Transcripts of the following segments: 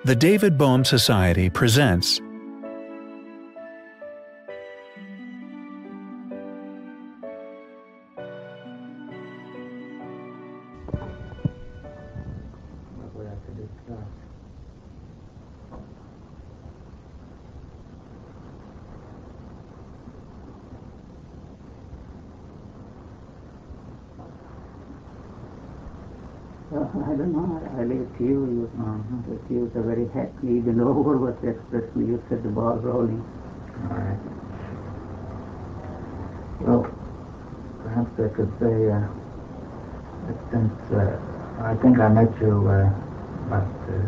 The David Bohm Society presents I don't know, I leave it to you. You use a very hackneyed and overworked expression. You said the ball rolling. All right. Well, perhaps I could say that since I think I met you about the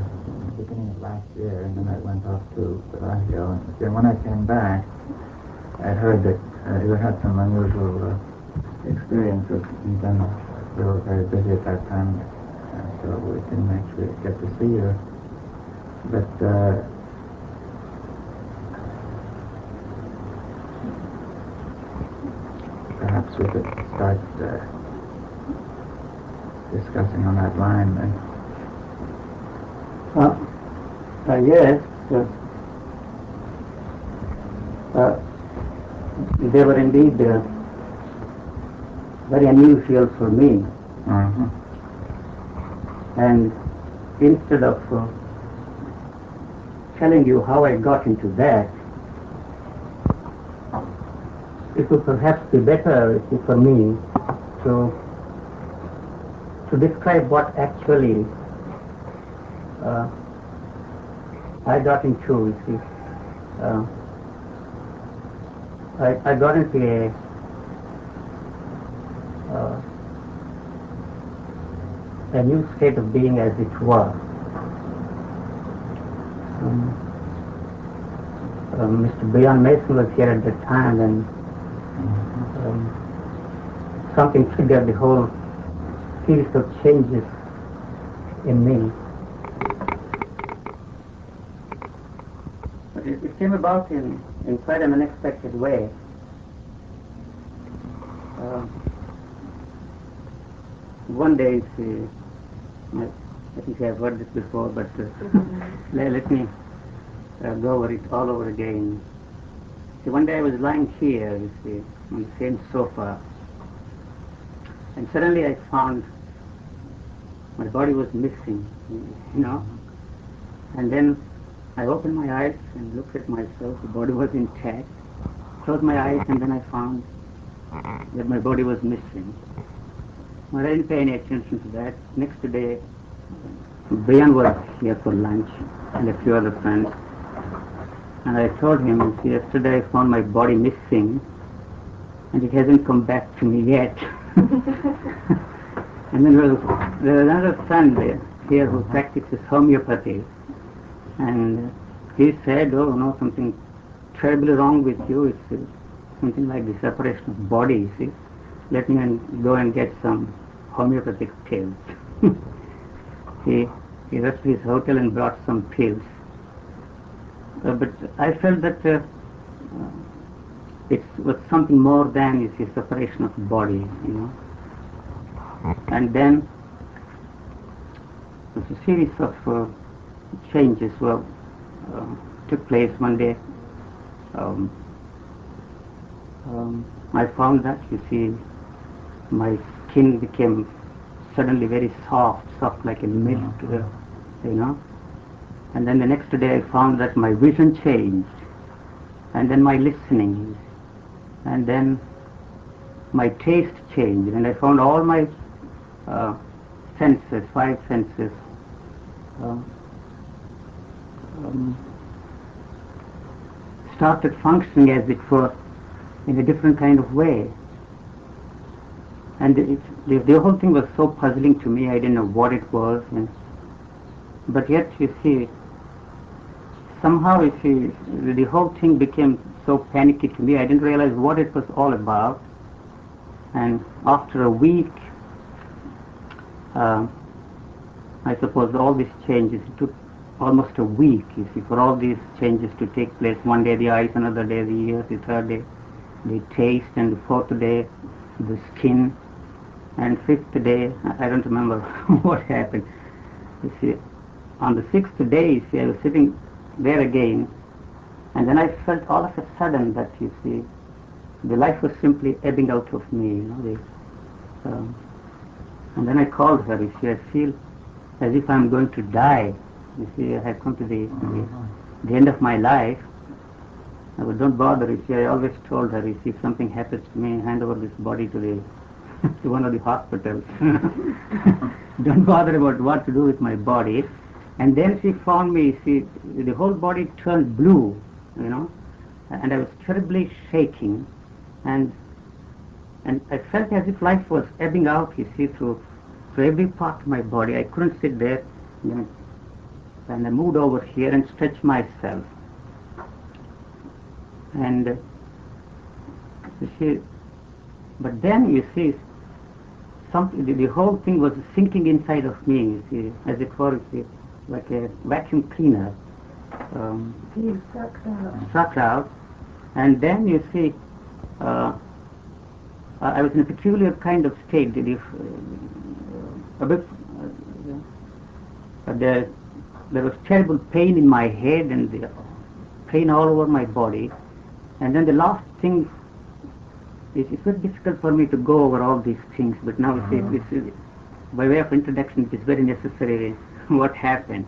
beginning of last year, and then I went off to Bellagio. And then when I came back, I heard that you had some unusual experiences, and then you were very busy at that time. So we didn't actually get to see you. But perhaps we could start discussing on that line then. Yes. They were indeed very unusual for me. And instead of telling you how I got into that, it would perhaps be better for me to describe what actually I got into. You see, I got into a new state of being, as it were. Mr. Brian Mason was here at the time, and something triggered the whole series of changes in me. It came about in quite an unexpected way. One day, I think I've heard this before, but let me go over it all over again. See, one day I was lying here, you see, on the same sofa, and suddenly I found my body was missing, you know. And then I opened my eyes and looked at myself. The body was intact. Closed my eyes, and then I found that my body was missing. Well, I didn't pay any attention to that. Next day, Brian was here for lunch and a few other friends. And I told him, see, yesterday I found my body missing and it hasn't come back to me yet. And then there was another friend here who practices homeopathy. And he said, oh no, something terribly wrong with you. It's something like the separation of body, you see. Let me go and get some homeopathic pills. He rushed to his hotel and brought some pills. But I felt that it was something more than a separation of body, you know. And then a series of changes took place one day. I found that, you see, my skin became suddenly very soft like a milk, you know. And then the next day I found that my vision changed, and then my listening, and then my taste changed, and I found all my senses, 5 senses, started functioning, as it were, in a different kind of way. And the whole thing was so puzzling to me. I didn't know what it was, but yet, you see, somehow, you see, the whole thing became so panicky to me. I didn't realize what it was all about. And after a week, I suppose all these changes, it took almost a week, you see, for all these changes to take place. One day the eyes, another day the ears, the third day the taste, and the fourth day, the skin, and fifth day, I don't remember what happened. You see, on the sixth day, you see, I was sitting there again, and then I felt all of a sudden that, you see, the life was simply ebbing out of me, you know. And then I called her. You see, I feel as if I'm going to die. You see, I have come to the end of my life. But don't bother. You see, I always told her, you see, if something happens to me, hand over this body to to one of the hospitals. Don't bother about what to do with my body. And then she found me. You see, the whole body turned blue, you know, and I was terribly shaking, and I felt as if life was ebbing out, you see, through every part of my body. I couldn't sit there, you know, and I moved over here and stretched myself. And you see, but then you see, the whole thing was sinking inside of me, you see, as it were, you see, like a vacuum cleaner. You sucked out. Sucked out. And then you see, I was in a peculiar kind of state. There was terrible pain in my head and the pain all over my body. And then the last thing, it's very difficult for me to go over all these things, but now you see, by way of introduction, it is very necessary what happened,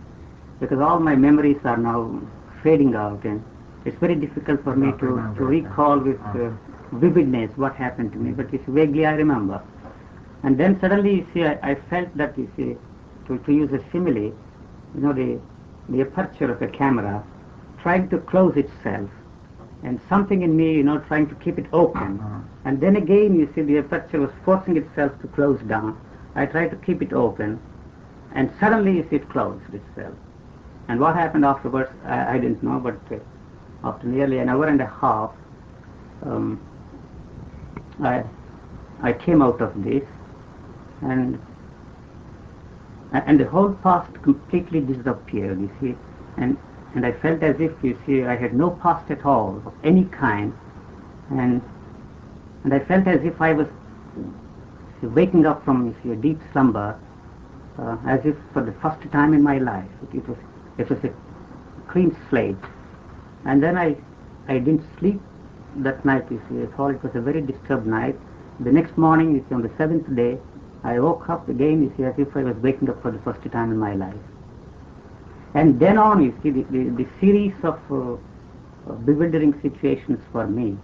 because all my memories are now fading out, and it's very difficult for me to recall with vividness what happened to me, but it's vaguely I remember. And then suddenly, you see, I felt that, you see, to use a simile, you know, the aperture of a camera trying to close itself, and something in me, you know, trying to keep it open. And then again, you see, the aperture was forcing itself to close down. I tried to keep it open, and suddenly, you see, it closed itself. And what happened afterwards, I didn't know, but after nearly an hour and a half, I came out of this, and the whole past completely disappeared, you see, and I felt as if, you see, I had no past at all of any kind, and I felt as if I was waking up from, you see, a deep slumber, as if for the first time in my life. It was a clean slate. And then I didn't sleep that night, you see, at all. It was a very disturbed night. The next morning, you see, on the seventh day, I woke up again, you see, as if I was waking up for the first time in my life. And then on, you see, the series of bewildering situations for me.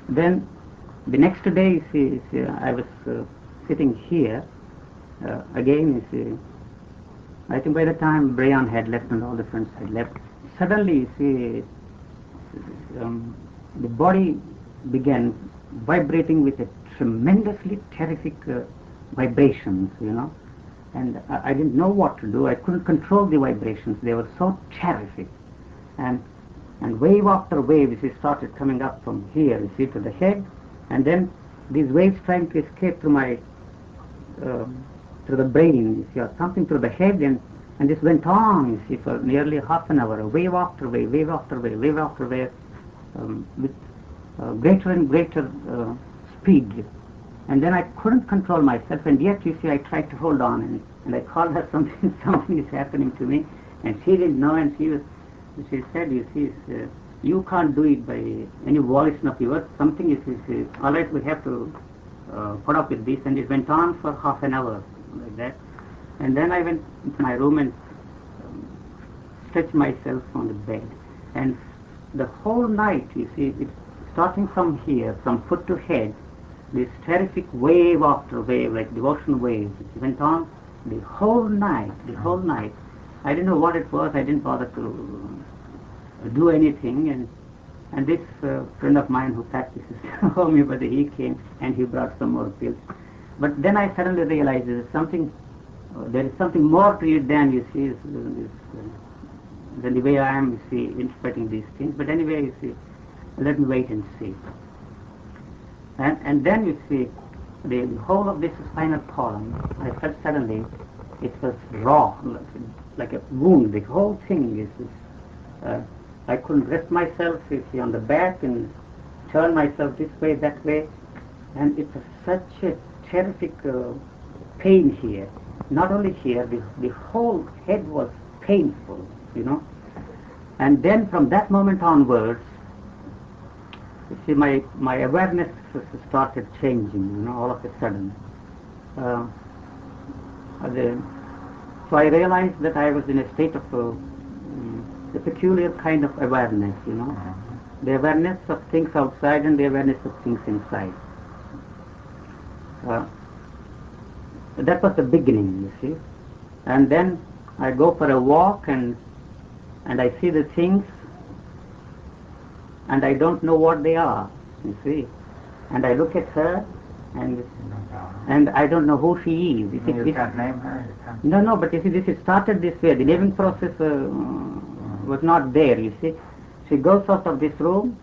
Then the next day, you see, I was sitting here again, you see. I think by the time Brian had left and all the friends had left, suddenly, you see, the body began vibrating with a tremendously terrific vibrations, you know, and I didn't know what to do. I couldn't control the vibrations. They were so terrific, and wave after wave, you see, started coming up from here, you see, to the head, and then these waves trying to escape through my through the brain, you see, or something through the head, and this went on, you see, for nearly half an hour, wave after wave, wave after wave, wave after wave, with greater and greater speed. And then I couldn't control myself, and yet, you see, I tried to hold on, and I called her, something is happening to me, and she didn't know, and she said, you see, you can't do it by any volition of yours, something is all right, we have to put up with this, and it went on for half an hour, like that. And then I went into my room and stretched myself on the bed, and the whole night, you see, starting from here, from foot to head, this terrific wave after wave, like the ocean waves, it went on the whole night, I didn't know what it was, I didn't bother to do anything, and this friend of mine who practices homeopathy, he came and he brought some more pills. But then I suddenly realized there is something more to it than, you see, than the way I am, you see, interpreting these things. But anyway, you see, let me wait and see. And then, you see, the whole of this spinal column, I felt suddenly it was raw, like a wound. The whole thing is I couldn't rest myself, you see, on the back, and turn myself this way, that way, and it's such a terrific pain here. Not only here, the whole head was painful, And then from that moment onwards, you see, my awareness started changing, all of a sudden. So I realized that I was in a state of a peculiar kind of awareness, the awareness of things outside and the awareness of things inside. That was the beginning, you see. And then I go for a walk and I see the things and I don't know what they are, you see. And I look at her and I don't know who she is. You can't name her? No, but you see, this is started this way. The naming process was not there, you see. She goes out of this room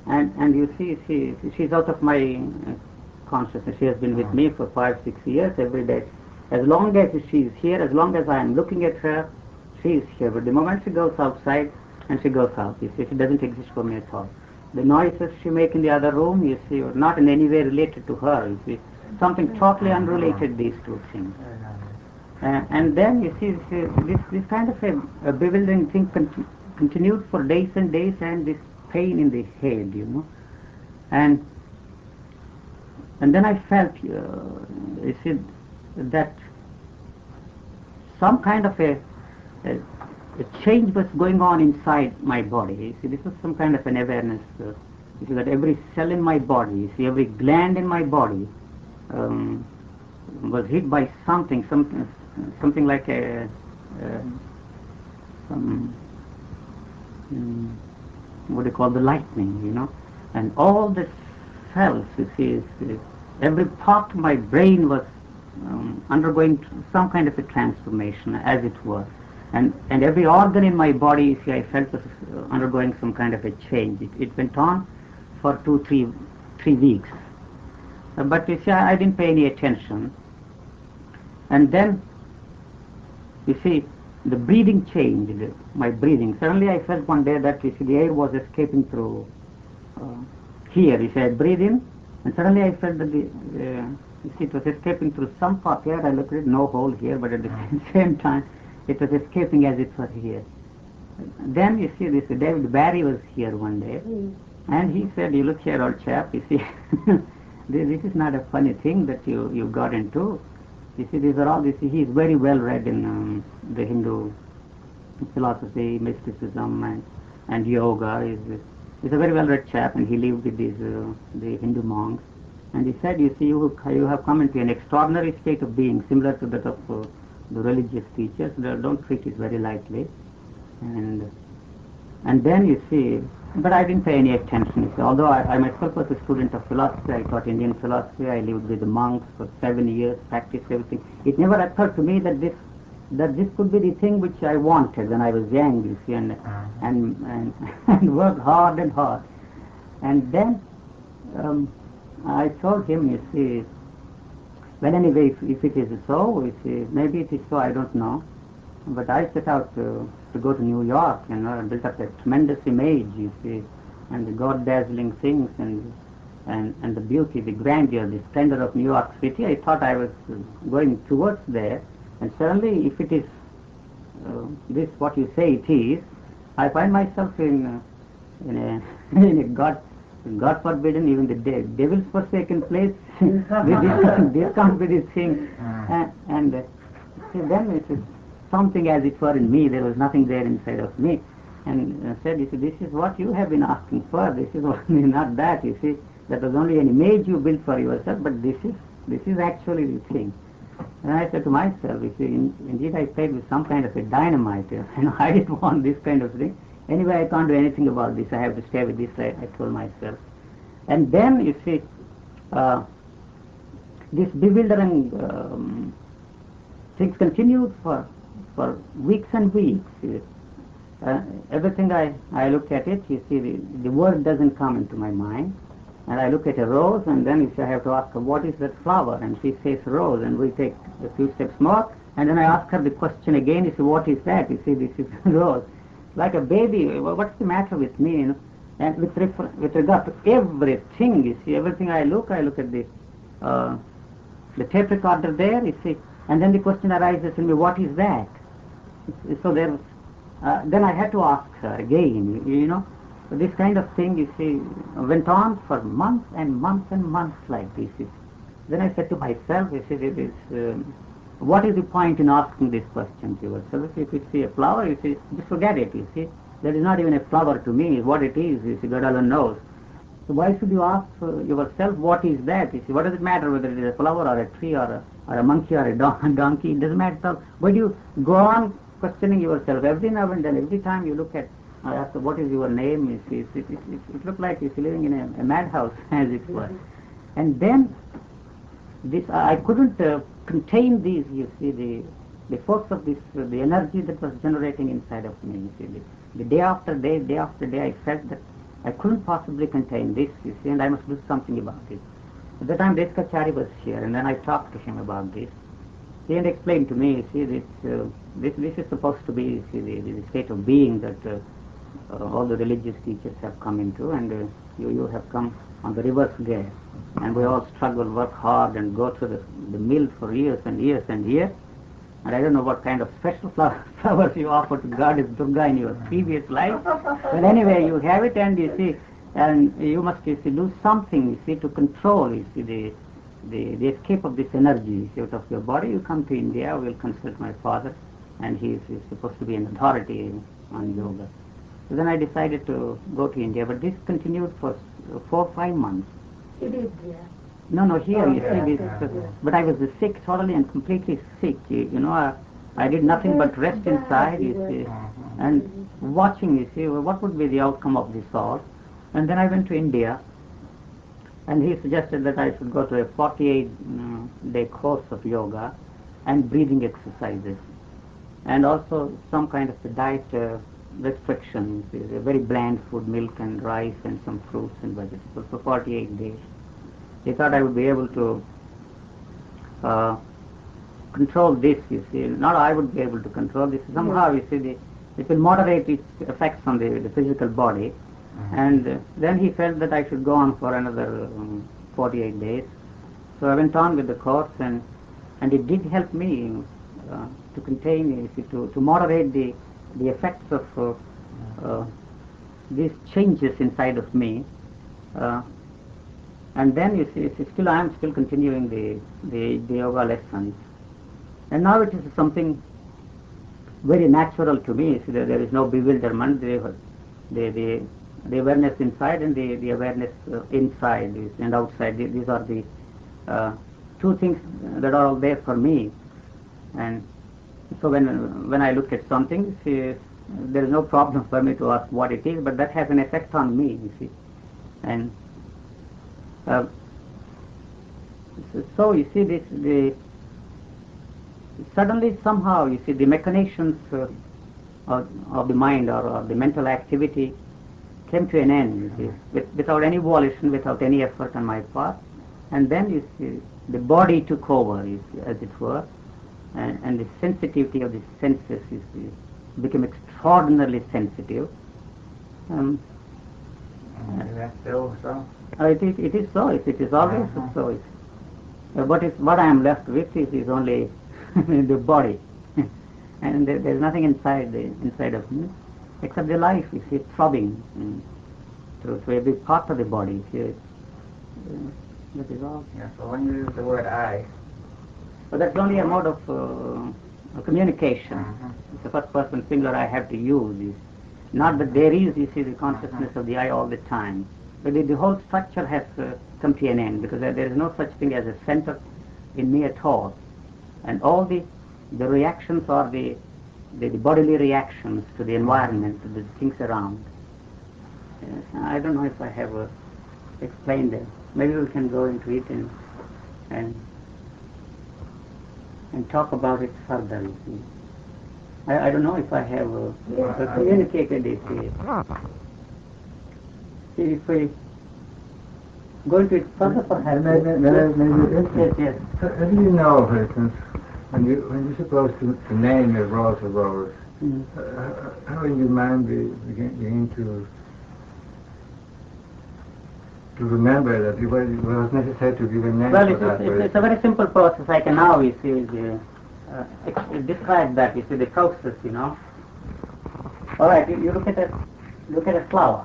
and you see, she's out of my consciousness. She has been with me for 5-6 years every day. As long as she is here, as long as I am looking at her, she is here. But the moment she goes outside, and she goes out, you see, she doesn't exist for me at all. The noises she makes in the other room, you see, are not in any way related to her, you see. Something totally unrelated, these two things. And then, you see, this kind of a bewildering thing continued for days and days, and this pain in the head, And then I felt, you see, that some kind of a change was going on inside my body. You see, this was some kind of an awareness. You see, that every cell in my body, you see, every gland in my body was hit by something like what do you call the lightning, And all the cells, you see, every part of my brain was undergoing some kind of a transformation, as it were. And every organ in my body, you see, I felt was undergoing some kind of a change. It went on for 2-3 weeks. But you see, I didn't pay any attention. And then, you see, the breathing changed, my breathing. Suddenly I felt one day that, you see, the air was escaping through here. You see, I breathe in, and suddenly I felt that you see, it was escaping through some part here. I looked at it, no hole here, but at the same time, it was escaping as it was here. Then, you see, this David Barry was here one day, and he said, "You look here, old chap, you see, this is not a funny thing that you got into. You see, these are all, you see, he's very well read in the Hindu philosophy, mysticism, and yoga. He's a very well read chap, and he lived with the Hindu monks. And he said, you see, you have come into an extraordinary state of being, similar to that of the religious teachers. Don't treat it very lightly." And then, you see, but I didn't pay any attention. You see, although I myself was a student of philosophy, I taught Indian philosophy, I lived with the monks for 7 years, practiced everything. It never occurred to me that this could be the thing which I wanted when I was young, you see, and worked hard and hard. And then I told him, you see, well, anyway, if it is so, you see, maybe it is so, I don't know. But I set out to go to New York, and built up a tremendous image, you see, and the god-dazzling things, and the beauty, the grandeur, the splendor of New York City. I thought I was going towards there, and suddenly, if it is this what you say it is, I find myself in a God forbidden, even the devil's forsaken place. This comes with this thing, and then it is something as it were in me. There was nothing there inside of me, and said, you see, this is what you have been asking for. This is not that. You see, that was only an image you built for yourself, but this is actually the thing. And I said to myself, you see, indeed I played with some kind of a dynamite. I didn't want this kind of thing. Anyway, I can't do anything about this. I have to stay with this, I told myself. And then, you see, this bewildering things continued for weeks and weeks. Everything I looked at it, you see, the word doesn't come into my mind. And I look at a rose, and then you see, I have to ask her, what is that flower? And she says rose, and we take a few steps more, and then I ask her the question again, you see, what is that? You see, this is rose. Like a baby, what's the matter with me? And with regard to everything, you see, everything I look at the tape recorder there, you see, and then the question arises in me, what is that? So there, then I had to ask her again, you know. This kind of thing, you see, went on for months and months and months like this. Then I said to myself, you see, what is the point in asking this question to yourself? If you see a flower, you see, just forget it, you see. That is not even a flower to me. What it is, you see, God alone knows. So why should you ask yourself, what is that? You see, what does it matter whether it is a flower or a tree or a monkey or a donkey? It doesn't matter. Why do you go on questioning yourself every now and then, every time you look at, ask what is your name? You see, it looks like you're living in a madhouse, as it were. And then this, I couldn't contain these. You see, the force of this, the energy that was generating inside of me. You see, the day after day, I felt that I couldn't possibly contain this. You see, and I must do something about it. At the time, Deskachari was here, and then I talked to him about this. He had explained to me, you see, this is supposed to be, you see, the state of being that all the religious teachers have come into, and you have come on the reverse gear. And we all struggle, work hard, and go through the mill for years and years and years. And I don't know what kind of special flowers you offer to Goddess Durga in your previous life. But anyway, you have it, and you see, and you must, you see, do something, you see, to control, you see, the escape of this energy, you see, out of your body. You come to India, we'll consult my father, and he is supposed to be an authority on yoga. So then I decided to go to India, but this continued for 4 or 5 months. In India? No, here, you see, this, but I was sick, totally and completely sick, you know. I did nothing but rest inside, you see, and watching, you see, what would be the outcome of this all. And then I went to India, and he suggested that I should go to a 48-day course of yoga and breathing exercises, and also some kind of a diet restrictions, a very bland food, milk and rice and some fruits and vegetables for 48 days. He thought I would be able to control this, you see. Not I would be able to control this. Somehow, you see, it will moderate its effects on the physical body. And then he felt that I should go on for another 48 days. So I went on with the course, and it did help me to contain, you see, to moderate the effects of these changes inside of me. And then, you see, I am still continuing the yoga lessons. And now it is something very natural to me. You see, there is no bewilderment. The awareness inside and the awareness inside and outside. These are the two things that are all there for me. And so when I look at something, see, there is no problem for me to ask what it is, but that has an effect on me, you see. And so you see, suddenly somehow, you see, the machinations of the mind or the mental activity came to an end, you see, without any volition, without any effort on my part. And then, you see, the body took over, you see, as it were, and the sensitivity of the senses, you see, became extraordinarily sensitive. Is that still so? It is so. It is always so. What I am left with is only the body, and there is nothing inside of me except the life. You see, throbbing through every part of the body. You see, that is all. Yeah. So when you use the word I, but that's only a mode of communication. It's the first person singular I have to use. Not that there is, you see, the consciousness of the I all the time. But the whole structure has come to an end, because there is no such thing as a center in me at all. And all the reactions or the bodily reactions to the environment, to the things around. Yes, I don't know if I have explained it. Maybe we can go into it and talk about it further, you see. I don't know if I have communicated it. See, if we go into it further, perhaps. Yes. So, how do you know, for instance, when you're supposed to name a rose how in your mind begin to remember that? It was necessary to give a name Well, for that? it's a very simple process. I can now, you see, describe that. You see the process, you know. All right, you look at a flower.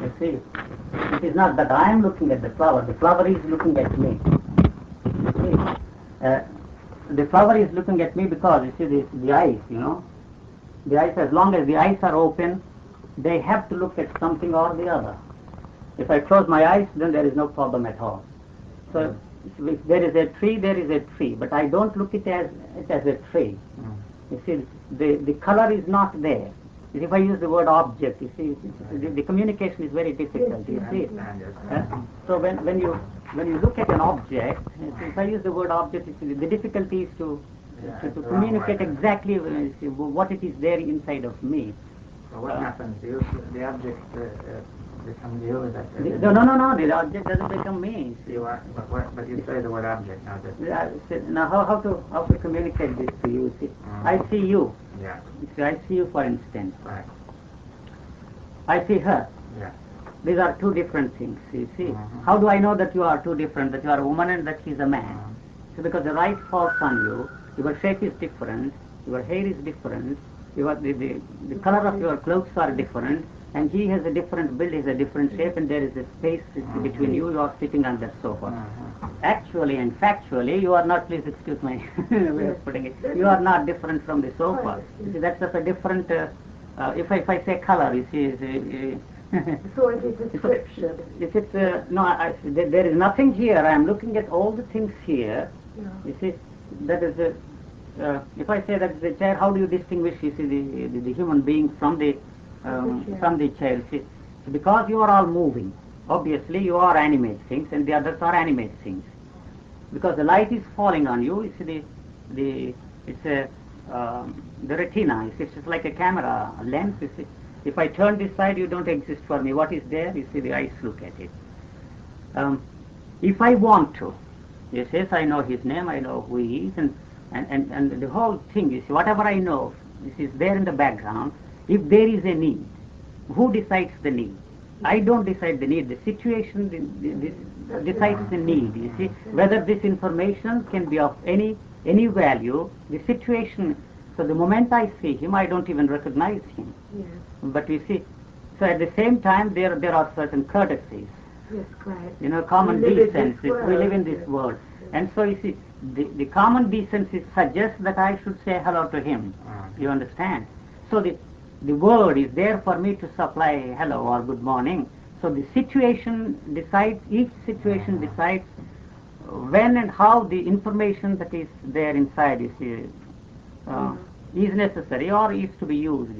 You see, it is not that I am looking at the flower. The flower is looking at me. You see, the flower is looking at me because you see the eyes, you know. The eyes, as long as the eyes are open, they have to look at something or the other. If I close my eyes, then there is no problem at all. So if there is a tree, there is a tree, but I don't look at it as a tree. You see, the color is not there. If I use the word object, you see, the communication is very difficult. You see, so when you look at an object, if I use the word object, you see, the difficulty is to communicate exactly what it is there inside of me. So what happens? The object becomes you? No, the object doesn't become me. You are, but you say the word object now. Now how to communicate this to you? See, I see you. Yeah. See, I see you, for instance. Right. I see her. Yeah. These are two different things. You see, how do I know that you are two different? That you are a woman and that she is a man? So because the light falls on you, your shape is different, your hair is different, the color of your clothes are different, and he has a different build, has a different shape, and there is a space between you. You are sitting on that sofa. Actually and factually, you are not. Please excuse my way of putting it. You are not different from the sofa. You see, that's just a different. If I say color, you see. So it is a description. If it's there is nothing here. I am looking at all the things here. Yeah. You see, that is a. If I say that the chair, how do you distinguish? You see the human being from the chair. See, because you are all moving. Obviously, you are animate things, and the others are animate things. Because the light is falling on you. You see the retina. It's just like a camera lens. You see, if I turn this side, you don't exist for me. What is there? You see, the eyes look at it. If I want to, yes, I know his name. I know who he is, and the whole thing. You see, whatever I know, this is there in the background. If there is a need, who decides the need? I don't decide the need. The situation decides the need. You see, whether this information can be of any value. The situation. So the moment I see him, I don't even recognize him. Yes. But you see, so at the same time, there are certain courtesies. Yes, correct. You know, common decencies. We live in this world, and so you see, the common decency suggests that I should say hello to him. You understand? So the word is there for me to supply hello or good morning. So the situation decides, each situation decides when and how the information that is there inside is necessary or is to be used.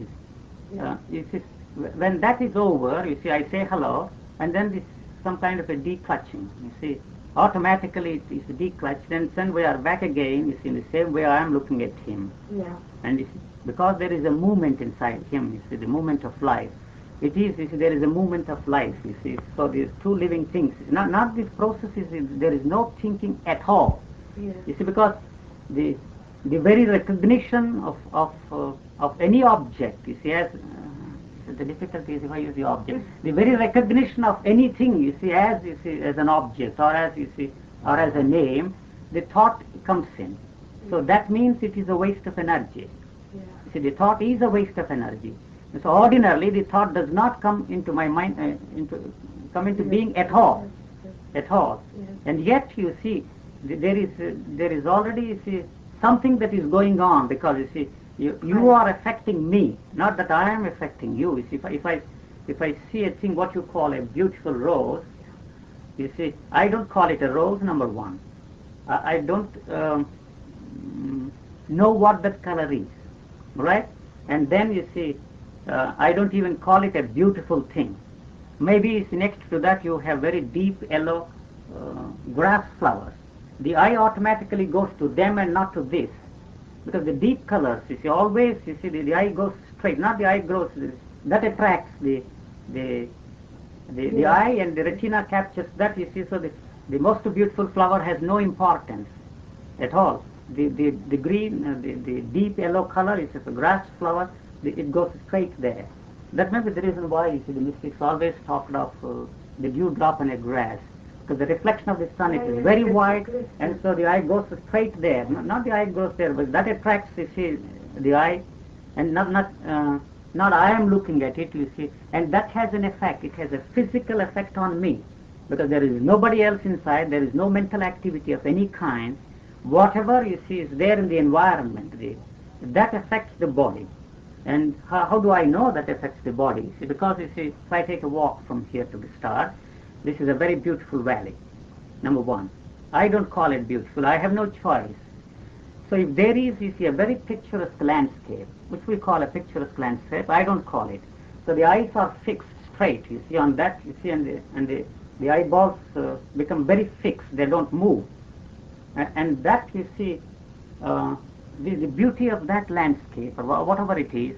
When that is over, you see, I say hello, and then this some kind of a declutching. You see, automatically it is declutched, and then we are back again. You see, in the same way I am looking at him. Yeah. And you see, because there is a movement inside him, you see, the movement of life. It is, you see, there is a movement of life, you see. So these two living things. Not these processes, there is no thinking at all. Yeah. You see, because the very recognition of any object, you see, as the difficulty is if I use the object, the very recognition of anything, you see, as an object or as a name, the thought comes in. So that means it is a waste of energy. Yeah. You see, the thought is a waste of energy. So ordinarily, the thought does not come into my mind, into being at all, at all. Yes. And yet, you see, there is already, you see, something that is going on, because you see, you are affecting me, not that I am affecting you. You see, if I see a thing, what you call a beautiful rose, you see, I don't call it a rose, number one. I don't know what that color is, right? And then you see, I don't even call it a beautiful thing. Maybe next to that you have very deep yellow grass flowers. The eye automatically goes to them and not to this. Because the deep colors, you see, always, you see, the eye goes straight, not the eye grows, that attracts the eye, and the retina captures that, you see. So the most beautiful flower has no importance at all. The green, the deep yellow color is a grass flower, it goes straight there. That may be the reason why, you see, the mystics always talked of the dewdrop on a grass. Because the reflection of the sun is very wide, and so the eye goes straight there. Not the eye goes there, but that attracts, you see, the eye, and not I am looking at it, you see, and that has an effect. It has a physical effect on me, because there is nobody else inside. There is no mental activity of any kind. Whatever you see is there in the environment. That affects the body. And how do I know that affects the body? See, because you see, if I take a walk from here to the start, this is a very beautiful valley, number one. I don't call it beautiful. I have no choice. So if there is, you see, a very picturesque landscape, which we call a picturesque landscape, I don't call it. So the eyes are fixed straight, you see, on that, you see, and the eyeballs become very fixed. They don't move. And that, you see, the beauty of that landscape, or whatever it is,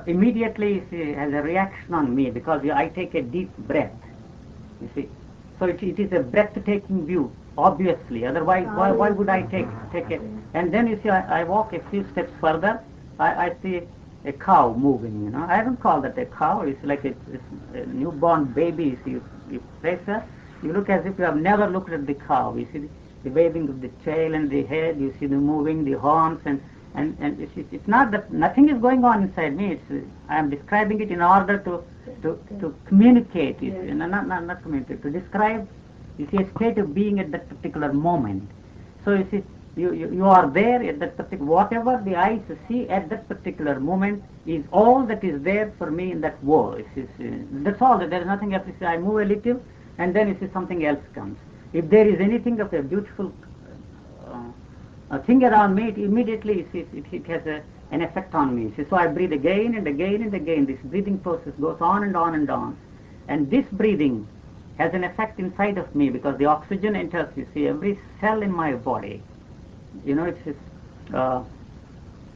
immediately, you see, has a reaction on me, because I take a deep breath. You see, so it is a breathtaking view, obviously. Otherwise, why would I take it? And then you see, I walk a few steps further. I see a cow moving. You know, I don't call that a cow. It's like a newborn baby. You see, you place her. You look as if you have never looked at the cow. You see the waving of the tail and the head. You see the moving, the horns, and it's not that nothing is going on inside me. I am describing it in order to communicate, you see, not communicate, to describe, you see, a state of being at that particular moment. So you see, you are there at that particular, whatever the eyes see at that particular moment is all that is there for me in that world. That's all. There is nothing else. You see, I move a little, and then you see something else comes. If there is anything of a beautiful thing around me, it immediately it has an effect on me. So I breathe again and again and again. This breathing process goes on and on and on. And this breathing has an effect inside of me, because the oxygen enters, you see, every cell in my body. You know, it's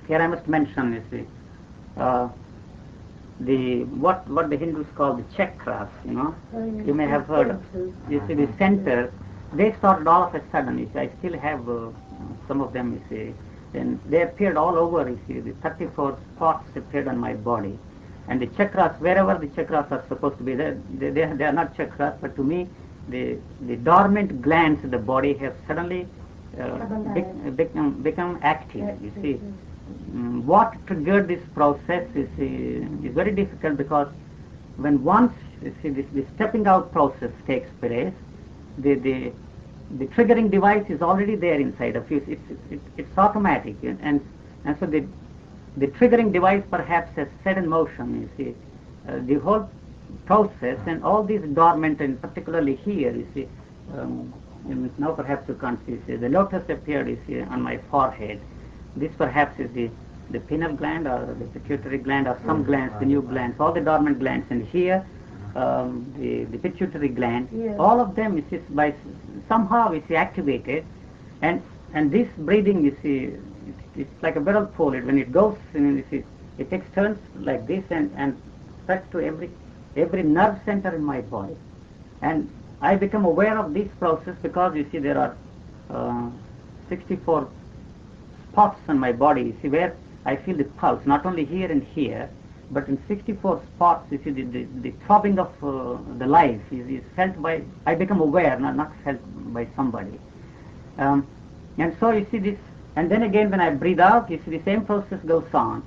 here I must mention, you see, what the Hindus call the chakras, you know. You may have heard of. You see, the centers, they started all of a sudden. You see, I still have some of them, you see, and they appeared all over, you see, the 34 spots appeared on my body. And the chakras, wherever the chakras are supposed to be, they are not chakras, but to me, the dormant glands in the body have suddenly become active, you see. What triggered this process is very difficult, because when once, you see, this stepping out process takes place, the triggering device is already there inside of you. It's automatic, and so the triggering device perhaps has set in motion, you see, the whole process, and all these dormant, and particularly here, you see, now perhaps you can't see, the lotus appeared, you see, on my forehead. This perhaps is the pineal gland, or the pituitary gland, or some glands, the new glands, all the dormant glands, and here the pituitary gland, all of them, you see, by somehow, you see, activated, and this breathing, you see, it's like a whirlpool. When it goes, you see, it takes turns like this, and spreads to every nerve center in my body, and I become aware of this process, because you see, there are 64 spots on my body, you see, where I feel the pulse, not only here and here, but in 64 spots, you see, the throbbing of the life is felt by, I become aware, not felt by somebody. And so you see this, and then again when I breathe out, you see the same process goes on,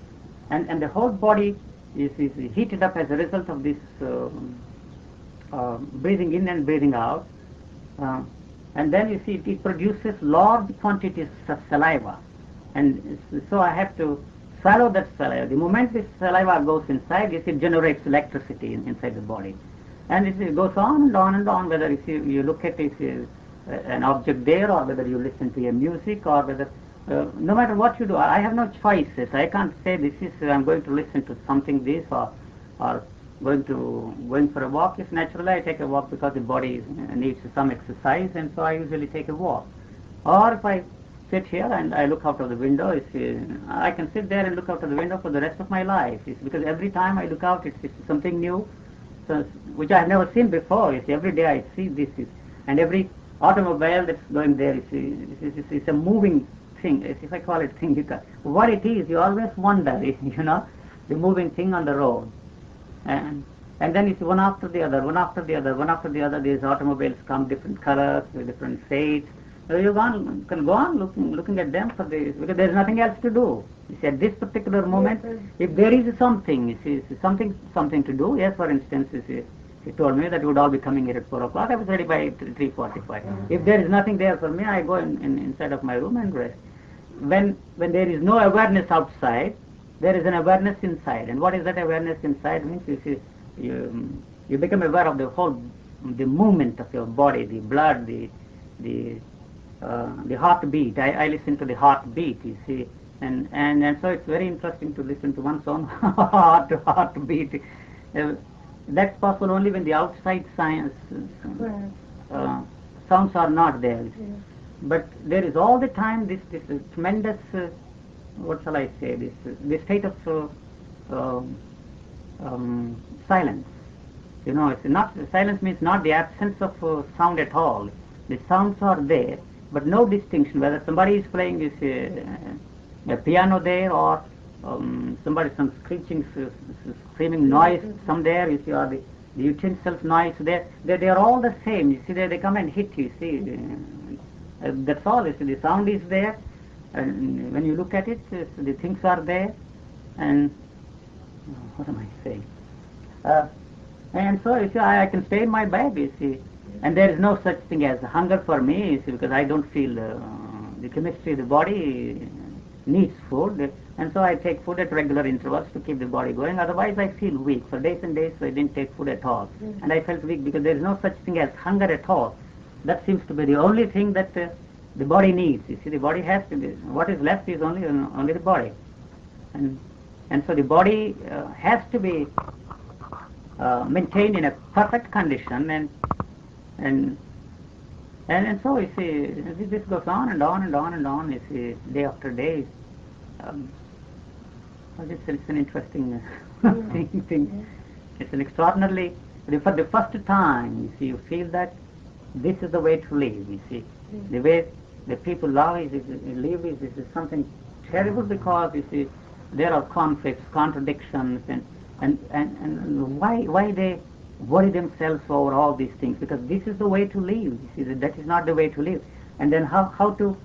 and the whole body is heated up as a result of this breathing in and breathing out, and then you see it produces large quantities of saliva, and so I have to swallow that saliva. The moment this saliva goes inside, you see, it generates electricity inside the body, and it goes on and on and on, whether you look at an object there, or whether you listen to a music, or whether no matter what you do, I have no choices. I can't say this is I'm going to listen to something this, or going for a walk. If naturally I take a walk because the body needs some exercise, and so I usually take a walk. Or if I sit here and I look out of the window, I can sit there and look out of the window for the rest of my life. It's because every time I look out, it's something new, which I have never seen before. Every day I see this, and every automobile that's going there, it's a moving thing. If I call it thing, what it is, you always wonder, you know, the moving thing on the road. And And then you see one after the other, one after the other, one after the other, these automobiles come, different colors, with different shades. So you can go on looking at them for this, because there's nothing else to do. You see, at this particular moment, if there is something, you see, something to do. Yes, for instance, you see, he told me that you would all be coming here at 4 o'clock. I was ready by 3:45. If there is nothing there for me, I go inside of my room and rest. When there is no awareness outside, there is an awareness inside. And what is that awareness inside? Means you see, you become aware of the movement of your body, the blood, the heartbeat. I listen to the heartbeat, you see, and so it's very interesting to listen to one's own heartbeat. That's possible only when the outside sounds are not there. But there is all the time this tremendous, what shall I say, this state of silence. You know, it's not, silence means not the absence of sound at all. The sounds are there, but no distinction whether somebody is playing a piano there, or some screeching, screaming noise some there, you see, or the utensils noise there. They are all the same. You see, they come and hit you. See, that's all. You see, the sound is there, and when you look at it, the things are there. And what am I saying? And so, you see, I can stay in my bed. You see, and there is no such thing as hunger for me. You see, because I don't feel the chemistry of the body needs food, and so I take food at regular intervals to keep the body going. Otherwise, I feel weak. For days and days, I didn't take food at all, and I felt weak because there is no such thing as hunger at all. That seems to be the only thing that the body needs. You see, the body has to be. What is left is only the body, and so the body has to be maintained in a perfect condition, and so you see, this goes on and on and on and on. You see, day after day. It's an interesting thing. It's an extraordinarily, for the first time, you see, you feel that this is the way to live. You see, the way the people live is something terrible, because you see, there are conflicts, contradictions, and why they worry themselves over all these things, because this is the way to live. You see, that is not the way to live. And then how to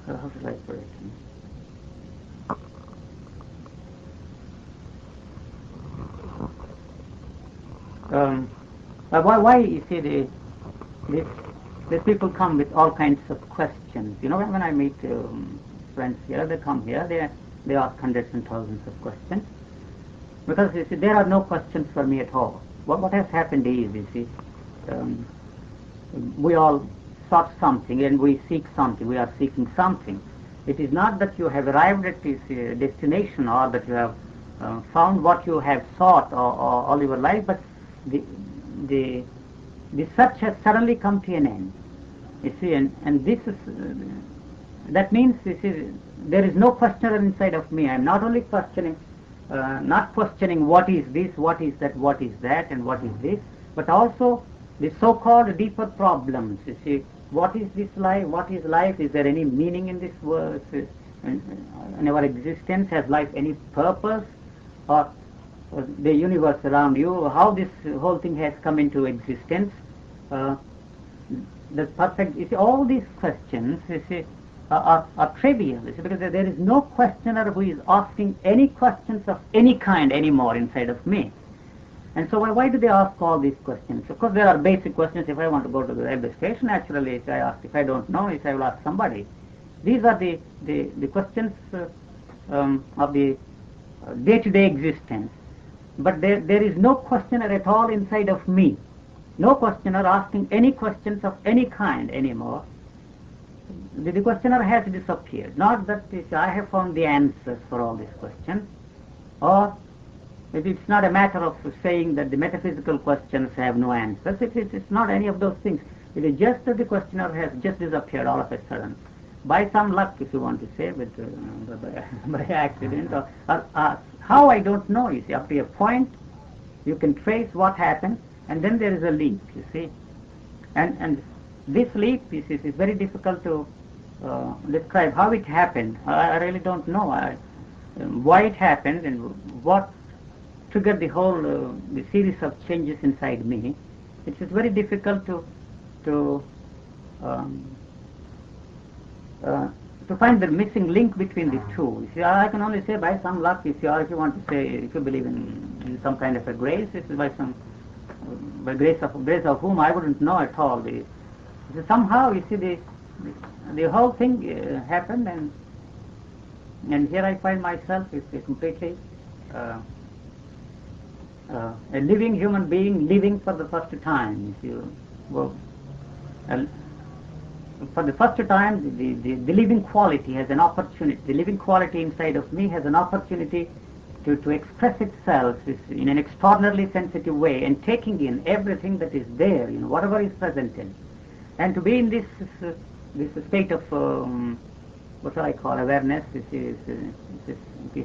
how should I put it? Why you see these people come with all kinds of questions. You know, when I meet friends here, they come here, they ask hundreds and thousands of questions, because you see, there are no questions for me at all. What has happened is, you see, we all sought something and we seek something. We are seeking something. It is not that you have arrived at this destination, or that you have found what you have sought all your life, but the search has suddenly come to an end. You see, and this is that means, you see, there is no questioner inside of me. I am not only questioning, not questioning what is this, what is that, what is that, and what is this, but also the so-called deeper problems. You see, what is this life? What is life? Is there any meaning in this world? In our existence, has life any purpose? Or the universe around you, how this whole thing has come into existence? The perfect, you see, all these questions, you see, are trivial, you see, because there is no questioner who is asking any questions of any kind anymore inside of me. And so why do they ask all these questions? Of course, there are basic questions. If I want to go to the railway station, naturally, if I ask, if I don't know, if I will ask somebody. These are the questions of the day-to-day existence. But there is no questioner at all inside of me. No questioner asking any questions of any kind anymore. The questioner has disappeared. Not that I have found the answers for all these questions, or it's not a matter of saying that the metaphysical questions have no answers. It's not any of those things. It is just that the questioner has just disappeared all of a sudden. By some luck, if you want to say, but by accident, or how, I don't know. You see, up to a point, you can trace what happened, and then there is a leap, you see. And this leap, you see, is very difficult to describe how it happened. I really don't know why it happened and what triggered the whole the series of changes inside me. It is very difficult to find the missing link between the two. You see, I can only say by some luck, if you want to say, if you believe in some kind of a grace, it is by grace of whom I wouldn't know at all. Somehow, you see, the whole thing happened, and here I find myself is completely a living human being, living for the first time. For the first time, the living quality has an opportunity. The living quality inside of me has an opportunity to express itself in an extraordinarily sensitive way, and taking in everything that is there, whatever is presented, and to be in this state of what shall I call awareness. This is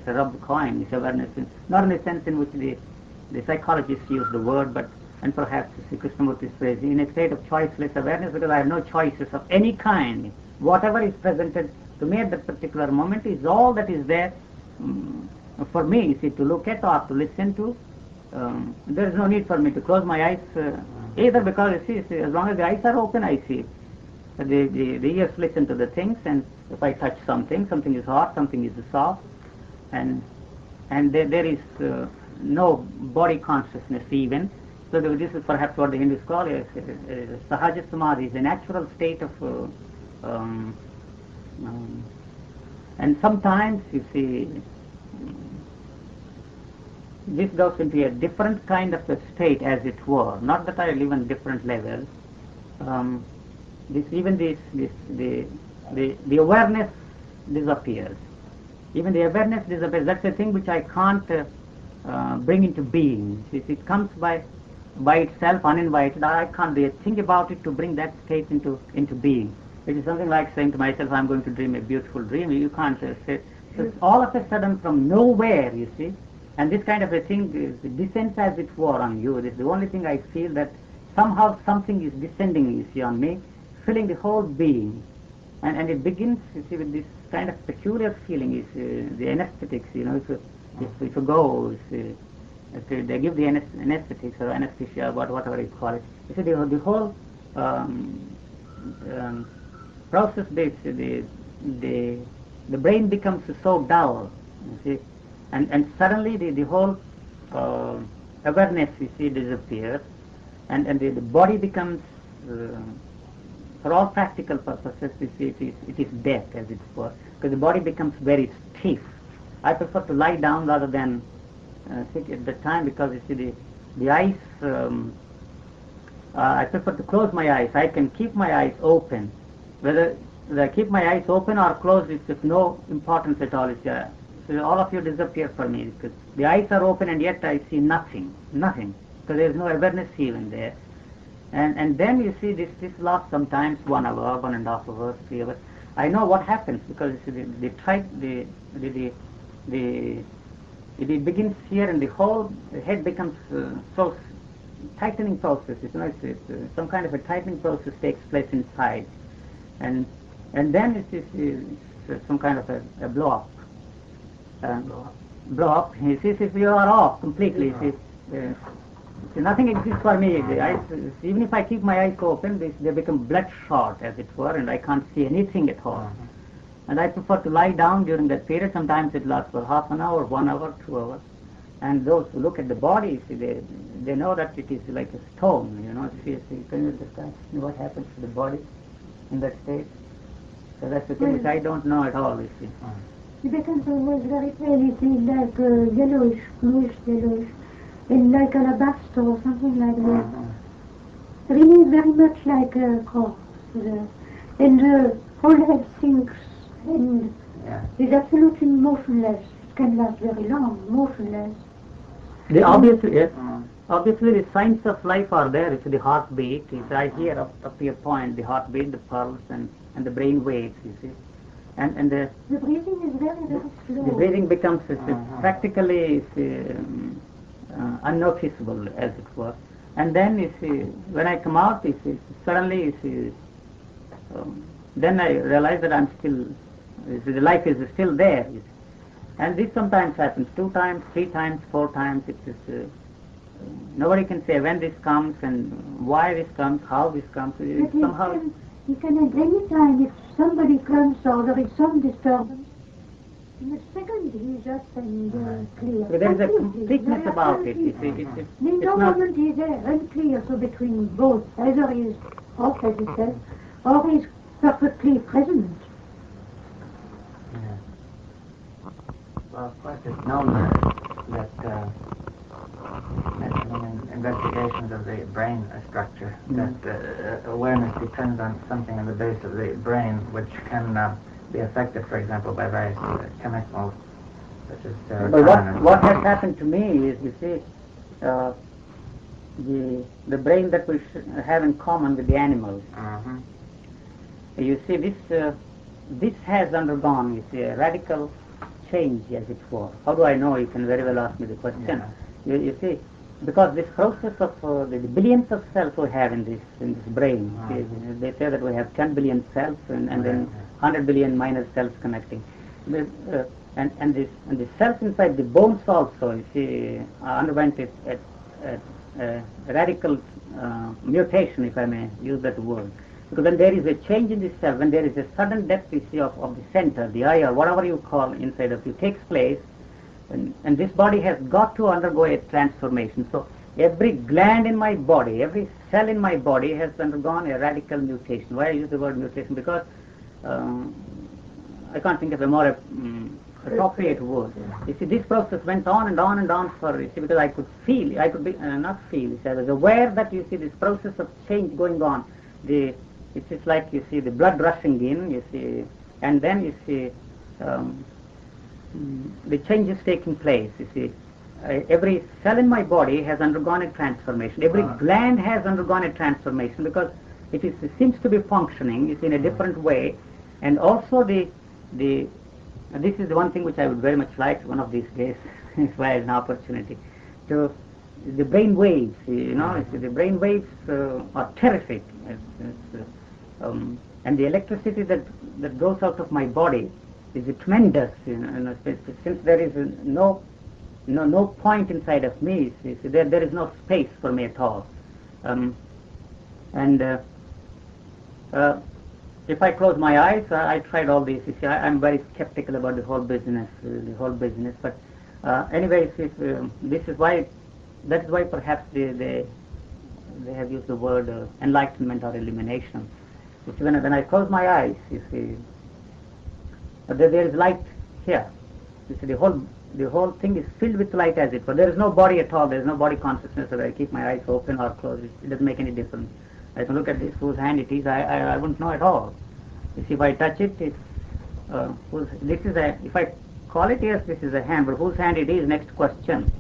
a rubbed coin. This awareness, not in the sense in which the psychologists use the word, but and perhaps Krishnamurti's phrase, in a state of choiceless awareness, because I have no choices of any kind. Whatever is presented to me at that particular moment is all that is there for me, to look at or to listen to. There is no need for me to close my eyes, either, because you see, as long as the eyes are open, I see. The ears listen to the things, and if I touch something is hot, something is soft, and there is no body consciousness even. So this is perhaps what the Hindus call sahaja samadhi, is a natural state of and sometimes you see this goes into a different kind of a state, as it were. Not that I live on different levels. The awareness disappears. Even the awareness disappears. That's a thing which I can't bring into being. It comes by itself, uninvited. I can't think about it to bring that state into being. It is something like saying to myself, I'm going to dream a beautiful dream. You can't say. So all of a sudden, from nowhere, you see, and this kind of a thing descends as it were on you. This is the only thing I feel, that somehow something is descending, you see, on me, filling the whole being. And it begins, you see, with this kind of peculiar feeling. Is the anesthetics, if you go, they give the anesthetics or anesthesia, whatever you call it. You see, the whole process, the brain becomes so dull, you see, and suddenly the whole awareness, you see, disappears, and the body becomes, for all practical purposes, you see, it is death, as it were, because the body becomes very stiff. I prefer to lie down rather than sit at the time, because you see the eyes, I prefer to close my eyes. I can keep my eyes open. Whether I keep my eyes open or closed is of no importance at all. So all of you disappear for me, because the eyes are open and yet I see nothing, because there is no awareness even there. And then you see this lasts sometimes 1 hour, 1.5 hours, 3 hours. I know what happens, because you see, it begins here, and the whole head becomes so tightening process. It's some kind of a tightening process takes place inside, and then it is some kind of a blow up. Blow up. He says, if you are off completely, nothing exists for me. The eyes, even if I keep my eyes open, they become bloodshot, as it were, and I can't see anything at all. And I prefer to lie down during that period. Sometimes it lasts for half an hour, 1 hour, 2 hours. And those who look at the body, see, they know that it is like a stone, See, can you understand what happens to the body in that state? So that's the thing which I don't know at all, you see. It becomes almost very pale, it is like yellowish, bluish yellowish, and like alabaster or something like that. Really very much like a corpse. And the whole head sinks, and is absolutely motionless. It can last very long, motionless. Obviously, yes. Obviously, the signs of life are there. It's the heartbeat. It's right here up to your point. The heartbeat, the pulse, and the brain waves. You see, and the breathing is very, very slow. The breathing becomes practically unnoticeable, as it were. And then you see, when I come out, suddenly you see, then I realize that I'm still, the life is still there. And this sometimes happens 2 times, 3 times, 4 times. It is, nobody can say when this comes and why this comes, how this comes. But Somehow. you can at any time, if somebody comes or there is some disturbance, in a second he's up and clear. So there is a Completely. completeness about it. The moment is unclear, so between both, either he's off, as he says, or he's perfectly present. Yeah. Well, of course, it's known that in investigations of the brain structure, that awareness depends on something in the base of the brain, which can be affected, for example, by various chemicals, such as serotonin. But what has happened to me is, you see, the brain that we have in common with the animals. You see, this has undergone, you see, a radical change, as it were. How do I know? You can very well ask me the question. Yeah. You see, because this process of the billions of cells we have in this brain, they say that we have 10 billion cells and then 100 billion minor cells connecting. And the cells inside the bones also, you see, underwent a radical mutation, if I may use that word. Because when there is a change in the cell, when there is a sudden death, you see, of the center, the eye, or whatever you call inside of you, takes place, and this body has got to undergo a transformation. So every gland in my body, every cell in my body has undergone a radical mutation. Why I use the word mutation? Because I can't think of a more appropriate word. You see, this process went on and on and on for, you see, because I could feel, I could be, not feel, you see, I was aware that, you see, this process of change going on. It's just like, you see, the blood rushing in, you see, and then, you see, the changes taking place, you see. Every cell in my body has undergone a transformation. Every gland has undergone a transformation because it seems to be functioning, you see, in a different way. And also this is the one thing which I would very much like one of these days, if I had an opportunity, to the brain waves, you know, the brain waves are terrific. And the electricity that goes out of my body is tremendous, you know, since there is no point inside of me, there is no space for me at all. If I close my eyes, I tried all this. You see, I'm very skeptical about the whole business. But anyways, this is why. That is why perhaps they have used the word enlightenment or illumination. You see, when I close my eyes, you see, there is light here. You see, the whole thing is filled with light, as it were. There is no body at all. There is no body consciousness. Whether I keep my eyes open or closed, it doesn't make any difference. I can look at this, whose hand it is, I wouldn't know at all. You see, if I touch it, it's, if I call it, yes, this is a hand, but whose hand it is, next question.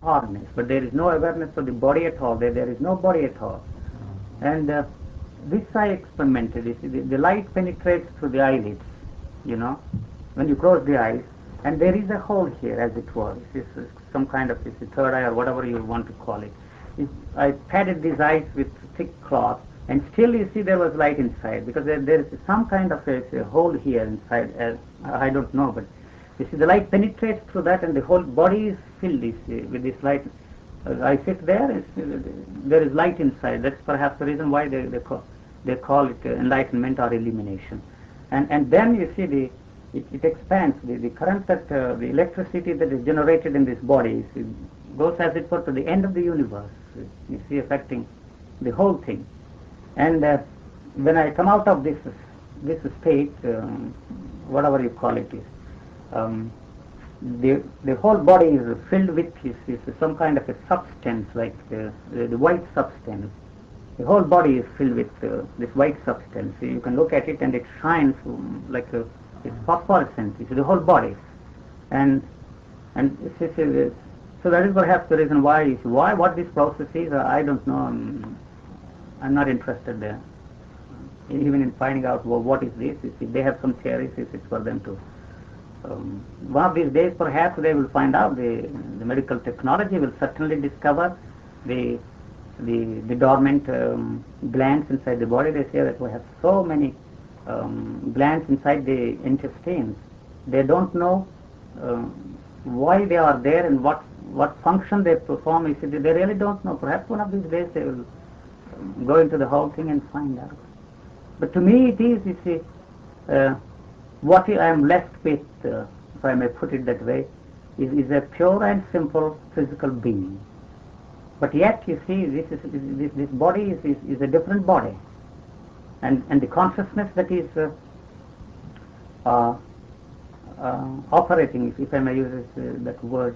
Awareness, but there is no awareness of the body at all. There is no body at all. And this I experimented. You see, the light penetrates through the eyelids, you know, when you close the eyes, and there is a hole here, as it were. This is some kind of third eye or whatever you want to call it. I padded these eyes with thick cloth, and still, you see, there was light inside, because there is some kind of a hole here inside. I don't know, but you see, the light penetrates through that, and the whole body is filled with this light. I sit there, there is light inside. That's perhaps the reason why they call it enlightenment or illumination. And then, you see, it expands. The current the electricity that is generated in this body goes, as it were, to the end of the universe. You see, affecting the whole thing. And when I come out of this state, whatever you call it, the whole body is filled with some kind of a substance, like the white substance. The whole body is filled with this white substance. You can look at it, and it shines like it's phosphorescent. You see, the whole body, and so that is perhaps the reason why. What this process is, I don't know. I'm not interested there, even in finding out what is this. If they have some theories, it's for them to. One of these days, perhaps they will find out. The medical technology will certainly discover the the dormant glands inside the body. They say that we have so many glands inside the intestines. They don't know why they are there and what function they perform. You see, they really don't know. Perhaps one of these days they will go into the whole thing and find out. But to me it is, you see, what I am left with, if I may put it that way, is a pure and simple physical being. But yet, you see, this body is a different body, and the consciousness that is operating, if I may use that word.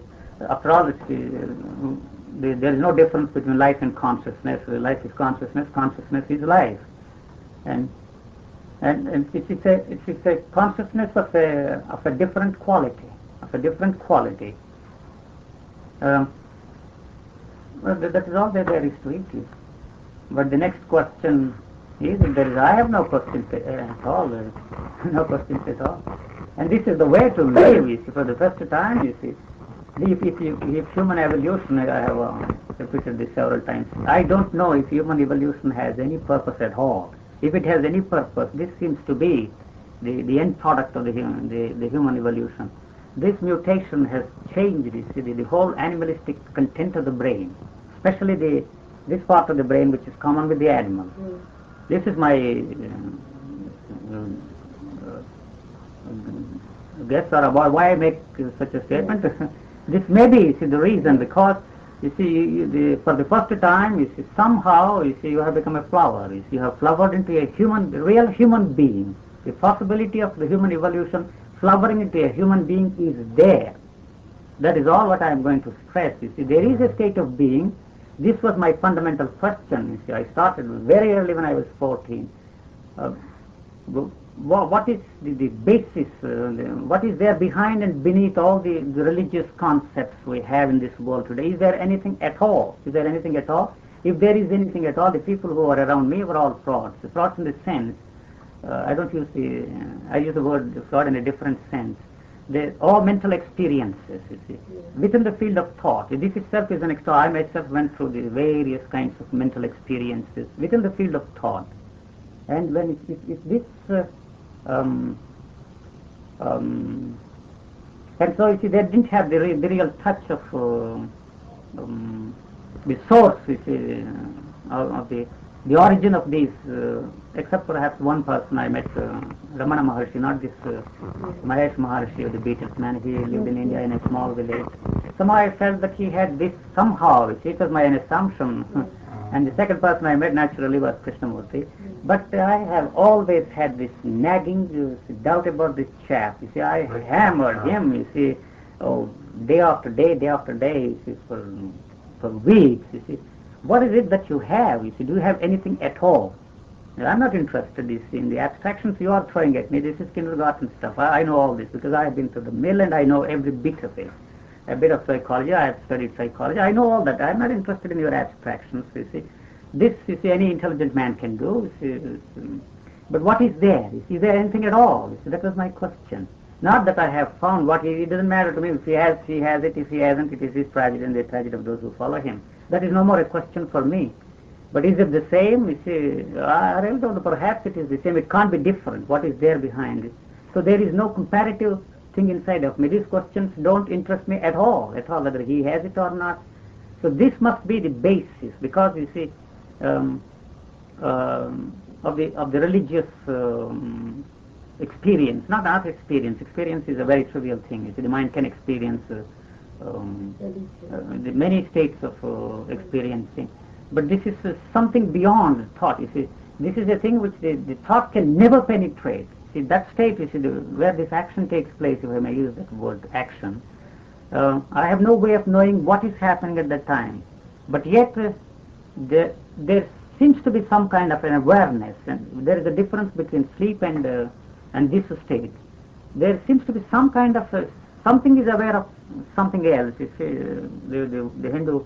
After all, there is no difference between life and consciousness. Life is consciousness. Consciousness is life, and it's a consciousness of a different quality. Well, that is all that there is to it. But the next question is, I have no questions at all. No questions at all. And this is the way to live. You see, for the first time, you see, if human evolution, I have repeated this several times, I don't know if human evolution has any purpose at all. If it has any purpose, this seems to be the end product of the human evolution. This mutation has changed the whole animalistic content of the brain, especially this part of the brain which is common with the animals. This is my guess or about why I make such a statement. This may be the reason, because you see, for the first time, you see, somehow you have become a flower. You see, you have flowered into a real human being. The possibility of the human evolution flowering into a human being is there. That is all what I am going to stress. You see, there is a state of being. This was my fundamental question. You see, I started very early when I was 14. What is the basis? What is there behind and beneath all the religious concepts we have in this world today? Is there anything at all? Is there anything at all? If there is anything at all, the people who are around me were all frauds. Frauds in the sense, I use the word fraud in a different sense. They're all mental experiences, you see, within the field of thought. This itself is an extra. I myself went through the various kinds of mental experiences within the field of thought. And when if this and so you see, they didn't have the real touch of the source, you see, of the origin of these, except perhaps one person I met, Ramana Maharshi, not this Mahesh Maharshi of the Beatles man. He lived in India in a small village. Somehow I felt that he had this somehow. It was my assumption. And the second person I met naturally was Krishnamurti. But I have always had this nagging doubt about this chap. You see, I hammered him, you see, day after day, you see, for weeks, you see. What is it that you have? You see, do you have anything at all? I'm not interested in the abstractions you are throwing at me. This is kindergarten stuff. I know all this because I have been to the mill and I know every bit of it. A bit of psychology, I have studied psychology. I know all that. I'm not interested in your abstractions, you see. This, you see, any intelligent man can do. You see, but what is there? Is there anything at all? You see, that was my question. Not that I have found what it doesn't matter to me. If he has it. If he hasn't, it is his tragedy and the tragedy of those who follow him. That is no more a question for me. But is it the same? You see, I really don't know. Perhaps it is the same. It can't be different. What is there behind it? So there is no comparative thing inside of me. These questions don't interest me at all, whether he has it or not. So this must be the basis, because you see, of the religious experience, not experience. Experience is a very trivial thing. You see, the mind can experience the many states of experiencing, but this is something beyond thought. You see, this is a thing which the thought can never penetrate. See, that state, you see, where this action takes place, if I may use that word, action, I have no way of knowing what is happening at that time. But yet, there seems to be some kind of an awareness, and there is a difference between sleep and this state. There seems to be some kind of something is aware of something else. You see, the Hindu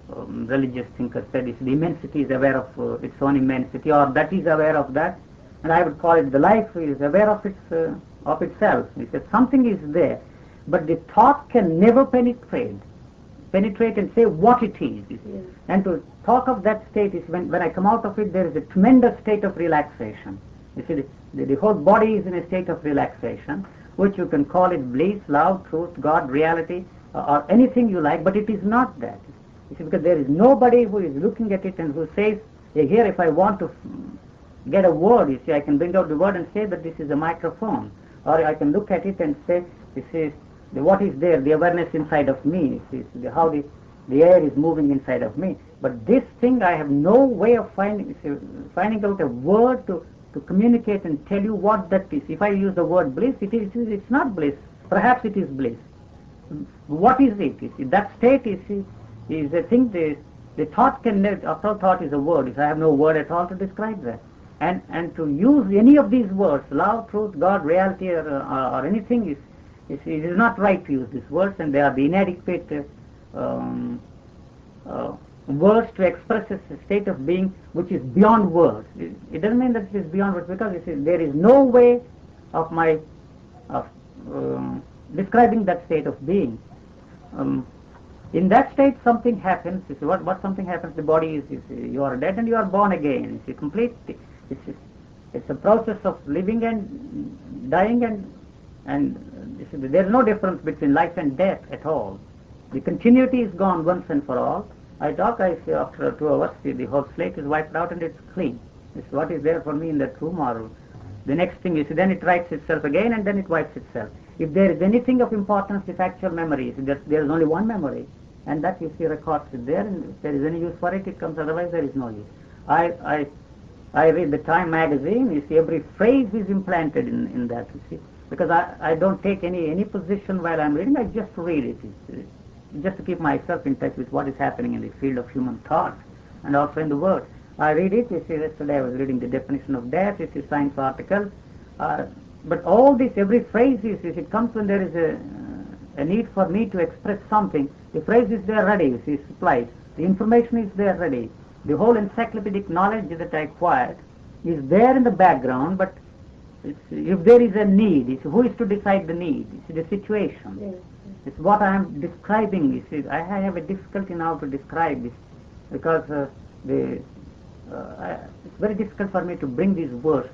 religious thinker said, the immensity is aware of its own immensity, or that is aware of that. And I would call it the life is aware of itself. He said something is there, but the thought can never penetrate. penetrate and say what it is. Yes. And to talk of that state is when I come out of it, there is a tremendous state of relaxation. You see, the whole body is in a state of relaxation, which you can call it bliss, love, truth, God, reality, or anything you like, but it is not that. You see, because there is nobody who is looking at it and who says, here if I want to get a word, you see, I can bring out the word and say that this is a microphone. Or I can look at it and say, this is what is there, the awareness inside of me, how the air is moving inside of me. But this thing, I have no way of finding out a word to communicate and tell you what that is. If I use the word bliss, it's not bliss. Perhaps it is bliss. What is it? You see, that state is a thing. The thought can never. After all, thought is a word. If I have no word at all to describe that, and to use any of these words, love, truth, God, reality, or anything, it is not right to use these words, and they are the inadequate words to express a state of being which is beyond words. It doesn't mean that it is beyond words, because there is no way of describing that state of being. In that state, something happens. You see, what something happens? The body is you are dead and you are born again. It's complete. It's a process of living and dying, and you see, there is no difference between life and death at all. The continuity is gone once and for all. I say after 2 hours, the whole slate is wiped out and it's clean. It's what is there for me in that room, or the next thing is then it writes itself again and then it wipes itself. If there is anything of importance, the factual memory, there is only one memory, and that you see records it there, and if there is any use for it, it comes, otherwise there is no use. I read the Time magazine, you see, every phrase is implanted in that, you see, because I don't take any position while I'm reading, I just read it. Just to keep myself in touch with what is happening in the field of human thought and also in the world. I read it. You see, yesterday I was reading the definition of death. It's a science article. But all this, every phrase it comes when there is a need for me to express something. The phrase is there ready, you see, supplied. The information is there ready. The whole encyclopedic knowledge that I acquired is there in the background, but if there is a need, who is to decide the need? It's the situation. Yes. It's what I am describing. You see, I have a difficulty now to describe this, because it's very difficult for me to bring these words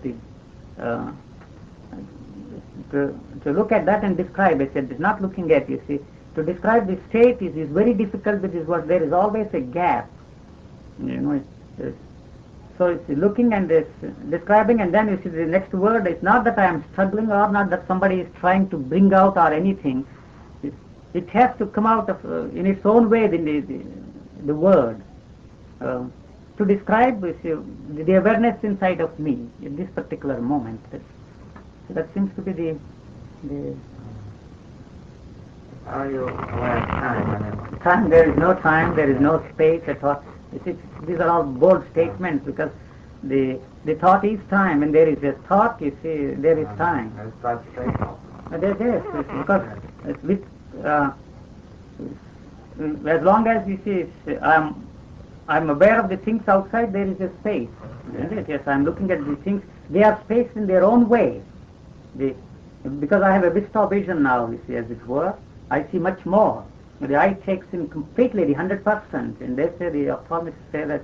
to look at that and describe it. It's not looking at, you see. To describe the state is very difficult with these words. There is always a gap. You know, so it's looking and it's describing, and then you see the next word. It's not that I am struggling, or not that somebody is trying to bring out or anything. It has to come out of in its own way, the word, to describe the awareness inside of me in this particular moment. That seems to be the Are you aware of time? time. There is no time, there is no space at all. These are all bold statements, because the thought is time, and there is a thought, you see, there is time. There is, because with as long as you see I'm aware of the things outside, there is a space. Yes, I'm looking at the things. They are spaced in their own way. Because I have a vista vision now, you see, as it were, I see much more. The eye takes in completely the 100%, and they say, the optometrists say that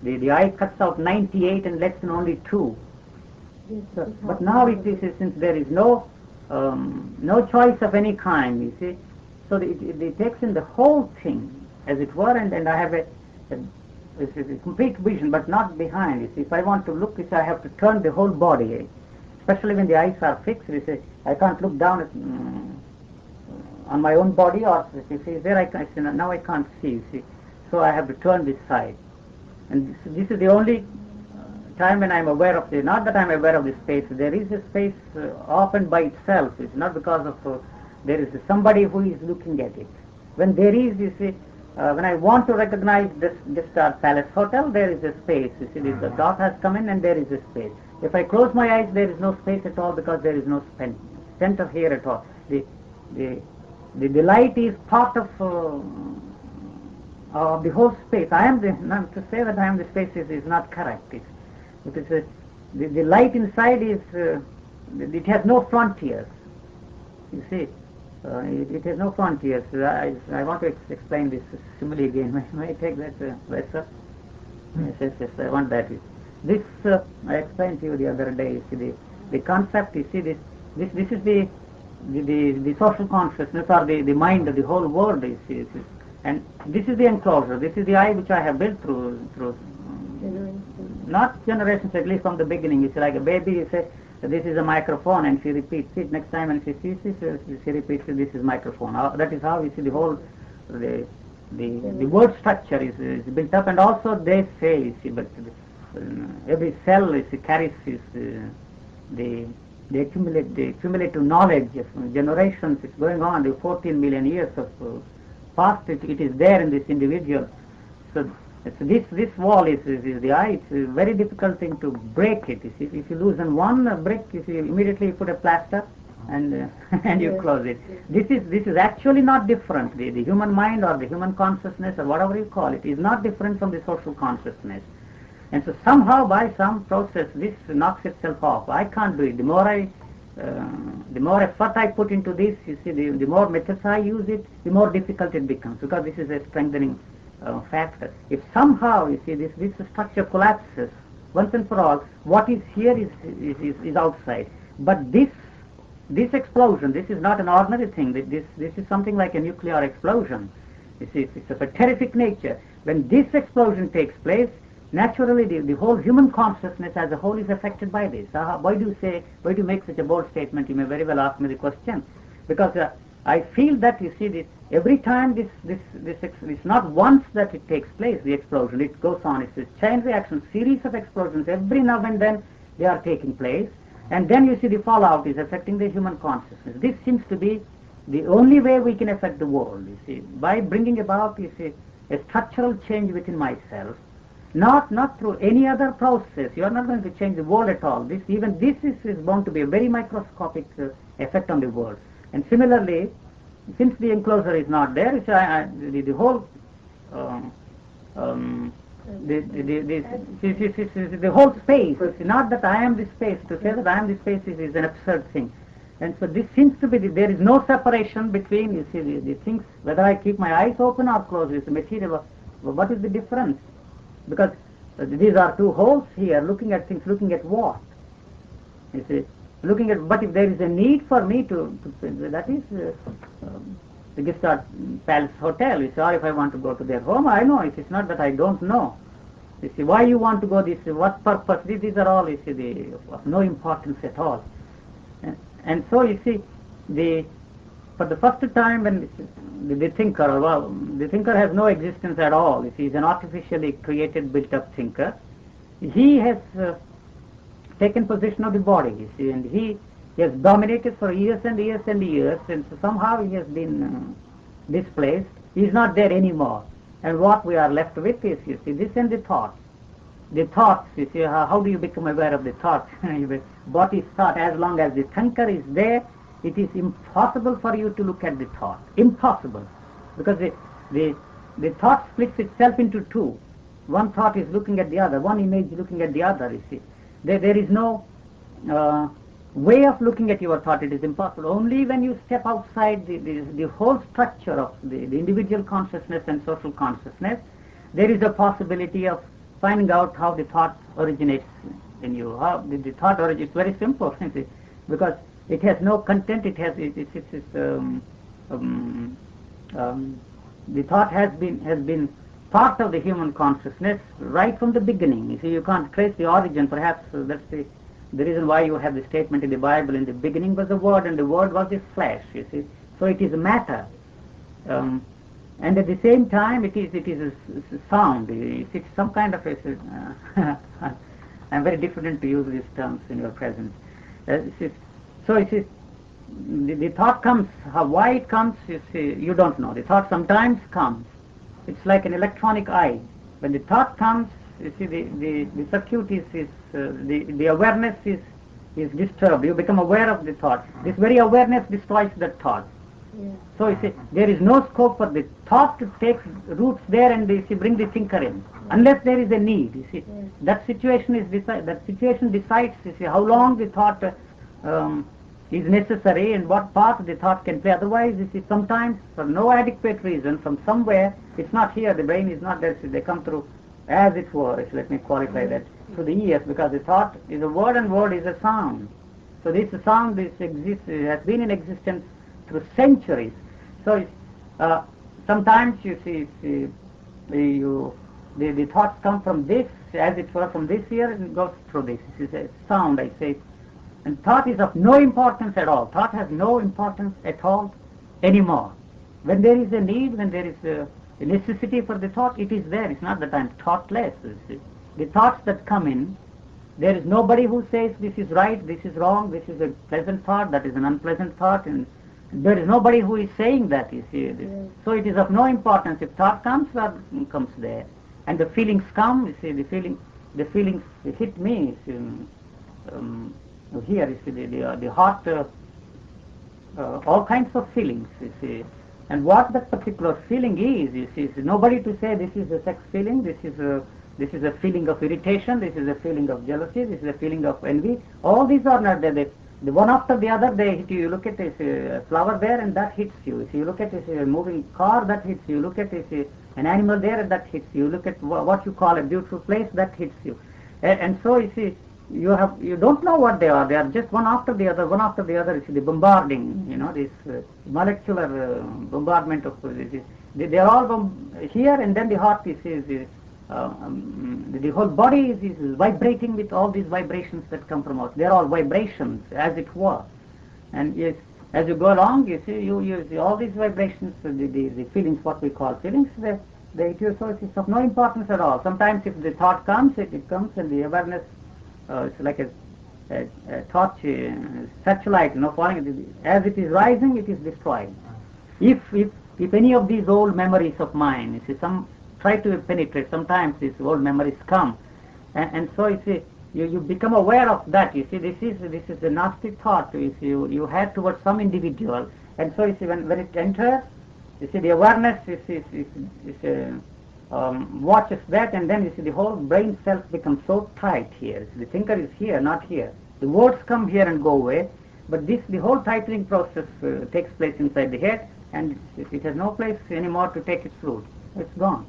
the eye cuts out 98 and lets in only 2. Yes, So, but now it is, since there is no choice of any kind, you see, so it takes in the whole thing, as it were, and I have a complete vision, but not behind. You see, if I want to look, you see, I have to turn the whole body, especially when the eyes are fixed. You see, I can't look down at, on my own body, or you see, there now I can't see. You see, so I have to turn this side, and this is the only time when I'm aware of not that I'm aware of the space. There is a space often by itself. It's not because of there is somebody who is looking at it. When there is, you see, when I want to recognize this Star Palace Hotel, there is a space. You see, the dot has come in and there is a space. If I close my eyes, there is no space at all, because there is no center here at all. The light is part of the whole space. Not to say that I am the space is not correct. Because the light inside is, it has no frontiers. You see, It has no frontiers. I want to explain this simile again. May I take that lesson? Yes, I want that. This I explained to you the other day. You see, the concept. You see, this is the social consciousness or the mind of the whole world. You see, and this is the enclosure. This is the eye which I have built through not generations, at least from the beginning. It's like a baby. You say, this is a microphone, and she repeats it. Next time when she sees this, she repeats it, this is microphone. That is how you see the whole, the word structure is built up, and also they say, you see, but every cell carries the cumulative knowledge of generations. It's going on, the 14 million years of past, it is there in this individual. So this wall is the eye. It's a very difficult thing to break it. If you loosen one brick, you immediately put a plaster and and you close it. This is actually not different. The human mind or the human consciousness or whatever you call it is not different from the social consciousness. And so somehow by some process this knocks itself off. I can't do it. The more effort I put into this, you see, the more methods I use it, the more difficult it becomes, because this is a strengthening factor. If somehow you see this structure collapses once and for all, what is here is outside. But this explosion, this is not an ordinary thing. This is something like a nuclear explosion. You see, it's of a terrific nature. When this explosion takes place, naturally the whole human consciousness as a whole is affected by this. Why do you make such a bold statement? You may very well ask me the question, because I feel that, you see, every time it's not once that it takes place, the explosion, it goes on. It's a chain reaction, series of explosions. Every now and then they are taking place, and then you see the fallout is affecting the human consciousness. This seems to be the only way we can affect the world, you see, by bringing about, you see, a structural change within myself, not through any other process. You are not going to change the world at all. This is bound to be a very microscopic effect on the world. And similarly, since the enclosure is not there, the whole the whole space. It's not that I am the space. To say that I am the space is an absurd thing. And so this seems to be there is no separation between, you see, the things. Whether I keep my eyes open or closed, is the material. What is the difference? Because these are two holes here, looking at things. Looking at what? You see. Looking at, but if there is a need for me to that is the Gestalt Palace Hotel. You see, or if I want to go to their home, I know it. It's not that I don't know. You see, why you want to go this, what purpose, these are all, you see, of no importance at all. And so, you see, for the first time when the thinker has no existence at all. You see, he's an artificially created, built-up thinker. He has taken possession of the body, you see, and he has dominated for years and years and years, and so somehow he has been displaced. He is not there anymore. And what we are left with is, you see, this and the thoughts. The thoughts, you see, how do you become aware of the thoughts? What is thought? As long as the thinker is there, it is impossible for you to look at the thought. Impossible. Because the thought splits itself into two. One thought is looking at the other, one image looking at the other, you see. There is no way of looking at your thought. It is impossible. Only when you step outside the whole structure of the individual consciousness and social consciousness, there is a possibility of finding out how the thought originates in you. How the thought originates. It's very simple, because it has no content. It has the thought has been part of the human consciousness right from the beginning. You see, you can't trace the origin. Perhaps that's the reason why you have the statement in the Bible, in the beginning was the Word, and the Word was the flesh, you see. So it is matter. And at the same time, it is a sound. It's some kind of I'm very diffident to use these terms in your presence. So it is, the thought comes, why it comes, you see, you don't know. The thought sometimes comes. It's like an electronic eye. When the thought comes, you see, the circuit is the awareness is disturbed. You become aware of the thought. This very awareness destroys that thought. Yeah. So you see, there is no scope for the thought to take roots there and you see, bring the thinker in, unless there is a need. You see, that situation decides. You see, how long the thought is necessary and what part the thought can play. Otherwise, you see, sometimes for no adequate reason, from somewhere, it's not here, the brain is not there, so they come through, as it were, let me qualify that, through the ears, because the thought is a word and word is a sound. So this sound has been in existence through centuries. So sometimes you see, the thoughts come from this, as it were, from this ear, and goes through this. This is a sound, I say. And thought is of no importance at all. Thought has no importance at all anymore. When there is a need, when there is a necessity for the thought, it is there. It's not that I'm thoughtless. The thoughts that come in, there is nobody who says this is right, this is wrong, this is a pleasant thought, that is an unpleasant thought, and there is nobody who is saying that, you see. So it is of no importance. If thought comes, well, it comes there. And the feelings come, you see, the feelings hit me, you see, here, you see, the heart, all kinds of feelings, you see. And what that particular feeling is, you see, is nobody to say this is a sex feeling, this is a feeling of irritation, this is a feeling of jealousy, this is a feeling of envy. All these are not there. The one after the other, they hit you. You look at this flower there, and that hits you. If you look at this moving car, that hits you. You look at this an animal there, and that hits you. You look at what you call a beautiful place, that hits you. And so you see, you don't know what they are. They are just one after the other, one after the other. You see, the bombarding, this molecular bombardment of this. They are all here, and then the heart is the whole body is vibrating with all these vibrations that come from out. They are all vibrations, as it were. And yes, as you go along, you see all these vibrations, the feelings, what we call feelings, they so it's of no importance at all. Sometimes if the thought comes, it comes, and the awareness, it's like a torch, searchlight, falling. As it is rising, it is destroyed. If any of these old memories of mine, you see, try to penetrate, sometimes these old memories come, and so you see, you become aware of that. You see, this is a nasty thought you had towards some individual, and so you see, when it enters, you see, the awareness watches that, and then you see the whole brain cells become so tight here. So the thinker is here, not here. The words come here and go away, but the whole tightening process takes place inside the head, and it has no place anymore to take its root. It's gone.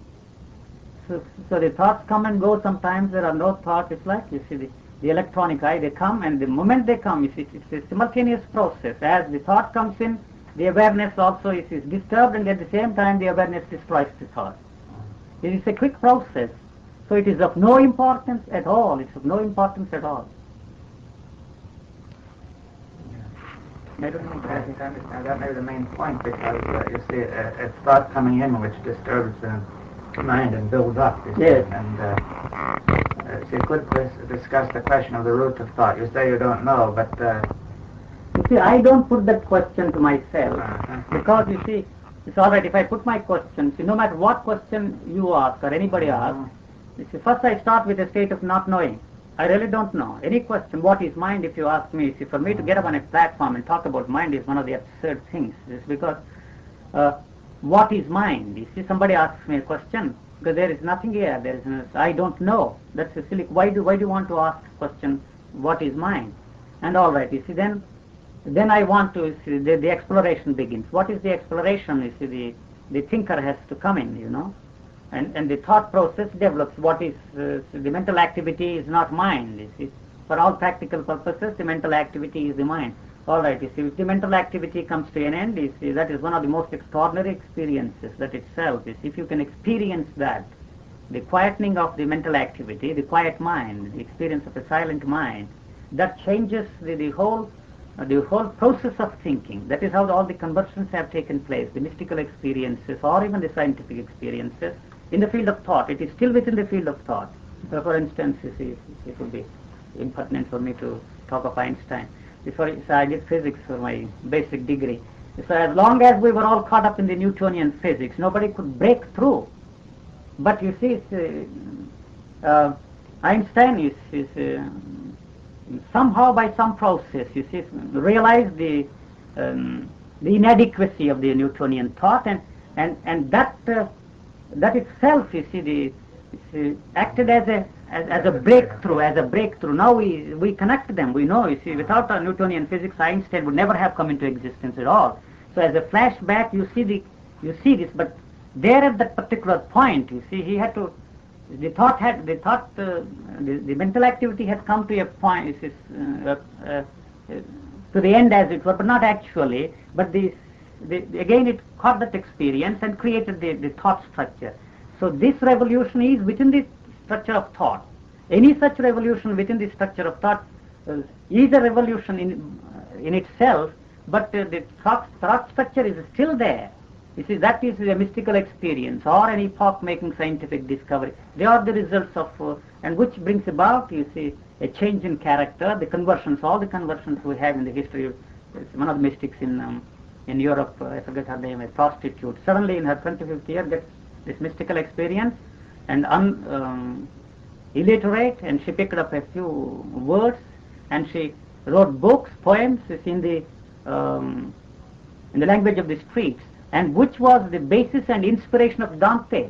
So the thoughts come and go. Sometimes there are no thoughts. It's like, you see, the electronic eye, they come, and the moment they come, you see, it's a simultaneous process. As the thought comes in, the awareness also is disturbed, and at the same time the awareness destroys the thought. It is a quick process. So it is of no importance at all. It's of no importance at all. I don't know, I think that may be the main point, because you see, a thought coming in which disturbs the mind and builds up. Yes. And so you could discuss the question of the root of thought. You say you don't know, but you see, I don't put that question to myself, because you see, it's all right if I put my question. See, no matter what question you ask or anybody asks, you see, first I start with a state of not knowing. I really don't know. Any question, what is mind, if you ask me, see, for me to get up on a platform and talk about mind is one of the absurd things. It's because what is mind? You see, somebody asks me a question, because there is nothing here. There is I don't know. That's a silly. Why do you want to ask a question? What is mind? And all right, you see, then I want to see the exploration begins. What is the exploration? You see, the thinker has to come in, and the thought process develops. What is the mental activity is not mind. You see, for all practical purposes, the mental activity is the mind. All right, you see, if the mental activity comes to an end, you see, that is one of the most extraordinary experiences, that itself is, if you can experience that, the quietening of the mental activity, the quiet mind, the experience of a silent mind, that changes the whole process of thinking. That is how all the conversions have taken place, the mystical experiences or even the scientific experiences in the field of thought. It is still within the field of thought. So for instance, you see, it would be impertinent for me to talk of Einstein. Before I did physics for my basic degree. So as long as we were all caught up in the Newtonian physics, nobody could break through. But you see, Einstein is somehow by some process, you see, realized the inadequacy of the Newtonian thought, and that itself, you see, acted as a breakthrough. Now we connect them. We know, you see, without Newtonian physics, Einstein would never have come into existence at all. So as a flashback, you see this, but there at that particular point, you see, he had to. The mental activity had come to a point, to the end, as it were, but not actually. But again, it caught that experience and created the thought structure. So this revolution is within the structure of thought. Any such revolution within the structure of thought is a revolution in itself, but the thought structure is still there. You see, that is a mystical experience or an epoch-making scientific discovery. They are the results of, and which brings about, you see, a change in character, the conversions, all the conversions we have in the history. One of the mystics in Europe, I forget her name, a prostitute, suddenly in her 25th year gets this mystical experience, and illiterate, and she picked up a few words, and she wrote books, poems, in the language of the streets, and which was the basis and inspiration of Dante.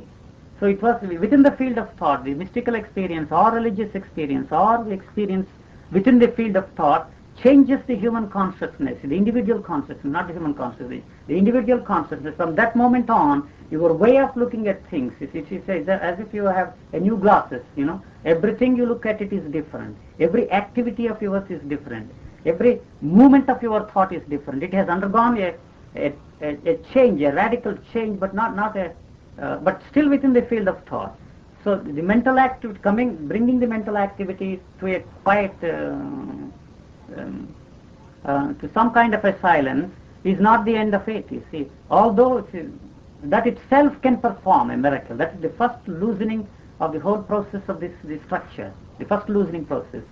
So it was within the field of thought, the mystical experience or religious experience or the experience within the field of thought changes the human consciousness, the individual consciousness, not the human consciousness, the individual consciousness. From that moment on, your way of looking at things, it says as if you have a new glasses, you know, everything you look at it is different. Every activity of yours is different. Every movement of your thought is different. It has undergone a change, a radical change, but but still within the field of thought. So the mental activity bringing the mental activity to a quiet, to some kind of a silence is not the end of it. You see, although that itself can perform a miracle. That is the first loosening of the whole process of this structure, the first loosening process,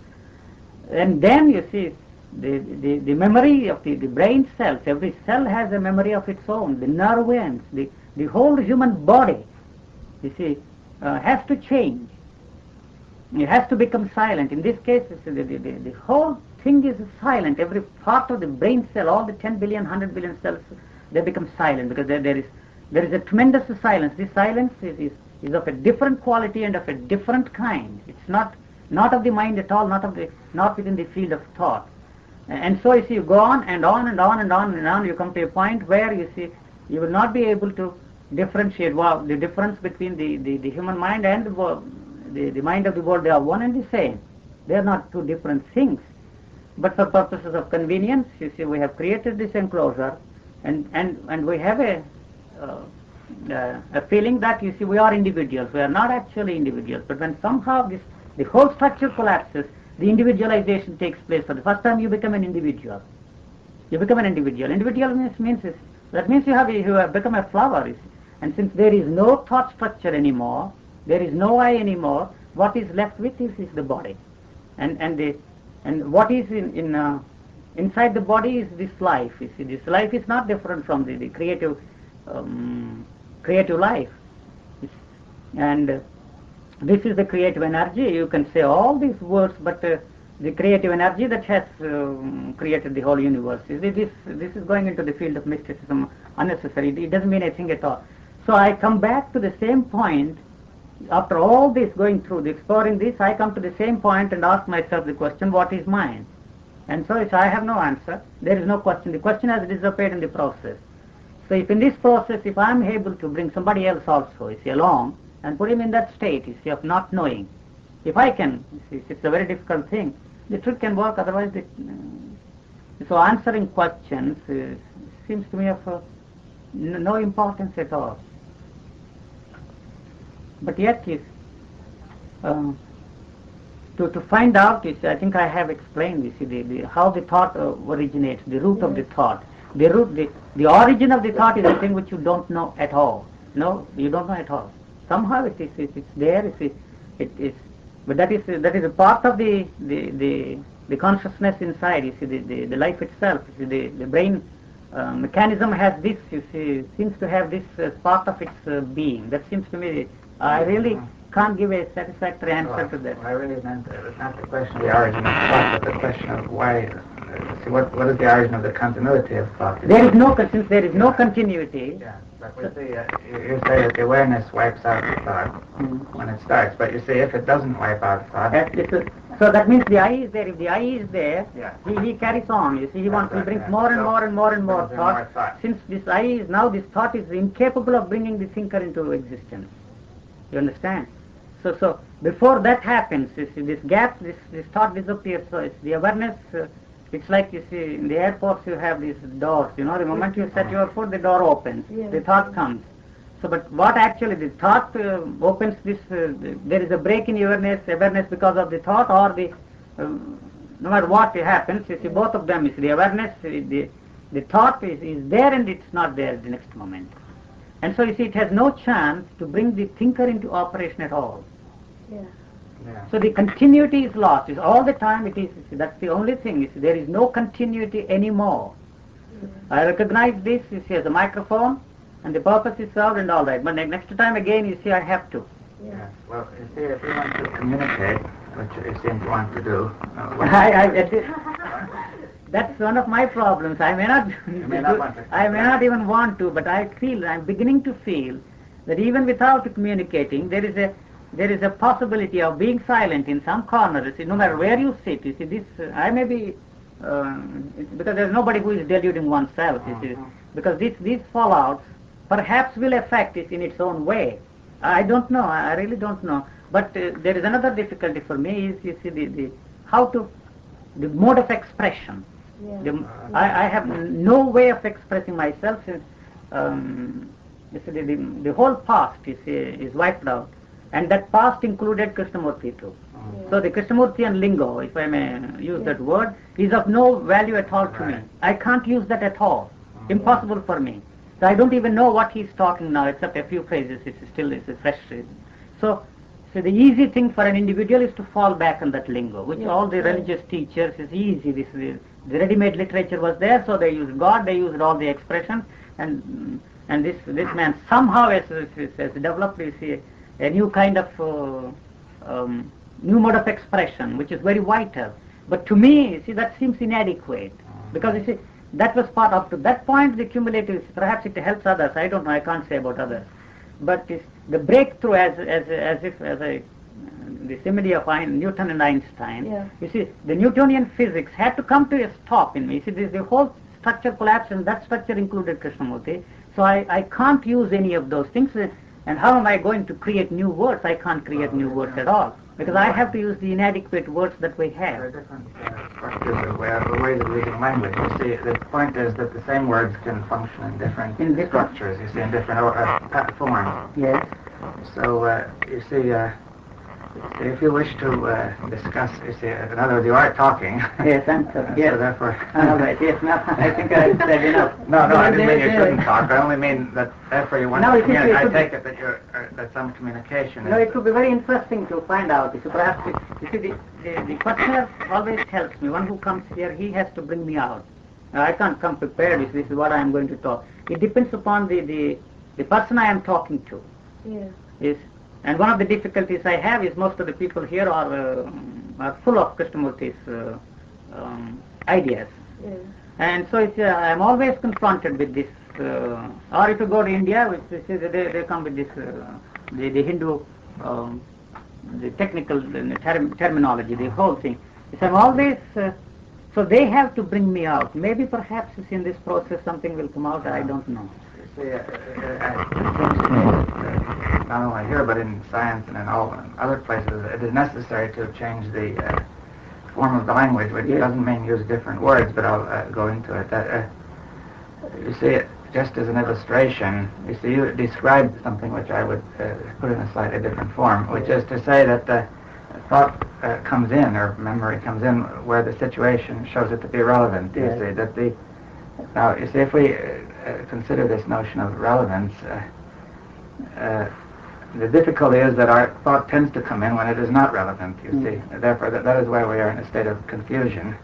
and then you see. The memory of the brain cells, every cell has a memory of its own, the nerve ends, the whole human body, you see, has to change. It has to become silent. In this case, the whole thing is silent. Every part of the brain cell, all the 10 billion, 100 billion cells, they become silent because there is a tremendous silence. This silence is of a different quality and of a different kind. It's not of the mind at all, not within the field of thought. And so you see, you go on and on and on and on and on, you come to a point where you see you will not be able to differentiate the difference between the human mind and the mind of the world. They are one and the same. They are not two different things. But for purposes of convenience, you see, we have created this enclosure, and we have a feeling that, you see, we are individuals. We are not actually individuals. But when somehow the whole structure collapses, the individualization takes place. For the first time, you become an individual. You become an individual. Individual means you have become a flower. And since there is no thought structure anymore, there is no I anymore, what is left with is the body. And what is inside the body is this life. You see, this life is not different from the creative life. And this is the creative energy. You can say all these words, but the creative energy that has created the whole universe. This is going into the field of mysticism unnecessary. It doesn't mean anything at all. So I come back to the same point. After all this going through, exploring this, I come to the same point and ask myself the question, what is mind? And so I have no answer. There is no question. The question has disappeared in the process. So if in this process, if I am able to bring somebody else also, you see, along, and put him in that state, you see, of not knowing. If I can, you see, it's a very difficult thing. The trick can work, otherwise so answering questions seems to me of no importance at all. But yet, to find out, you see, I think I have explained, you see, how the thought originates, the root of the thought. The origin of the thought is a thing which you don't know at all. No, you don't know at all. Somehow it's there. It is, but that is a part of the consciousness inside. You see, the life itself. You see, the brain mechanism has this. You see, seems to have this as part of its being. That seems to me. I really can't give a satisfactory answer to that. I really meant not the question of the origin of thought, but the question of why see, what is the origin of the continuity of thought? There is no, since there is no continuity. Yeah, but we see, you say that the awareness wipes out the thought when it starts, but you see, if it doesn't wipe out thought... So that means the I is there. If the I is there, yeah. he carries on. You see, he brings more and more and more and more thought. Since this I is now, this thought is incapable of bringing the thinker into existence. You understand? So before that happens, you see, this gap, this thought disappears. So it's the awareness. It's like, you see, in the airports you have these doors. You know, the moment you set your foot, the door opens. Yeah. The thought comes. So, but what actually the thought opens this? There is a break in awareness because of the thought, or the no matter what happens, you see, both of them. You see, the awareness, the thought is there and it's not there the next moment, and so you see, it has no chance to bring the thinker into operation at all. Yeah. Yeah. So the continuity is lost. It's all the time. It is. You see, that's the only thing. You see, there is no continuity anymore. Yeah. I recognize this. You see, as a microphone. And the purpose is served and all that. But next time again, you see, I have to. Yes. Well, you see, if you want to communicate, which you seem to want to do... that's one of my problems. I may not... I may not even want to, but I'm beginning to feel that even without communicating, there is a possibility of being silent in some corner. You see, no matter where you sit, you see, this... I may be... because there's nobody who is deluding oneself, you see. Because these fallouts perhaps will affect it in its own way. I don't know. I really don't know. But there is another difficulty for me is, you see, the mode of expression. Yeah. I have no way of expressing myself since you see, the whole past is wiped out, and that past included Krishnamurti too. Yeah. So the Krishnamurtian lingo, if I may use that word, is of no value at all to me. I can't use that at all. Impossible for me. So I don't even know what he's talking now, except a few phrases. It's a fresh phrase. So the easy thing for an individual is to fall back on that lingo, which all the religious teachers is easy. The ready-made literature was there, so they used God, they used all the expressions, and this man somehow has developed, you see, a new kind of new mode of expression, which is very vital. But to me, you see, that seems inadequate, because you see, that was part up to that point, the cumulative, perhaps it helps others, I don't know, I can't say about others. But the breakthrough the simile of Newton and Einstein, you see, the Newtonian physics had to come to a stop in me. You see, the whole structure collapsed, and that structure included Krishnamurti. So I can't use any of those things. And how am I going to create new words? I can't create new words at all, because I have to use the inadequate words that we have. There are different structures of ways of using language. You see, the point is that the same words can function in different structures, you see, in different forms. Yes. So, you see, if you wish to discuss, you see, in other words, you are talking. Yes, I'm sorry. Yes. So therefore... All right, yes, now I think I've said enough. No, I didn't mean you shouldn't talk. I only mean that therefore you want to communicate. I take it that that's some communication. No, it would be very interesting to find out. You see, perhaps, you see, the questioner always helps me. One who comes here, he has to bring me out. I can't come prepared. This is what I am going to talk. It depends upon the person I am talking to. Yeah. Yes. And one of the difficulties I have is most of the people here are full of Krishnamurti's ideas. Yeah. And so I'm always confronted with this. Or if you go to India, which they come with this, the Hindu, the technical terminology, the whole thing. So I'm always, so they have to bring me out. Maybe perhaps in this process something will come out, I don't know. See, not only here, but in science and in all other places, it is necessary to change the form of the language, which doesn't mean use different words, but I'll go into it. You see, just as an illustration, you see, you described something which I would put in a slightly different form, which is to say that thought comes in, or memory comes in, where the situation shows it to be relevant. You see, that now, you see, if we consider this notion of relevance, the difficulty is that our thought tends to come in when it is not relevant, you see. Therefore, that is why we are in a state of confusion.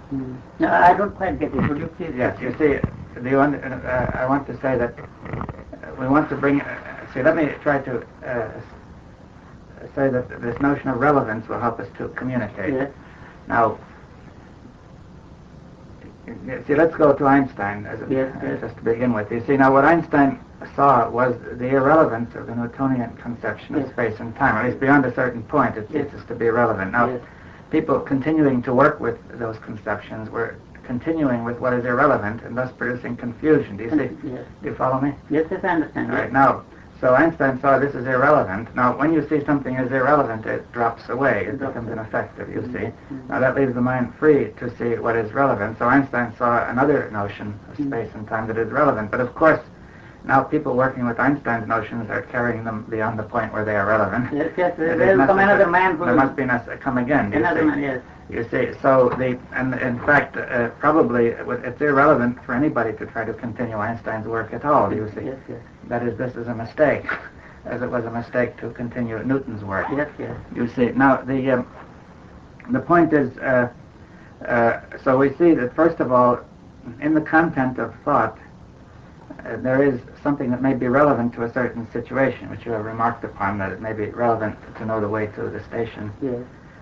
No, I don't quite get it. Would you please? Yes, you see, I want to say that we want to bring... see, let me try to say that this notion of relevance will help us to communicate. Yes. Now, See, let's go to Einstein just to begin with. You see, now what Einstein saw was the irrelevance of the Newtonian conception of space and time. At least beyond a certain point, it ceases to be relevant. Now, people continuing to work with those conceptions were continuing with what is irrelevant and thus producing confusion. Do you see? Yes. Do you follow me? Yes, I understand. All right. Now, so Einstein saw this as irrelevant. Now, when you see something as irrelevant, it drops away. It becomes ineffective, you see. Now, that leaves the mind free to see what is relevant. So Einstein saw another notion of space and time that is relevant. But of course, now people working with Einstein's notions are carrying them beyond the point where they are relevant. Yes, there will come another man who there must be come again. Another man, yes. You see, so and in fact, probably it's irrelevant for anybody to try to continue Einstein's work at all. You see, yes. That is, this is a mistake, as it was a mistake to continue Newton's work. Yes. You see, now the point is, so we see that first of all, in the content of thought, there is something that may be relevant to a certain situation, which you have remarked upon, that it may be relevant to know the way to the station. Yes.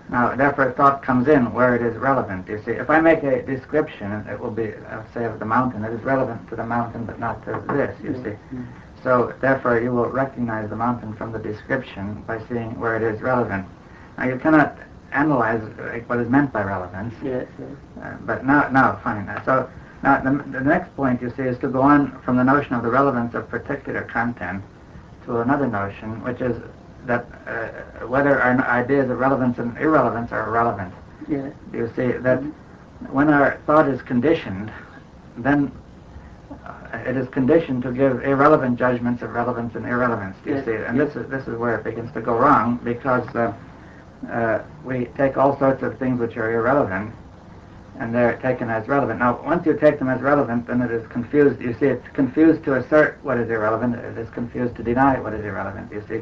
Now, therefore, thought comes in where it is relevant. You see, if I make a description, it will be, say, of the mountain, it is relevant to the mountain, but not to this, you see. So, therefore, you will recognize the mountain from the description by seeing where it is relevant. Now, you cannot analyze what is meant by relevance. Yes. But now, fine. So, now, the next point, you see, is to go on from the notion of the relevance of particular content to another notion, which is that whether our ideas of relevance and irrelevance are relevant. Yes. You see, that when our thought is conditioned, then it is conditioned to give irrelevant judgments of relevance and irrelevance. Do you see? And this is where it begins to go wrong, because we take all sorts of things which are irrelevant, and they're taken as relevant. Now, once you take them as relevant, then it is confused. You see, it's confused to assert what is irrelevant. It is confused to deny what is irrelevant. You see,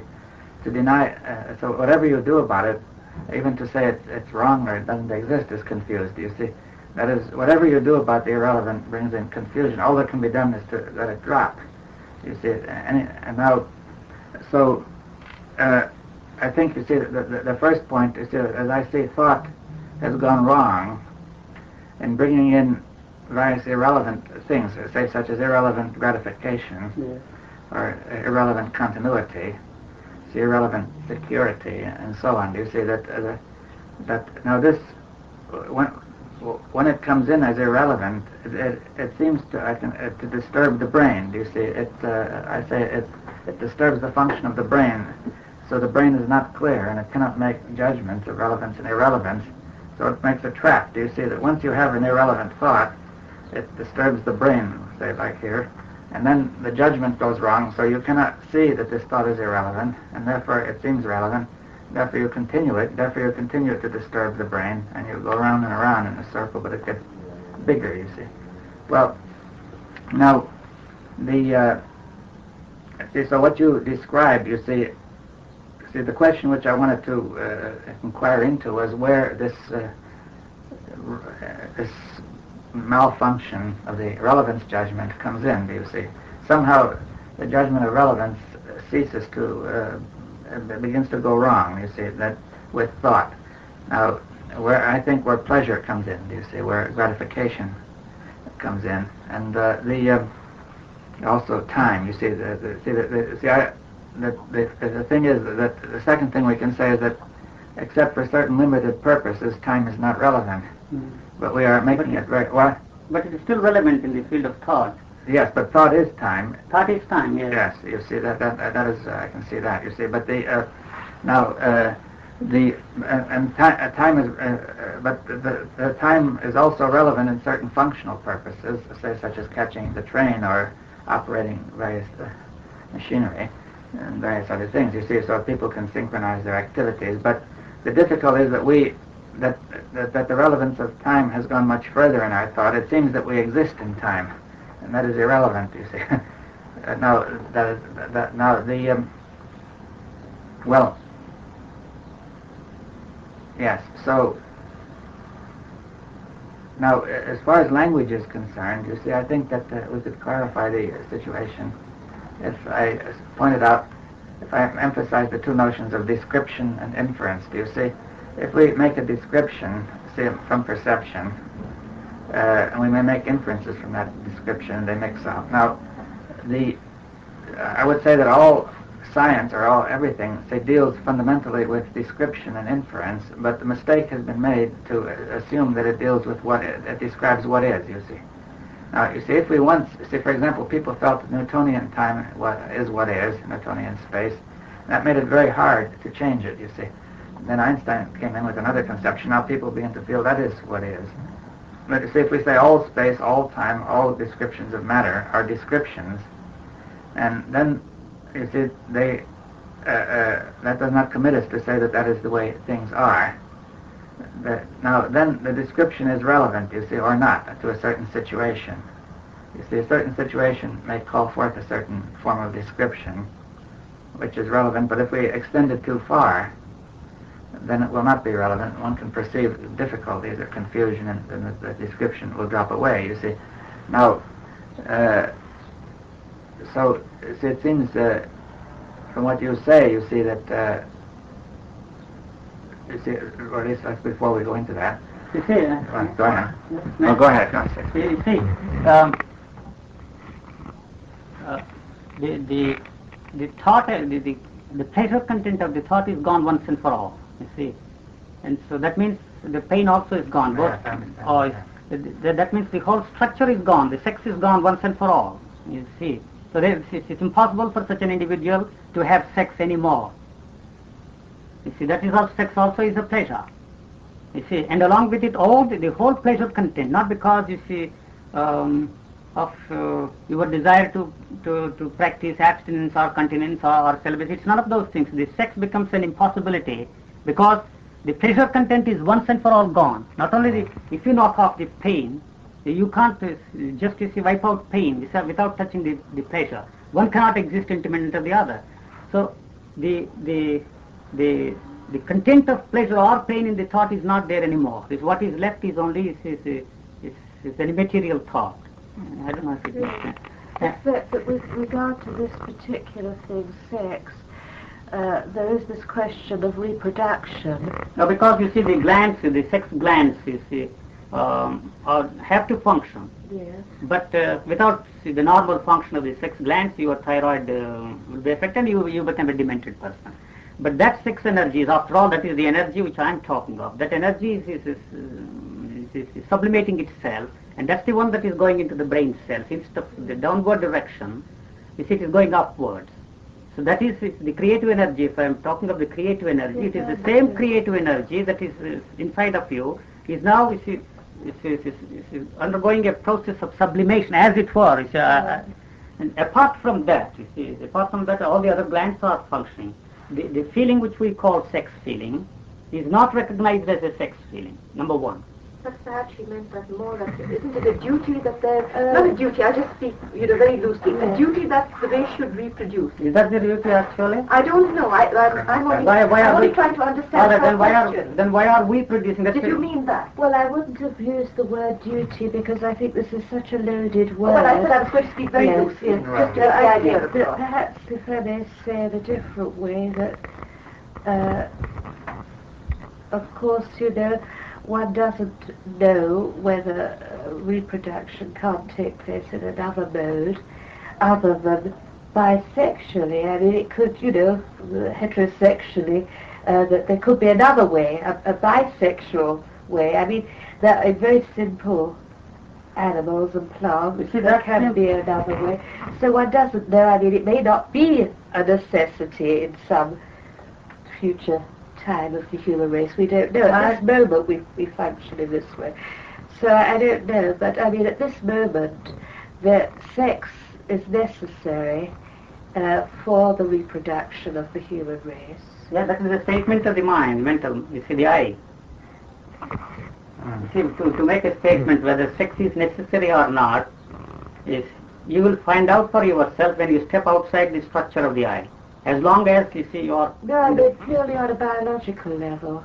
to deny. So whatever you do about it, even to say it's wrong or it doesn't exist, is confused. You see, that is, whatever you do about the irrelevant brings in confusion. All that can be done is to let it drop. You see, and now, so I think you see the first point is, as I see, thought has gone wrong in bringing in various irrelevant things, say such as irrelevant gratification, or irrelevant continuity, irrelevant security, and so on. Do you see that now this, when it comes in as irrelevant, it seems to disturb the brain. Do you see? I say it disturbs the function of the brain, so the brain is not clear and it cannot make judgments of relevance and irrelevance. So it makes a trap. Do you see that once you have an irrelevant thought, it disturbs the brain, say like here, and then the judgment goes wrong, so you cannot see that this thought is irrelevant, and therefore it seems relevant. Therefore you continue it. Therefore you continue to disturb the brain, and you go around and around in a circle, but it gets bigger, you see. Well, now, so what you described, you see, the question which I wanted to inquire into was where this malfunction of the relevance judgment comes in. Do you see? Somehow the judgment of relevance ceases to, begins to go wrong. You see, that with thought. Now, where pleasure comes in. Do you see? Where gratification comes in, and also time. You see, the thing is that the second thing we can say is that, except for certain limited purposes, time is not relevant. But we are making it very... What? But it is still relevant in the field of thought. Yes, but thought is time. Thought is time, yes. Yes, you see, that is, I can see that, you see. But time is... but the time is also relevant in certain functional purposes, say such as catching the train or operating various machinery and various other things, you see, so people can synchronize their activities. But the difficulty is that the relevance of time has gone much further in our thought. It seems that we exist in time, and that is irrelevant, you see. Yes, so now as far as language is concerned, you see, I think that we could clarify the situation if I emphasize the two notions of description and inference. Do you see? If we make a description, see, from perception, and we may make inferences from that description, and they mix up. Now, I would say that all science, or everything, say, deals fundamentally with description and inference, but the mistake has been made to assume that it deals with it describes what is, you see. Now, you see, if we once, for example, people felt that Newtonian time is what is, Newtonian space, that made it very hard to change it, you see. Then Einstein came in with another conception. Now people begin to feel that is what is. But you see, if we say all space, all time, all descriptions of matter are descriptions, and then, you see, that does not commit us to say that that is the way things are. Now, then the description is relevant, you see, or not, to a certain situation. You see, a certain situation may call forth a certain form of description, which is relevant, but if we extend it too far, then it will not be relevant. One can perceive difficulties or confusion, and then the description will drop away, you see. Now, so it seems, from what you say, you see that, you see, or at least that's before we go into that. You see, go ahead. No, go ahead. Go ahead. You see, the thought, the pleasure content of the thought is gone once and for all. You see, and so that means the pain also is gone. That means the whole structure is gone. The sex is gone once and for all. You see, so it's impossible for such an individual to have sex anymore. You see, that is how sex also is a pleasure. You see, and along with it, all the whole pleasure content, not because, you see, of your desire to practice abstinence or continence or celibacy. It's none of those things. The sex becomes an impossibility because the pleasure content is once and for all gone. Not only if you knock off the pain, you can't just, you see, wipe out pain without touching the pleasure. One cannot exist independent of the other. So the content of pleasure or pain in the thought is not there anymore. What is left is only is an immaterial thought. I don't know if it makes sense. Except that with regard to this particular thing, sex, there is this question of reproduction. No, because you see the glands, the sex glands, you see, have to function. Yes. But without the normal function of the sex glands, your thyroid will be affected and you become a demented person. But that sex energy is, after all, that is the energy which I am talking of. That energy is sublimating itself, and that's the one that is going into the brain cells. Instead of the downward direction, you see, it is going upwards. So that is the creative energy. If I am talking of the creative energy, it is the same creative energy that is inside of you, is now, you see, is undergoing a process of sublimation, as it were. And apart from that, you see, all the other glands are functioning. The feeling which we call sex feeling is not recognized as a sex feeling, number one. But perhaps she meant that more that, isn't it a duty that they're, not a duty, I just speak, very loosely, a duty that the race should reproduce. Is that the duty actually? I don't know, I'm only trying to understand her question. Then why are we producing that? Did you mean that? Well, I wouldn't have used the word duty because I think this is such a loaded word. Well, I said I was going to speak very loosely, just to get the idea across. Perhaps if I may say in a different way that, of course, one doesn't know whether reproduction can't take place in another mode other than bisexually. I mean, it could, heterosexually, that there could be another way, a bisexual way. I mean, that in very simple animals and plants, there can be another way. So one doesn't know. I mean, it may not be a necessity in some future time of the human race. We don't know. At this moment we function in this way. So I don't know, but I mean at this moment that sex is necessary for the reproduction of the human race. Yeah, that is a statement of the mind, mental, you see, the I. See, to make a statement whether sex is necessary or not, is you will find out for yourself when you step outside the structure of the I. As long as, you see, you're... No, I mean purely on a biological level.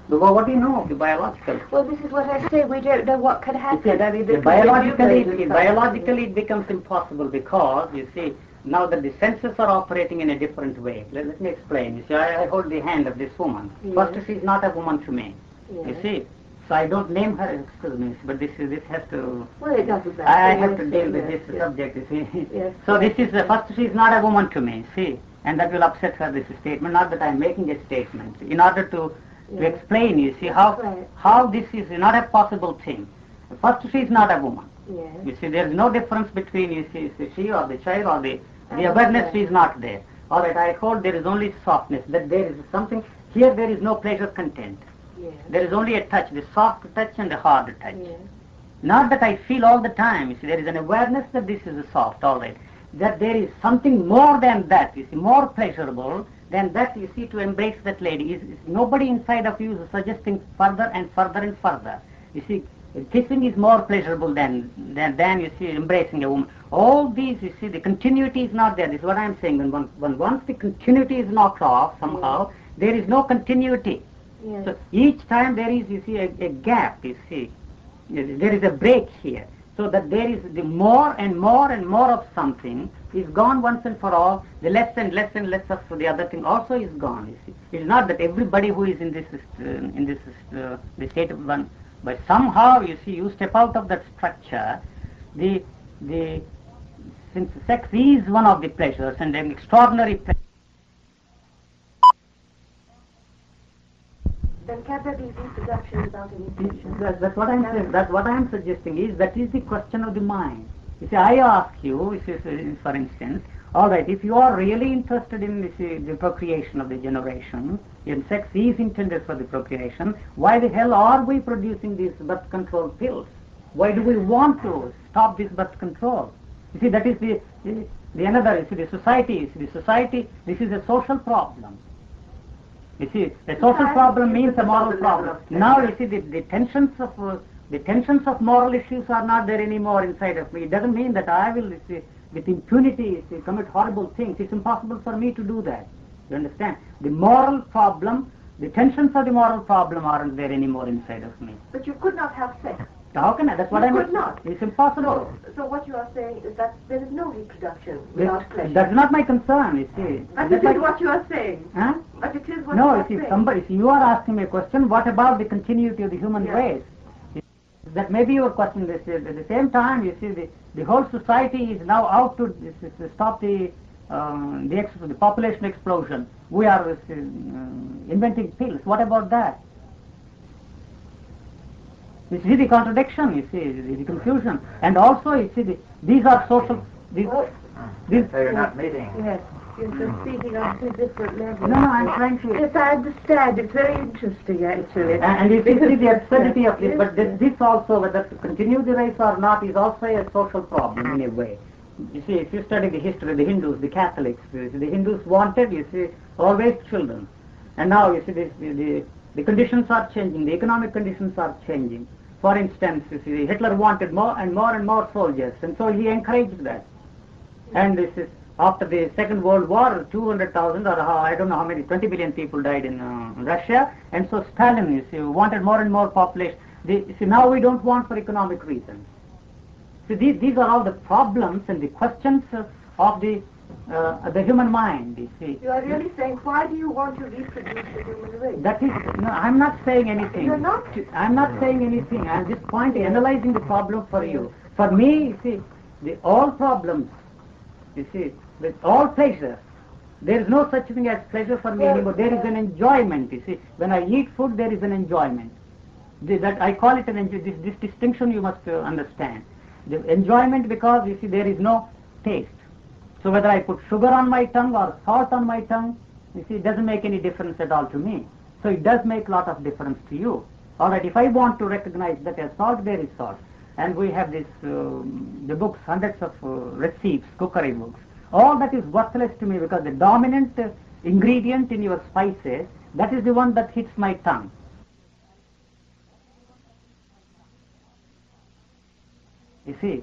Well, what do you know of the biological? Well, this is what I say, we don't know what could happen. I mean, biologically it becomes impossible because, you see, now that the senses are operating in a different way. Let me explain. You see, I hold the hand of this woman. Yes. First, she is not a woman to me. Yes. You see. So I don't name her, excuse me, but this has to... Well, it doesn't matter. I have to deal with this subject, you see. Yes. So this is, first she is not a woman to me, see, and that will upset her, this statement, not that I am making a statement. In order to explain, you see, how this is not a possible thing. First she is not a woman. Yes. You see, there is no difference between, you see, she or the child or the awareness is not there. All right, I hold there is only softness, that there is something, here there is no pleasure content. Yes. There is only a touch, the soft touch and the hard touch. Yes. Not that I feel all the time, you see, there is an awareness that this is a soft, all right. That there is something more than that, you see, more pleasurable than that, you see, to embrace that lady. Is nobody inside of you is suggesting further and further and further. You see, kissing is more pleasurable than you see, embracing a woman. All these, you see, the continuity is not there. This is what I am saying. When once the continuity is knocked off somehow, there is no continuity. Yes. So each time there is, you see, a gap, you see. There is a break here. So that there is the more and more and more of something is gone once and for all. The less and less and less of the other thing also is gone, you see. It is not that everybody who is in the state of one, but somehow, you see, you step out of that structure, since sex is one of the pleasures and an extraordinary pleasure. Then can there be reproduction without any pleasure? That's what I'm saying. That's what I'm suggesting is that is the question of the mind. You see, I ask you, for instance, all right, if you are really interested in the procreation of the generation, and sex is intended for the procreation, why the hell are we producing these birth control pills? Why do we want to stop this birth control? You see, that is the another, you see, the society, this is a social problem. You see, a social problem means a moral problem. Now, you see, the tensions of moral issues are not there anymore inside of me. It doesn't mean that I will, you see, with impunity, you see, commit horrible things. It's impossible for me to do that. You understand? The moral problem, the tensions of the moral problem aren't there anymore inside of me. But you could not have sex. How can I? That's what I mean. You could not. It's impossible. So what you are saying is that there is no reproduction without pleasure. That's not my concern, you see. But it is what you are saying. Huh? But it is what you are saying. If you are asking me a question, what about the continuity of the human race? That may be your question. At the same time, you see, the whole society is now out to stop the population explosion. We are inventing pills. What about that? You see the contradiction, you see, the confusion. And also, you see, these are social... So you're not meeting. Yes, you're just speaking on two different levels. No, I'm trying to... Yes, I understand. It's very interesting, actually. And you see the absurdity of this, but this also, whether to continue the race or not, is also a social problem in a way. You see, if you study the history of the Hindus, the Catholics, the Hindus wanted, you see, always children. And now, you see, the conditions are changing, the economic conditions are changing. For instance, you see, Hitler wanted more and more and more soldiers, and so he encouraged that. And this is after the Second World War, 200,000 or I don't know how many, 20 million people died in Russia, and so Stalin, you see, wanted more and more population. You see, now we don't want for economic reasons. So these are all the problems and the questions of the human mind, you see. You are really saying, why do you want to reproduce the human race? That is, no, I'm not saying anything. You're not? I'm not saying anything. I'm just analyzing the problem for you. For me, you see, all problems, you see, with all pleasure, there is no such thing as pleasure for me anymore. There is an enjoyment, you see. When I eat food, there is an enjoyment. That I call it an enjoyment. This distinction you must understand. The enjoyment because, you see, there is no taste. So whether I put sugar on my tongue or salt on my tongue, you see, it doesn't make any difference at all to me. So it does make a lot of difference to you. All right, if I want to recognize that as salt, there is salt. And we have this, the books, hundreds of recipes, cookery books. All that is worthless to me because the dominant ingredient in your spices, that is the one that hits my tongue. You see.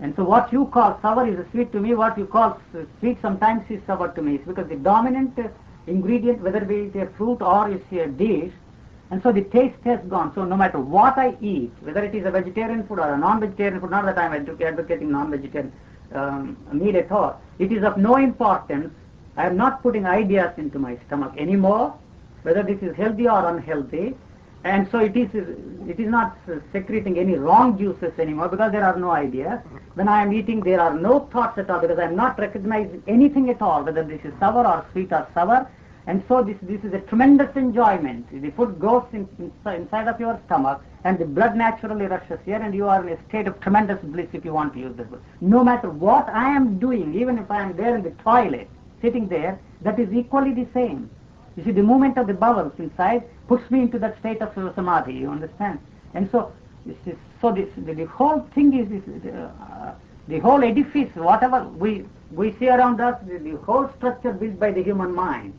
And so what you call sour is sweet to me, what you call sweet sometimes is sour to me. It's because the dominant ingredient, whether it be a fruit or it's a dish, and so the taste has gone. So no matter what I eat, whether it is a vegetarian food or a non-vegetarian food, not that I'm advocating non-vegetarian meal at all, it is of no importance. I am not putting ideas into my stomach anymore, whether this is healthy or unhealthy. And so it is not secreting any wrong juices anymore because there are no ideas. When I am eating, there are no thoughts at all because I am not recognizing anything at all, whether this is sour or sweet or sour. And so this is a tremendous enjoyment. The food goes inside of your stomach and the blood naturally rushes here and you are in a state of tremendous bliss if you want to use this word. No matter what I am doing, even if I am there in the toilet, sitting there, that is equally the same. You see, the movement of the bowels inside puts me into that state of samadhi, you understand? And so, the whole thing is, the whole edifice, whatever we see around us, the whole structure built by the human mind.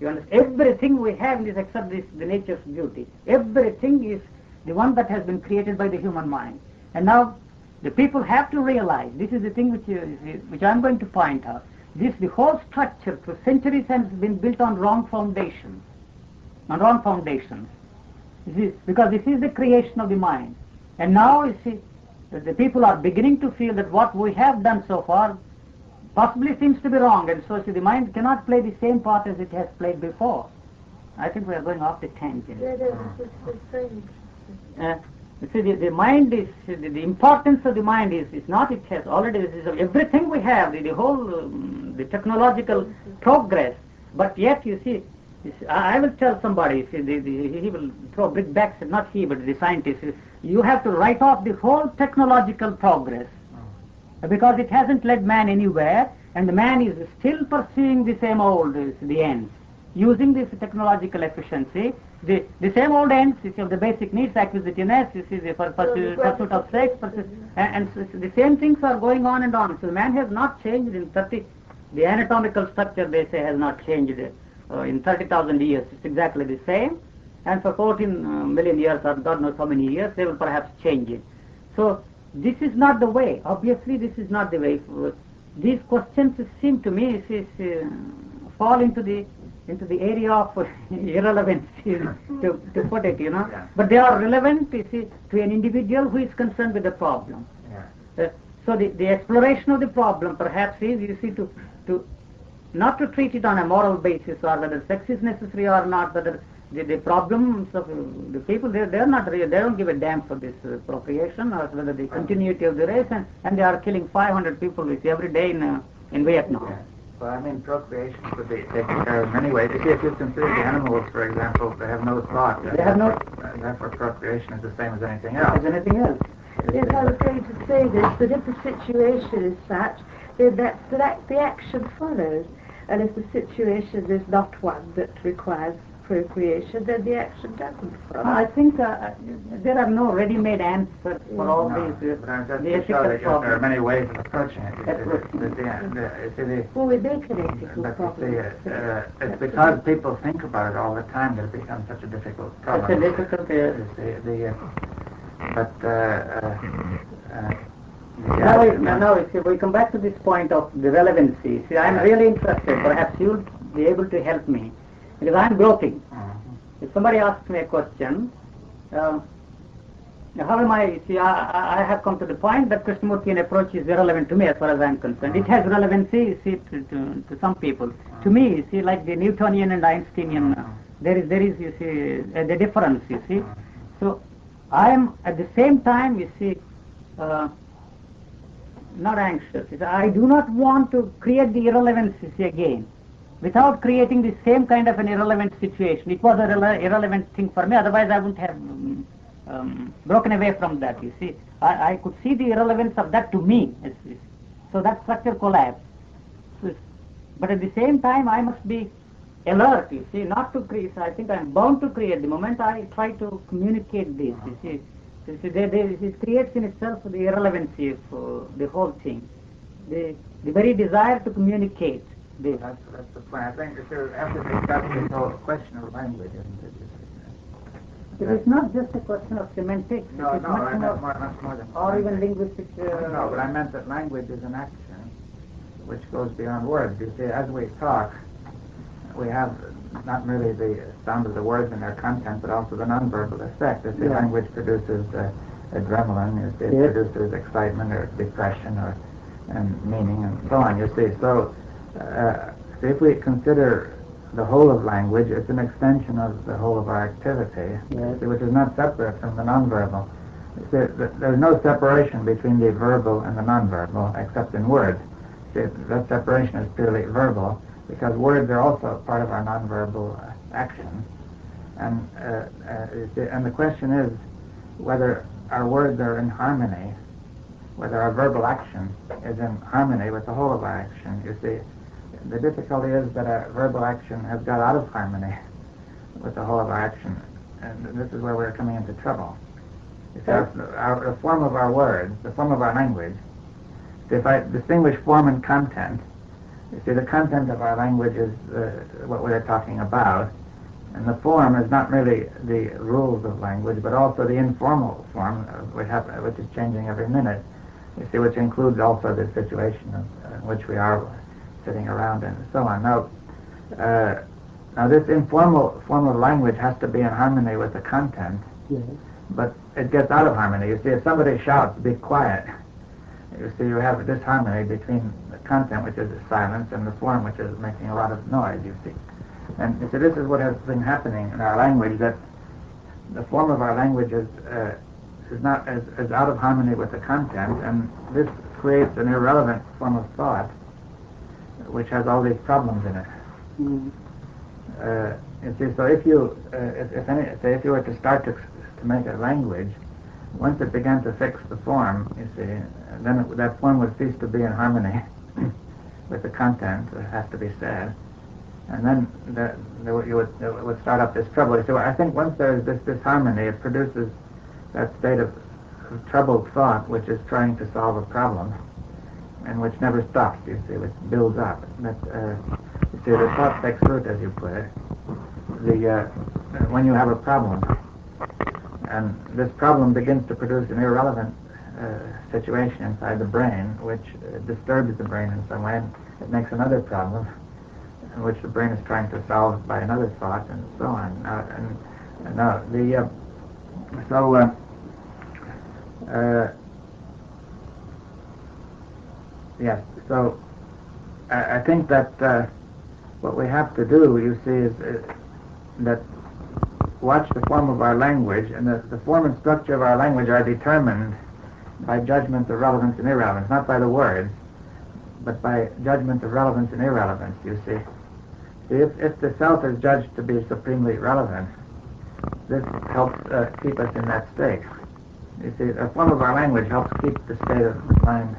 You understand? Everything we have is except the nature's beauty. Everything is the one that has been created by the human mind. And now, the people have to realize, this is the thing which I'm going to point out. The whole structure for centuries has been built on wrong foundations. You see, because this is the creation of the mind. And now, you see, the people are beginning to feel that what we have done so far possibly seems to be wrong. And so, see, the mind cannot play the same part as it has played before. I think we are going off the tangent. You see, the mind is, the importance of the mind is not, it has already, everything we have, the whole, the technological progress, but yet, you see, I will tell somebody, see, he will throw big backs, not he, but the scientist, you have to write off the whole technological progress, because it hasn't led man anywhere, and the man is still pursuing the same old, the ends, using this technological efficiency, the same old ends, you see, of the basic needs, acquisitiveness, you see, the pursuit of sex, and the same things are going on and on. So man has not changed in the anatomical structure, they say, has not changed in 30,000 years. It's exactly the same. And for 14 million years, or God knows how many years, they will perhaps change it. So this is not the way. Obviously, this is not the way. These questions seem to me fall into the area of irrelevance, to put it, you know. Yeah. But they are relevant, you see, to an individual who is concerned with the problem. Yeah. So the exploration of the problem perhaps is, you see, to not to treat it on a moral basis or whether sex is necessary or not, whether the problems of the people, they're not real, they don't give a damn for this procreation or whether the continuity of the race, and they are killing 500 people every day in Vietnam. Yeah. Well, I mean, procreation could be taken care of in many ways. If you consider the animals, for example, they have no thought. They have no. Therefore, procreation is the same as anything else. Yes, I was going to say this, that if the situation is such, then the action follows. And if the situation is not one that requires procreation, then the action doesn't follow. I think there are no ready-made answers for all these ethical problems. There are many ways of approaching it. Well, we make an ethical problem. It's because people think about it all the time that it becomes such a difficult problem. It's a difficult Now, if we come back to this point of the relevancy, see, I'm really interested. Perhaps you'll be able to help me, because I'm groping. If somebody asks me a question, how am I? See, I have come to the point that Krishnamurtian approach is irrelevant to me as far as I'm concerned. It has relevancy, see, to some people. To me, see, like the Newtonian and Einsteinian, there is, you see, the difference, you see. So, I am at the same time, you see, not anxious. I do not want to create the irrelevancy again without creating the same kind of an irrelevant situation. It was an irrelevant thing for me, otherwise I wouldn't have broken away from that, you see. I could see the irrelevance of that to me. So that structure collapsed. But at the same time, I must be alert, you see, not to create. I think I'm bound to create. The moment I try to communicate this, you see, it creates in itself the irrelevancy of the whole thing. The very desire to communicate this. That's the point. I think that there has to be this whole question of language, isn't it? It is not just a question of semantics. No, it is much more than or even linguistic. No, but I meant that language is an action which goes beyond words. You see, as we talk, we have not merely the sound of the words and their content, but also the nonverbal effect. You see, language produces adrenaline, you see, it produces excitement or depression and meaning and so on, you see. So if we consider the whole of language. It's an extension of the whole of our activity, Yes. which is not separate from the nonverbal. There's no separation between the verbal and the nonverbal except in words. That separation is purely verbal because words are also part of our nonverbal action. And the question is whether our words are in harmony, whether our verbal action is in harmony with the whole of our action. You see, the difficulty is that our verbal action has got out of harmony with the whole of our action, and this is where we're coming into trouble. You see, the form of our words, the form of our language, if I distinguish form and content, you see, the content of our language is what we are talking about, and the form is not merely the rules of language, but also the informal form, which is changing every minute, you see, which includes also the situation in which we are sitting around and so on. Now this informal form of language has to be in harmony with the content, Yes. but it gets out of harmony. You see, if somebody shouts, "Be quiet," you see, you have disharmony between the content, which is silence, and the form, which is making a lot of noise, you see. And you see, this is what has been happening in our language, that the form of our language is not as out of harmony with the content, and this creates an irrelevant form of thought, which has all these problems in it. Mm. You see, so if you were to start to make a language, once it began to fix the form, you see, then that form would cease to be in harmony with the content that has to be said, and then it would start up this trouble. So I think once there is this disharmony, it produces that state of troubled thought, which is trying to solve a problem, and which never stops, you see, which builds up. That, you see, the thought takes root, as you put it. When you have a problem, and this problem begins to produce an irrelevant situation inside the brain, which disturbs the brain in some way, and it makes another problem, in which the brain is trying to solve by another thought, and so on. Yes, so I think that what we have to do, you see, is that watch the form of our language, and the form and structure of our language are determined by judgment of relevance and irrelevance, not by the words, but by judgment of relevance and irrelevance, you see. If the self is judged to be supremely relevant, this helps keep us in that state. You see, the form of our language helps keep the state of mind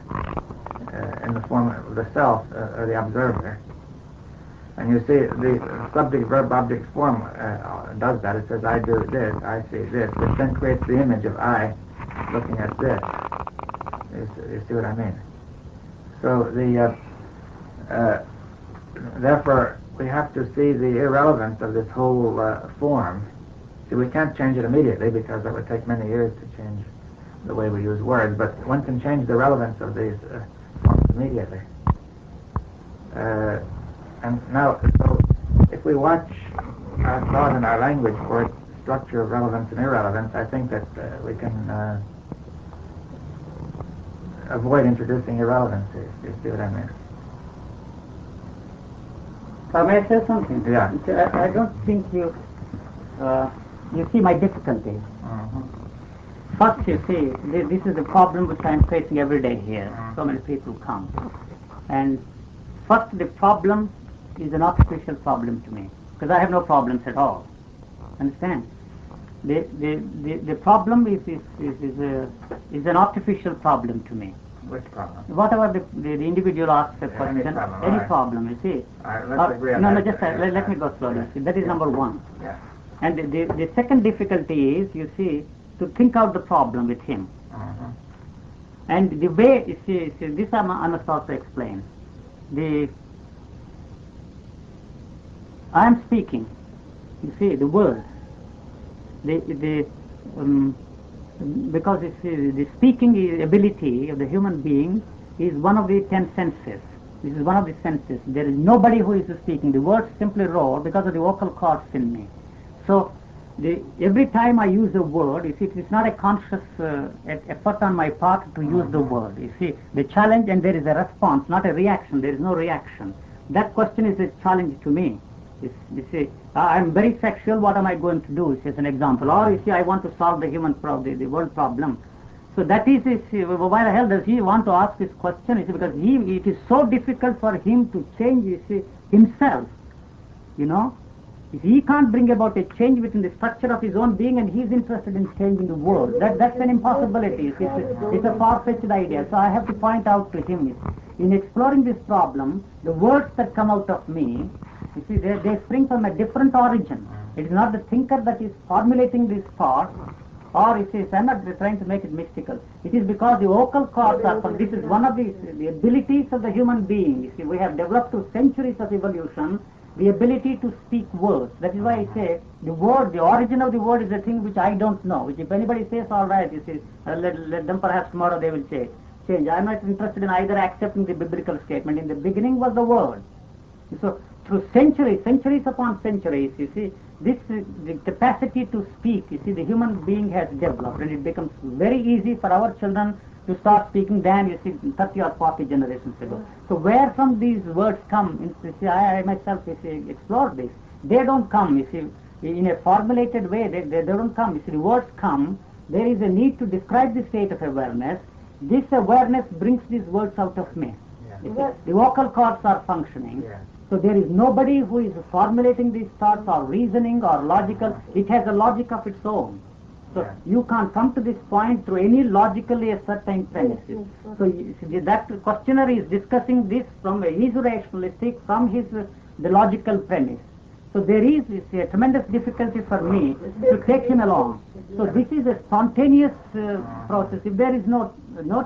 in the form of the self, or the observer. And you see, the subject-verb-object form does that. It says, I do this, I see this. It then creates the image of I looking at this. You see what I mean? So therefore, we have to see the irrelevance of this whole form. See, we can't change it immediately because it would take many years to change the way we use words, but one can change the relevance of these forms immediately. And now, so if we watch our thought and our language for its structure of relevance and irrelevance, I think that we can avoid introducing irrelevancies. You see what I mean? May I say something? Yeah. I don't think you see my difficulty. Mm-hmm. First, you see, this is the problem which I am facing every day here. So many people come. And first, the problem is an artificial problem to me, because I have no problems at all. Understand? The problem is an artificial problem to me. Which problem? Whatever the individual asks a question, any problem, you see. Let's agree on that. Just let me go slowly. See, that is number one. Yeah. And the second difficulty is, you see, to think out the problem with him. Mm-hmm. And the way, you see this I must also explain. I am speaking, you see, the word. Because you see, the speaking ability of the human being is one of the 10 senses. This is one of the senses. There is nobody who is speaking. The words simply roar because of the vocal cords in me. So every time I use a word, you see, it's not a conscious effort on my part to use the word. You see, the challenge, and there is a response, not a reaction. There is no reaction. That question is a challenge to me. You see, I'm very sexual, what am I going to do? Is an example. Or you see, I want to solve the human problem, the world problem. So that is, why the hell does he want to ask this question? You see, because it is so difficult for him to change, you see, himself. You know, if he can't bring about a change within the structure of his own being, and he's interested in changing the world, that's an impossibility. It's a far-fetched idea. So I have to point out to him, in exploring this problem, the words that come out of me, you see, they spring from a different origin. It is not the thinker that is formulating these thoughts, or it is, I'm not trying to make it mystical. It is because the vocal cords are, this is one of the abilities of the human being. You see, we have developed through centuries of evolution the ability to speak words. That is why I say the word, the origin of the word is a thing which I don't know. Which if anybody says, all right, you see, let them, perhaps tomorrow they will change. I'm not interested in either accepting the biblical statement. In the beginning was the word. So through centuries upon centuries, you see, the capacity to speak, you see, the human being has developed, and it becomes very easy for our children to start speaking than, you see, 30 or 40 generations ago. So where from these words come, you see, I myself, you see, explored this. They don't come, you see, in a formulated way, they don't come. You see, the words come, there is a need to describe the state of awareness. This awareness brings these words out of me. Yeah. The vocal cords are functioning. Yeah. So there is nobody who is formulating these thoughts or reasoning or logical. It has a logic of its own. So you can't come to this point through any logically ascertained premises. So that questioner is discussing this from his rationalistic, from the logical premise. So there is a tremendous difficulty for me to take him along. So this is a spontaneous process. If there is no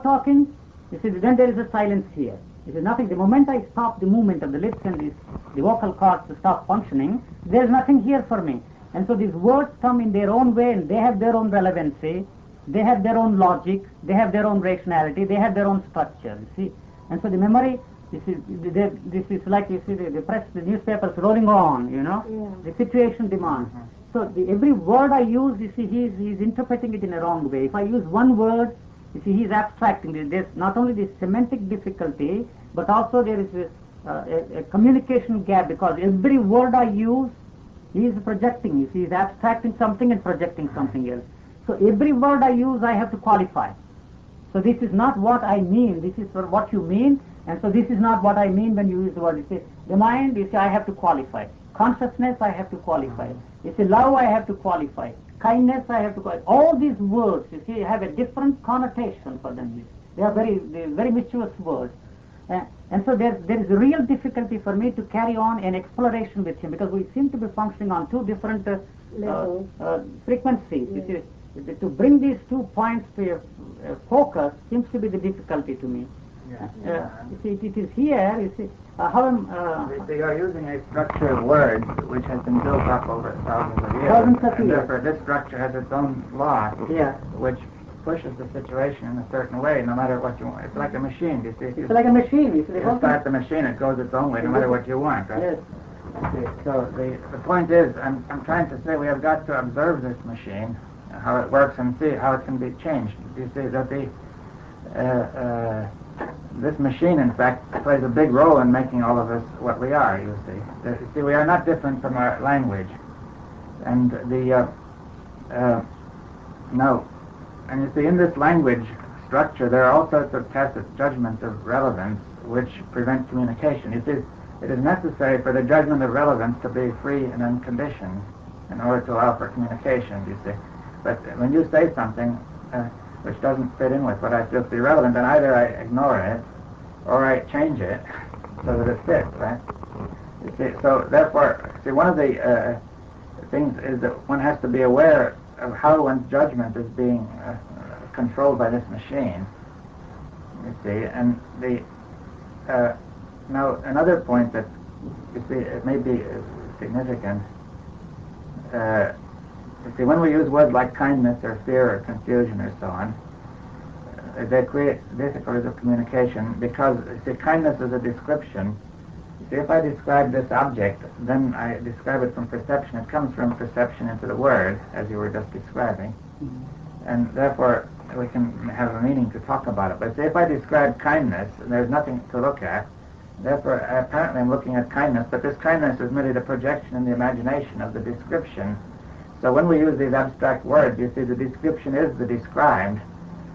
talking, you see, then there is a silence here. It is nothing. The moment I stop the movement of the lips and the vocal cords to stop functioning, there is nothing here for me. And so these words come in their own way, and they have their own relevancy, they have their own logic, they have their own rationality, they have their own structure, you see. And so the memory, you see, this is like, you see, the press, the newspapers rolling on, you know, the situation demands. So every word I use, you see, he's interpreting it in a wrong way. If I use one word, you see, he's abstracting. There's not only the semantic difficulty, but also there is a communication gap, because every word I use, he is projecting. You see, he's abstracting something and projecting something else. So every word I use, I have to qualify. So this is not what I mean. This is for what you mean. And so this is not what I mean when you use the word. You see, the mind, you see, I have to qualify. Consciousness, I have to qualify. You see, love, I have to qualify. Kindness, I have to qualify. All these words, you see, have a different connotation for them. They are very mischievous words. And so there is a real difficulty for me to carry on an exploration with him, because we seem to be functioning on two different frequencies. You see, to bring these 2 points to a focus seems to be the difficulty to me. You see, it is here, you see, you are using a structure of words which has been built up over thousands of years. And therefore this structure has its own law, which pushes the situation in a certain way, no matter what you want. It's like a machine, you see. It's like a machine, you see. You start the machine, it goes its own way, no matter what you want, right? Yes. So the point is, I'm trying to say we have got to observe this machine, how it works, and see how it can be changed. You see that this machine, in fact, plays a big role in making all of us what we are, you see. You see, we are not different from our language. And and you see, in this language structure, there are all sorts of tacit judgments of relevance which prevent communication. You see, it is necessary for the judgment of relevance to be free and unconditioned in order to allow for communication, you see. But when you say something which doesn't fit in with what I feel to be relevant, then either I ignore it or I change it so that it fits, right? You see, so therefore, see, one of the things is that one has to be aware of how one's judgment is being controlled by this machine, you see. And now another point that, you see, it may be significant, you see, when we use words like kindness or fear or confusion or so on, they create difficulties of communication, because, you see, kindness is a description. You see, if I describe this object, then I describe it from perception. It comes from perception into the word, as you were just describing. And therefore, we can have a meaning to talk about it. But see, if I describe kindness, there's nothing to look at, Therefore, apparently I'm looking at kindness, but this kindness is merely the projection in the imagination of the description. So when we use these abstract words, you see, the description is the described,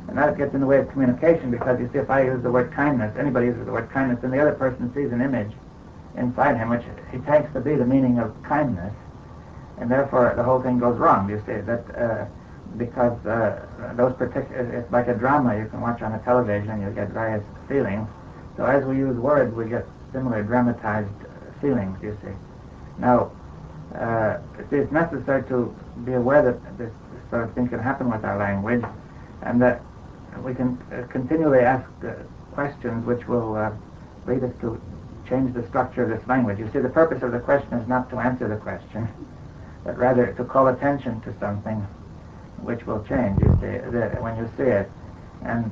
and that gets in the way of communication, because you see, if I use the word kindness, anybody uses the word kindness, and the other person sees an image inside him, which he takes to be the meaning of kindness, and therefore the whole thing goes wrong, you see, that because those particular, it's like a drama you can watch on a television, and you get various feelings. So as we use words, we get similar dramatized feelings, you see. Now, it's necessary to be aware that this sort of thing can happen with our language, and that we can continually ask questions which will lead us to change the structure of this language. You see, the purpose of the question is not to answer the question, but rather to call attention to something which will change, you see, when you see it. And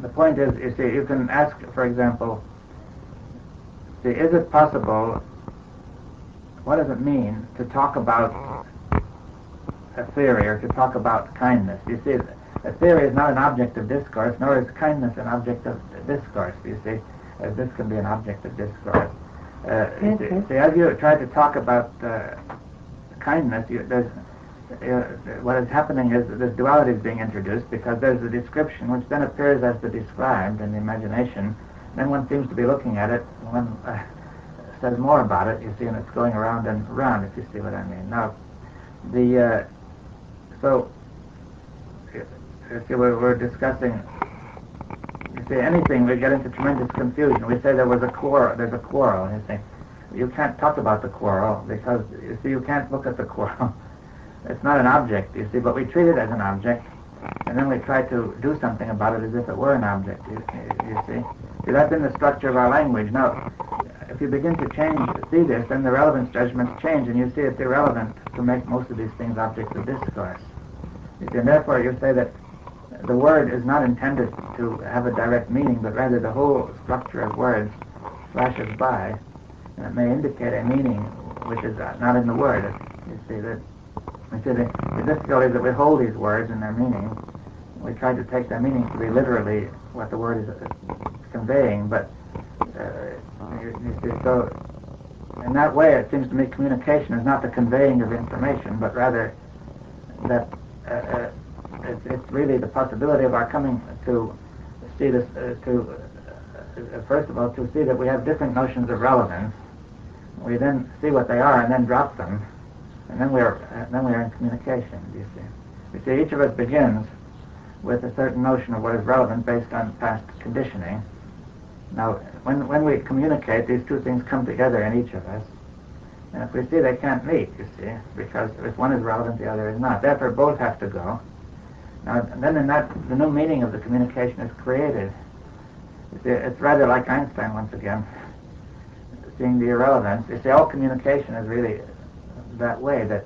the point is, you see, you can ask, for example, see, is it possible, what does it mean to talk about a theory or to talk about kindness? You see, a theory is not an object of discourse, nor is kindness an object of discourse, you see, as this can be an object of discourse. See, as you try to talk about kindness, what is happening is that this duality is being introduced, because there's a description which then appears as the described in the imagination. Then one seems to be looking at it, one says more about it, you see, and it's going around and around, if you see what I mean. Now, so, you see, we're discussing, you see, anything, we get into tremendous confusion. We say there's a quarrel, and you say, you can't talk about the quarrel, because, you see, you can't look at the quarrel. It's not an object, you see, but we treat it as an object, and then we try to do something about it as if it were an object, you see. See, that's in the structure of our language. Now, if you begin to see this, then the relevance judgments change, and you see it's irrelevant to make most of these things objects of discourse. You see, and therefore you say that the word is not intended to have a direct meaning, but rather the whole structure of words flashes by, and it may indicate a meaning which is not in the word. You see, that the difficulty is that we hold these words in their meaning. We try to take their meaning to be literally what the word is conveying, but you see, so in that way it seems to me communication is not the conveying of information, but rather that it's really the possibility of our coming to see this, first of all, to see that we have different notions of relevance. We then see what they are and then drop them, and then we are in communication, you see. You see, each of us begins with a certain notion of what is relevant based on past conditioning. Now, when we communicate, these two things come together in each of us, and if we see they can't meet, you see, because if one is relevant, the other is not. Therefore, both have to go. Now, then in that, the new meaning of the communication is created. You see, it's rather like Einstein, once again, seeing the irrelevance. You see, all communication is really that way, that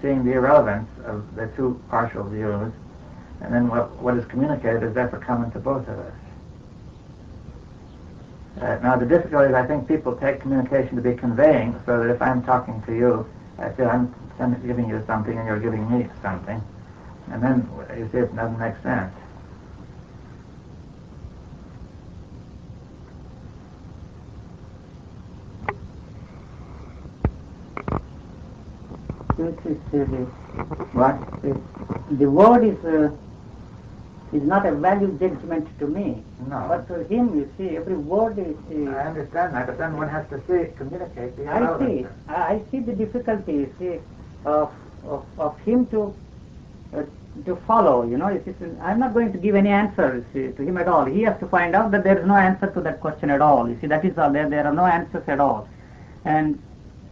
seeing the irrelevance of the two partial views, and then what is communicated is therefore common to both of us. Now, the difficulty is I think people take communication to be conveying, so that if I'm talking to you, I feel I'm giving you something and you're giving me something, and then you see it doesn't make sense. What? The word is not a value judgment to me. No. But to him, you see, every word is... I understand that, but then one has to communicate the irrelevance. I see the difficulty, you see, of him to follow, you know. I'm not going to give any answer, you see, to him at all. He has to find out that there is no answer to that question at all. You see, that is all. There are no answers at all. And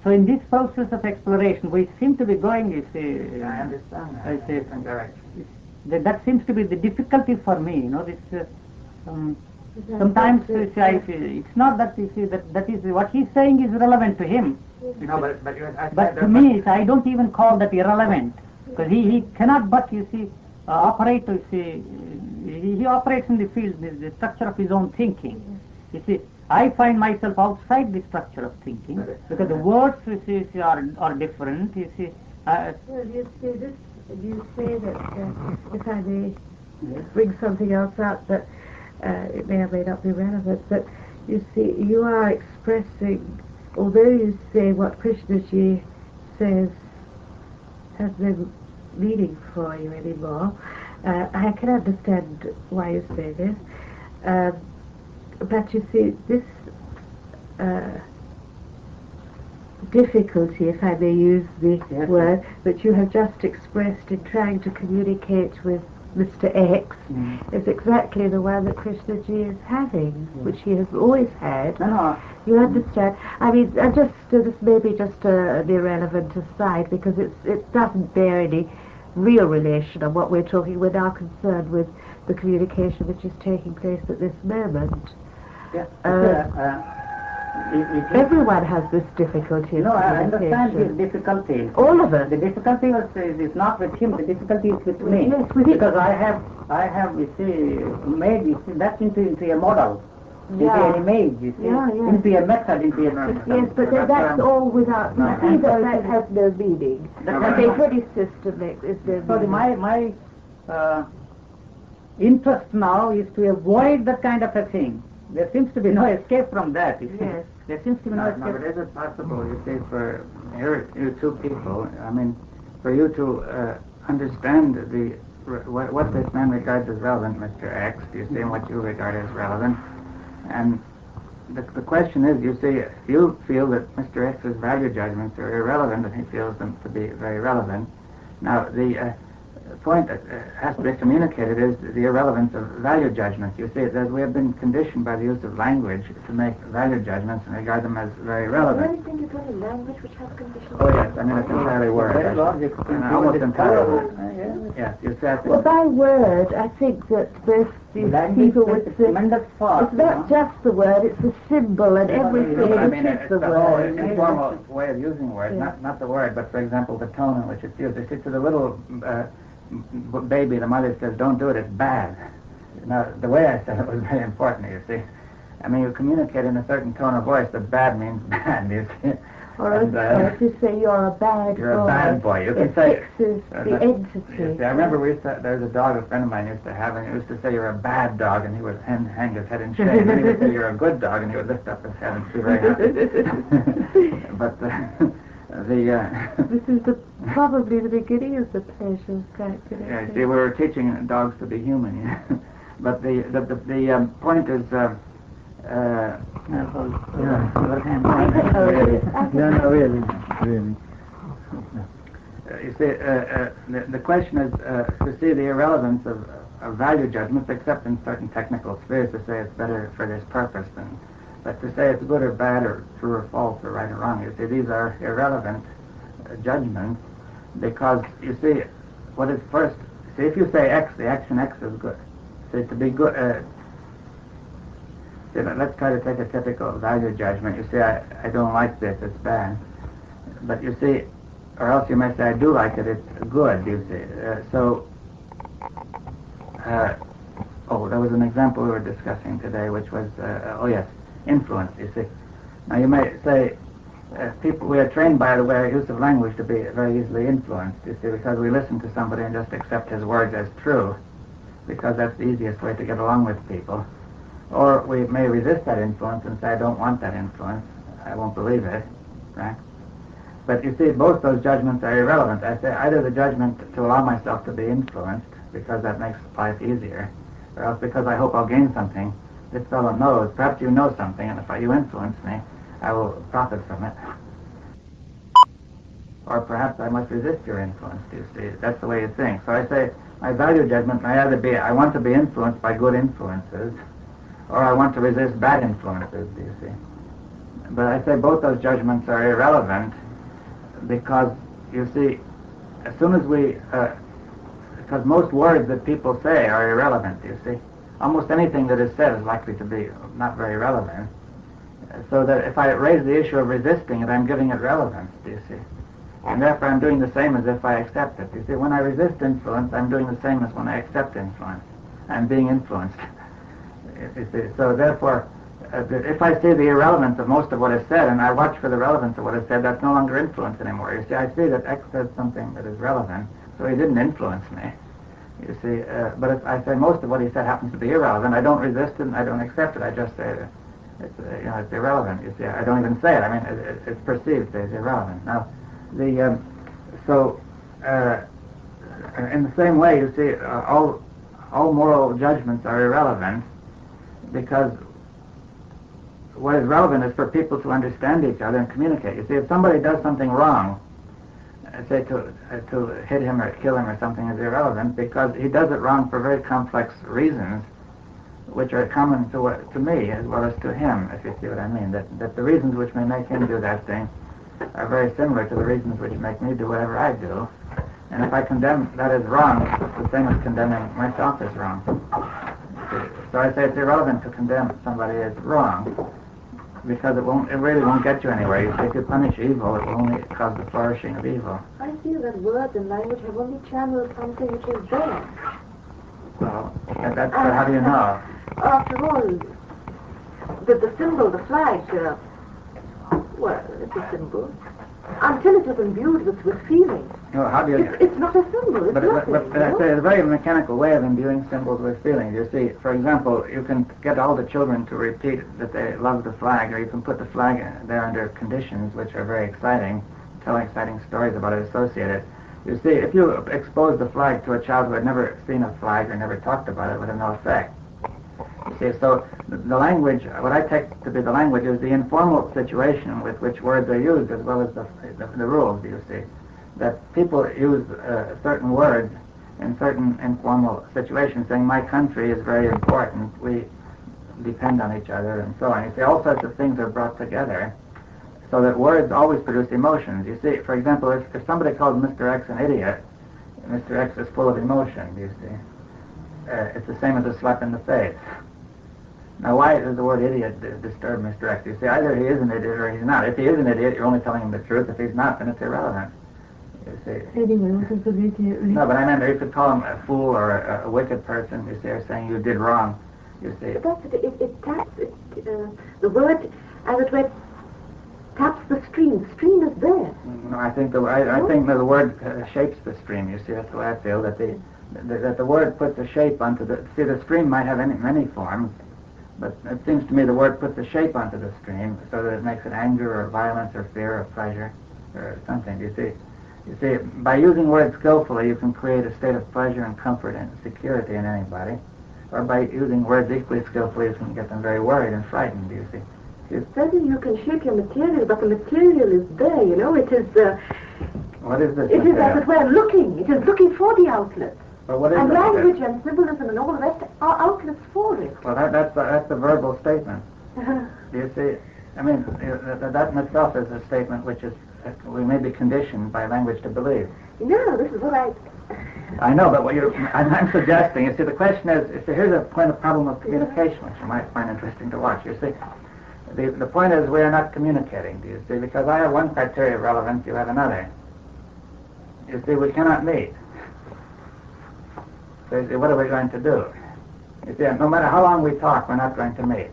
so in this process of exploration, we seem to be going, you see... I understand that. I see. Different direction. That seems to be the difficulty for me, you know, this... sometimes you see, I feel it's not that, you see, that is what he's saying is relevant to him. No, but to me, I don't even call that irrelevant, because he cannot but, you see, operate, you see, he operates in the field, the structure of his own thinking. You see, I find myself outside the structure of thinking, because the words, you see, are different, you see. You say that, if I may bring something else up, that it may or may not be relevant, but You see, you are expressing, although you say what Krishnaji says has no meaning for you anymore, I can understand why you say this, but you see, this difficulty, if I may use the word, that you have just expressed in trying to communicate with Mr. X is exactly the one that Krishnaji is having, which he has always had. You understand? I mean, this may be just an irrelevant aside because it doesn't bear any real relation on what we're talking. We're now concerned with the communication which is taking place at this moment. Everyone has this difficulty. No, I understand his difficulty. All of us. The difficulty is not with him. The difficulty is with me. Yes, with because I have, you see, made that into a model, into an image, you see, into a method, into a system. Yes, but that's all without. You see that has no meaning. Any system is no So meaning. my interest now is to avoid that kind of a thing. There seems to be no escape from that, you see. Yes. There seems to be no escape. No, but is it possible, you see, for you two people, I mean, for you to understand what this man regards as relevant, Mr. X, you see, and what you regard as relevant, and the question is, you see, you feel that Mr. X's value judgments are irrelevant, and he feels them to be very relevant. Now, the point that has to be communicated is the irrelevance of value judgments. You see, that we have been conditioned by the use of language to make value judgments and regard them as very relevant. Do you think it's only language which has conditions? Oh yes, I mean it's entirely word. Almost entirely word. Yes, you said. Well, by word, I think that both these people would say it's not just the word; it's the symbol and everything. I mean, is it's the the whole word. informal way of using words, not the word, but for example, the tone in which it's used. You see, to the little baby, the mother says, "Don't do it; it's bad." Now, the way I said it was very important. You see, I mean, you communicate in a certain tone of voice that bad means bad. You see. Or if you say you're a bad boy. You're a bad boy. You can it say fixes the entity. See, I remember there's a dog a friend of mine used to have, and he used to say you're a bad dog, and he would hang his head in shame. And he would say you're a good dog, and he would lift up his head and be very happy. But this is probably the beginning of the pleasure calculation. Yeah, see, we were teaching dogs to be human. Yeah. But the point is. Really. You see, the question is to see the irrelevance of value judgments, except in certain technical spheres, to say it's better for this purpose but to say it's good or bad or true or false or right or wrong. You see, these are irrelevant judgments because, you see, what is first, see, if you say X, the action X is good. See, to be good, let's try to take a typical value judgment. You say, I don't like this, it's bad. But you see, or else you may say, I do like it, it's good, you see. There was an example we were discussing today, which was, influence, you see. Now you may say, we are trained by the way use of language to be very easily influenced, you see, because we listen to somebody and just accept his words as true, because that's the easiest way to get along with people. Or we may resist that influence and say, I don't want that influence, I won't believe it, right? But you see, both those judgments are irrelevant. I say either the judgment to allow myself to be influenced, because that makes life easier, or else because I hope I'll gain something. This fellow knows, perhaps you know something, and if you influence me, I will profit from it. Or perhaps I must resist your influence, you see. That's the way you think. So I say, my value judgment may either be, I want to be influenced by good influences, or I want to resist bad influences, do you see. But I say both those judgments are irrelevant, because, you see, as soon as because most words that people say are irrelevant, you see. Almost anything that is said is likely to be not very relevant. So that if I raise the issue of resisting it, I'm giving it relevance, do you see. And therefore I'm doing the same as if I accept it. You see, when I resist influence, I'm doing the same as when I accept influence. I'm being influenced. You see. So therefore, if I see the irrelevance of most of what is said, and I watch for the relevance of what is said, that's no longer influence anymore. You see, I see that X said something that is relevant, so he didn't influence me. You see, but if I say most of what he said happens to be irrelevant, I don't resist it and I don't accept it. I just say, It's it's irrelevant. You see, I don't even say it. I mean, it's perceived as irrelevant. Now, in the same way, you see, all moral judgments are irrelevant because what is relevant is for people to understand each other and communicate. You see, if somebody does something wrong, say to hit him or kill him or something is irrelevant because he does it wrong for very complex reasons, which are common to me as well as to him, if you see what I mean. That the reasons which may make him do that thing are very similar to the reasons which make me do whatever I do. And if I condemn that as wrong, it's the same as condemning myself as wrong. So I say it's irrelevant to condemn somebody as wrong because it really won't get you anywhere. You see, if you punish evil, it will only cause the flourishing of evil. I feel that words and language have only channeled something which is there. Well, that's how do you know? After all, the symbol, the flag, well, it's a symbol. Until it is imbued with feeling. No, how do you... It's not a symbol, it's nothing. But it's a very mechanical way of imbuing symbols with feelings. You see, for example, you can get all the children to repeat that they love the flag, or you can put the flag there under conditions which are very exciting, tell exciting stories about it, associate it. You see, if you expose the flag to a child who had never seen a flag or never talked about it, it would have no effect. You see, so the language, what I take to be the language is the informal situation with which words are used as well as the rules, you see. That people use certain words in certain informal situations, saying my country is very important, we depend on each other, and so on. You see, all sorts of things are brought together so that words always produce emotions. You see, for example, if somebody calls Mr. X an idiot, Mr. X is full of emotion, you see. It's the same as a slap in the face. Now, why does the word idiot disturb Mr. X? You see, either he is an idiot or he's not. If he is an idiot, you're only telling him the truth. If he's not, then it's irrelevant. You see. No, but I meant you could call him a fool or a wicked person, you see, or saying you did wrong, you see. But that's it. It taps, the word, as it were, taps the stream. The stream is there. No, I think the word shapes the stream, you see. That's the way I feel, that the word puts a shape onto the... See, the stream might have many forms, but it seems to me the word puts a shape onto the stream so that it makes it anger or violence or fear or pleasure or something, you see. You see, by using words skillfully, you can create a state of pleasure and comfort and security in anybody. Or by using words equally skillfully, you can get them very worried and frightened, you see. Certainly you can shape your material, but the material is there, you know. It is... what is this It is, as it were, looking. It is looking for the outlet. Well, what is and language and symbolism and all the rest are outlets for it. Well, that's the verbal statement. Do you see? I mean, that in itself is a statement which is we may be conditioned by language to believe. No, this is what I know, but what I'm suggesting. You see, the question is, here's a problem of communication, which you might find interesting to watch. You see, the point is we are not communicating. Do you see? Because I have one criteria of relevance, you have another. You see, we cannot meet. So you see, what are we going to do? You see, no matter how long we talk, we're not going to meet.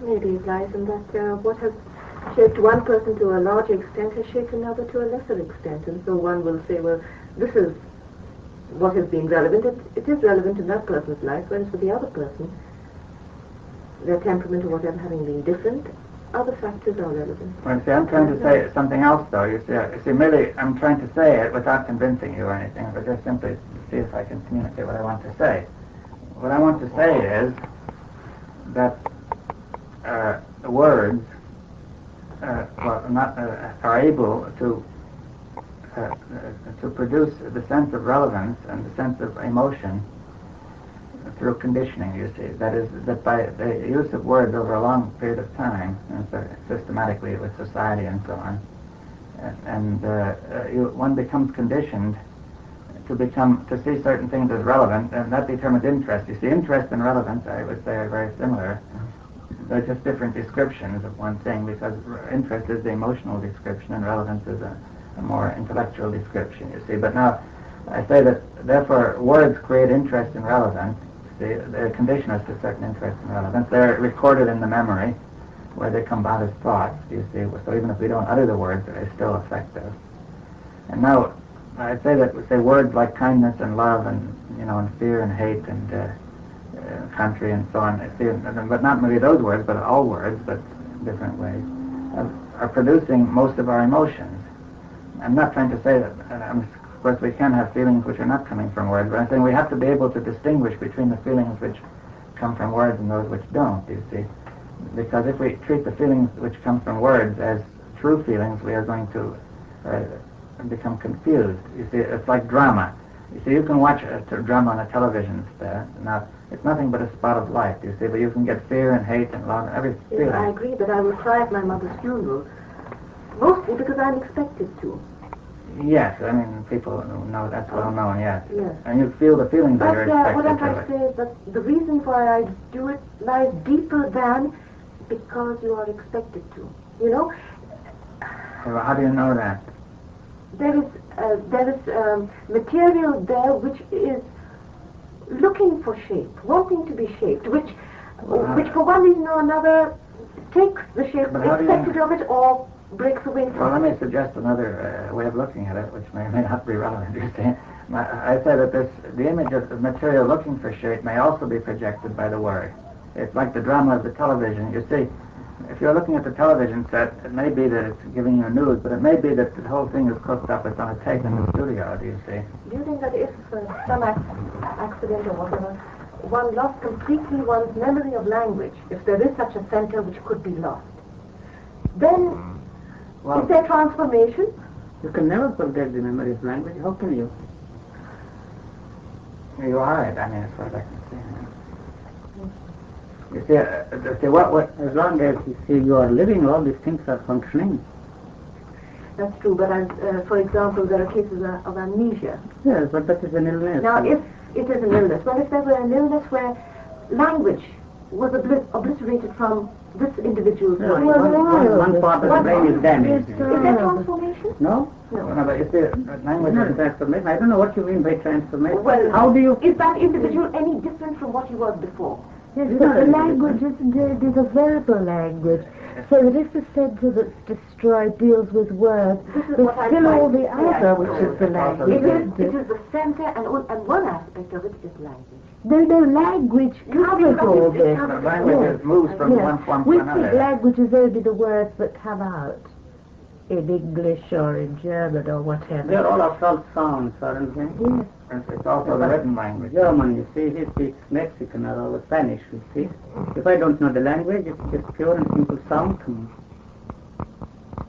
Maybe it lies in that what has shaped one person to a larger extent has shaped another to a lesser extent. And so one will say, well, this is what has been relevant. It is relevant in that person's life, whereas for the other person, their temperament or whatever having been different, other factors are relevant. Well, see, I'm trying to say something else, though. You see, merely I'm trying to say it without convincing you or anything, but just simply to see if I can communicate what I want to say. What I want to say is that words are able to produce the sense of relevance and the sense of emotion through conditioning, you see. That is, that by the use of words over a long period of time, and so systematically with society and so on, one becomes conditioned to see certain things as relevant, and that determines interest. You see, interest and relevance, I would say, are very similar. They're just different descriptions of one thing, because interest is the emotional description and relevance is a more intellectual description, you see. But now, I say that, therefore, words create interest and relevance. See, they condition us to certain interest and relevance. They're recorded in the memory, where they come out as thoughts, you see. So even if we don't utter the words, they still affect us. And now, I'd say that, say, words like kindness and love and, and fear and hate and country and so on, but not merely those words, but all words, but in different ways, are producing most of our emotions. I'm not trying to say that, of course we can have feelings which are not coming from words, but I'm saying we have to be able to distinguish between the feelings which come from words and those which don't, you see. Because if we treat the feelings which come from words as true feelings, we are going to become confused. You see, it's like drama. You see, you can watch a drama on a television set. Now, it's nothing but a spot of light, you see, but you can get fear and hate and love and every feeling. Yes, I agree, but I will cry at my mother's funeral, mostly because I'm expected to. Yes, I mean, people know that's well known, yes. Yes. And you feel the feelings that you're expected what I'm trying to. to say is that the reason why I do it lies deeper than because you are expected to. You know? Well, how do you know that? There is material there which is looking for shape, wanting to be shaped, which for one reason or another takes the shape expected of it or breaks away from it. Well, let me suggest another way of looking at it, which may or may not be relevant. You see, I say that the image of the material looking for shape may also be projected by the word. It's like the drama of the television. You see, if you're looking at the television set, it may be that it's giving you news, but it may be that the whole thing is cooked up. It's on a tape in the studio. Do you see? Do you think that if some accident or whatever, one lost completely one's memory of language, if there is such a center which could be lost, then is there transformation? You can never forget the memory of language. How can you? You are right. I mean, as far as I can see. You see, as long as you see you are living, all these things are functioning. That's true, but for example, there are cases of amnesia. Yes, but that is an illness. Now, if it is an illness, well, if there were an illness where language was obliterated from this individual's mind. One part of the brain is damaged. Is that transformation? No? No, but you see, language is not transformation. I don't know what you mean by transformation. Well, how do you... Is that individual any different from what he was before? Yes, but the language is a verbal language. So that if the center that's destroyed deals with words, there's still all the other, which is the language. It is the center, and one aspect of it is language. No, language covers all this. Language moves from one form to another. We think language is only the words that come out in English or in German or whatever. They're all after sounds, aren't they? Yes. It's also the written language. German, you see, he speaks Mexican or Spanish, you see. If I don't know the language, it's just pure and simple sound to me.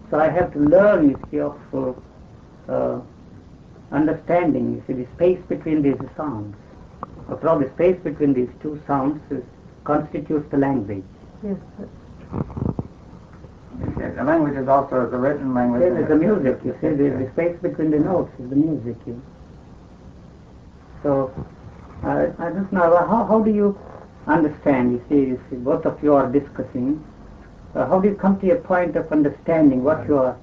So I have to learn, you see, of understanding, you see, the space between these sounds. After all, the space between these two sounds constitutes the language. Yes. The language is also the written language. Same as the music, you see, the space between the notes is the music. So, I don't know, how do you understand, you see, both of you are discussing, how do you come to a point of understanding what you are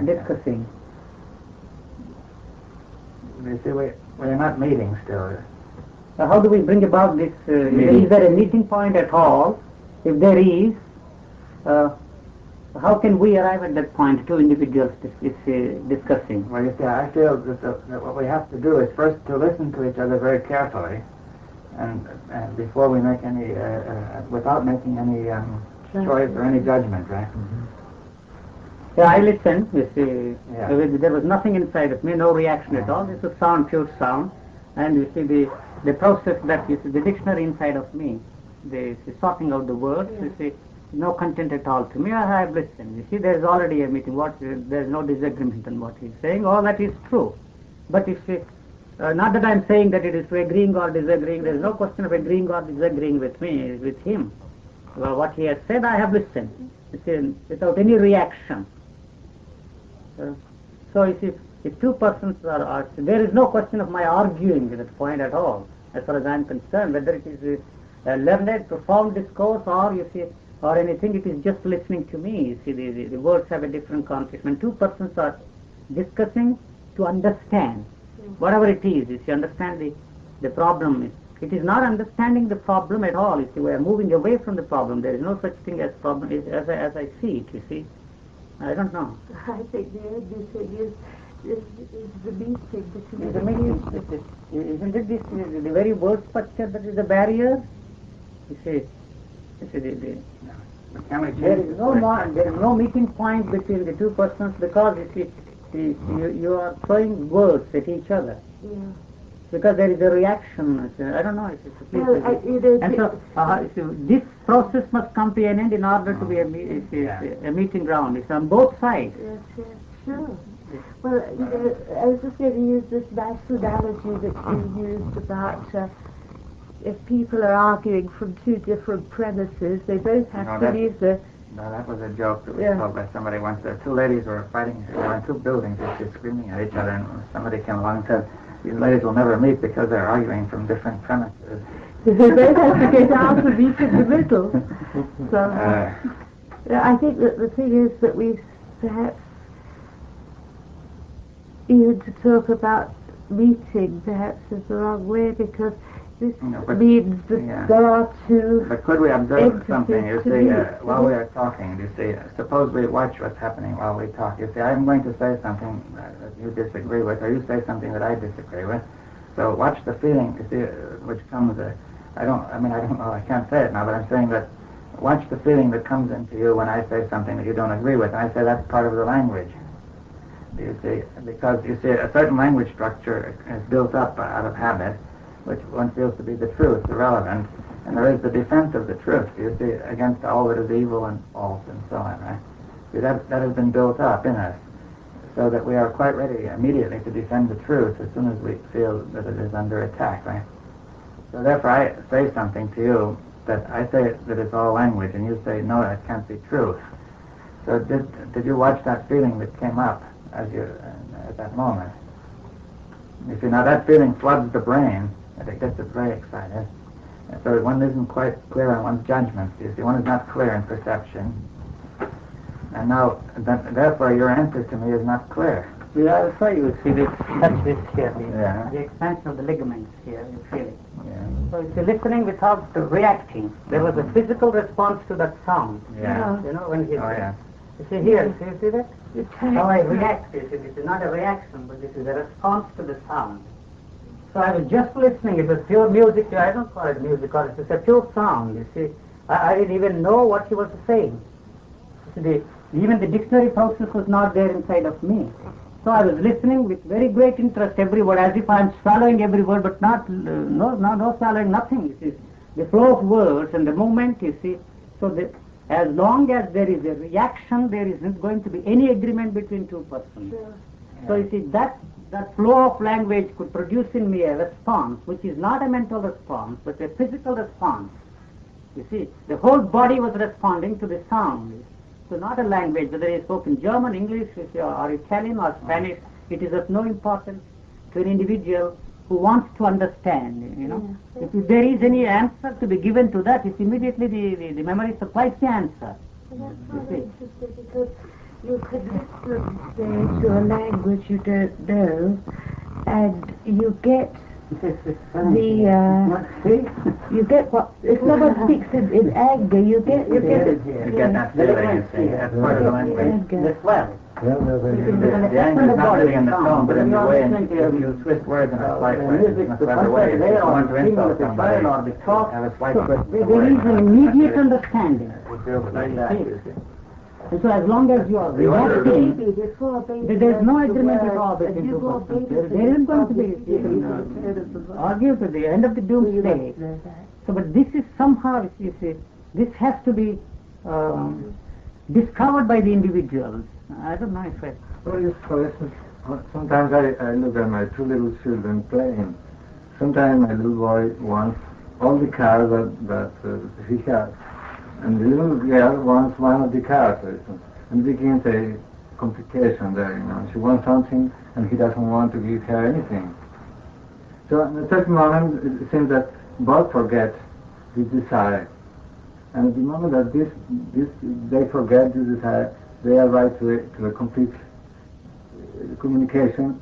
discussing? You see, we're not meeting still. How do we bring about this, is there a meeting point at all? If there is, how can we arrive at that point, two individuals discussing? Well, you see, I feel that what we have to do is first to listen to each other very carefully, and before we make any, without making any choice or any judgment, right? Mm-hmm. Yeah, I listened, you see, there was nothing inside of me, no reaction at all. This was sound, pure sound, and you see the process that, you see, the dictionary inside of me, the sorting out the words, you see, no content at all to me. I have listened. You see, there is already a meeting. There is no disagreement on what he is saying. All that is true. But if not that I am saying that it is agreeing or disagreeing. There is no question of agreeing or disagreeing with me, with him. Well, what he has said, I have listened. You see, without any reaction. So you see, if two persons are, there is no question of my arguing at that point at all, as far as I am concerned, whether it is a learned, profound discourse or, you see, or anything, it is just listening to me. You see, the words have a different context. When two persons are discussing to understand, whatever it is, you see, understand the problem. It is not understanding the problem at all. You see, we are moving away from the problem. There is no such thing as problem as I see it, you see. I don't know. I think the only thing is the meeting between The meeting, isn't it this the very word structure that is the barrier? You see, Can we there change is no meeting point between the two persons because you are throwing words at each other. Yeah. Because there is a reaction. I don't know. Well, And so this process must come to an end in order to be a meeting ground. It's on both sides. Yes, sure. Well, I was just going to use this nice analogy that you used about if people are arguing from two different premises, they both have to leave the... No, that was a joke that was told by somebody once. There two ladies were fighting. They were in two buildings, just screaming at each other, and somebody came along and said, "These ladies will never meet because they're arguing from different premises." They both have to get out and meet in the middle. So, I think that the thing is that we perhaps even to talk about meeting perhaps is the wrong way because this means that there are two. But could we observe something? You see, while we are talking, you see, suppose we watch what's happening while we talk. You see, I'm going to say something that you disagree with, or you say something that I disagree with. So watch the feeling, you see, which comes. I don't know. I can't say it now, but I'm saying that watch the feeling that comes into you when I say something that you don't agree with, and I say that's part of the language. You see, because you see, a certain language structure is built up out of habit, which one feels to be the truth, the relevant, and there is the defense of the truth, you see, against all that is evil and false and so on, right? See, that has been built up in us, so that we are quite ready immediately to defend the truth as soon as we feel that it is under attack, right? So therefore I say something to you that I say that it's all language, and you say, no, that can't be truth. So did you watch that feeling that came up as you at that moment? You see, now that feeling floods the brain, and it gets it very excited. And so one isn't quite clear on one's judgments. You see, one is not clear in perception. And now, therefore, your answer to me is not clear. Yeah, I saw you see this, touch this here, the expansion of the ligaments here, you feel it. Yeah. So if you're listening without reacting, there was a physical response to that sound. Yeah. You know, when he yeah. You see here, you see that? How I react, you see, this is not a reaction, but this is a response to the sound. So I was just listening, it was pure music, I don't call it music, it's a pure sound, you see. I didn't even know what he was saying. Even the dictionary process was not there inside of me. So I was listening with very great interest every word, as if I'm swallowing every word, but no swallowing, nothing, you see. The flow of words and the movement, you see. So as long as there is a reaction, there isn't going to be any agreement between two persons. Sure. So you see, that flow of language could produce in me a response, which is not a mental response, but a physical response. You see, the whole body was responding to the sound. So not a language, whether it is spoken German, English, or Italian, or Spanish, it is of no importance to an individual who wants to understand, you know. Yeah. If there is any answer to be given to that, it's immediately the memory supplies the answer. Well, that's rather interesting because you could listen, say, to a language you don't know, and you get you get what, if someone speaks in anger, you get You get that feeling, you see, that's part of the language. The swell. The anger is not really in the tone, but in the way you twist words in a slight way, in a clever way. If you want to insult somebody, have a slight twist. There is an immediate understanding. It feels like that, you see. And so as long as you are reacting, there is no agreement at all between two persons. There isn't going to be, you can argue to the end of the doomsday. So, but this is somehow, you see, this has to be discovered by the individuals. I don't know if I... Well, yes, for instance, sometimes I look at my two little children playing. Sometimes my little boy wants all the cars that he has. And the little girl wants one of the cars, for instance. And begins a complication there, you know. She wants something and he doesn't want to give her anything. So at a certain moment it seems that both forget the desire. And at the moment that they forget the desire, they arrive to a complete communication,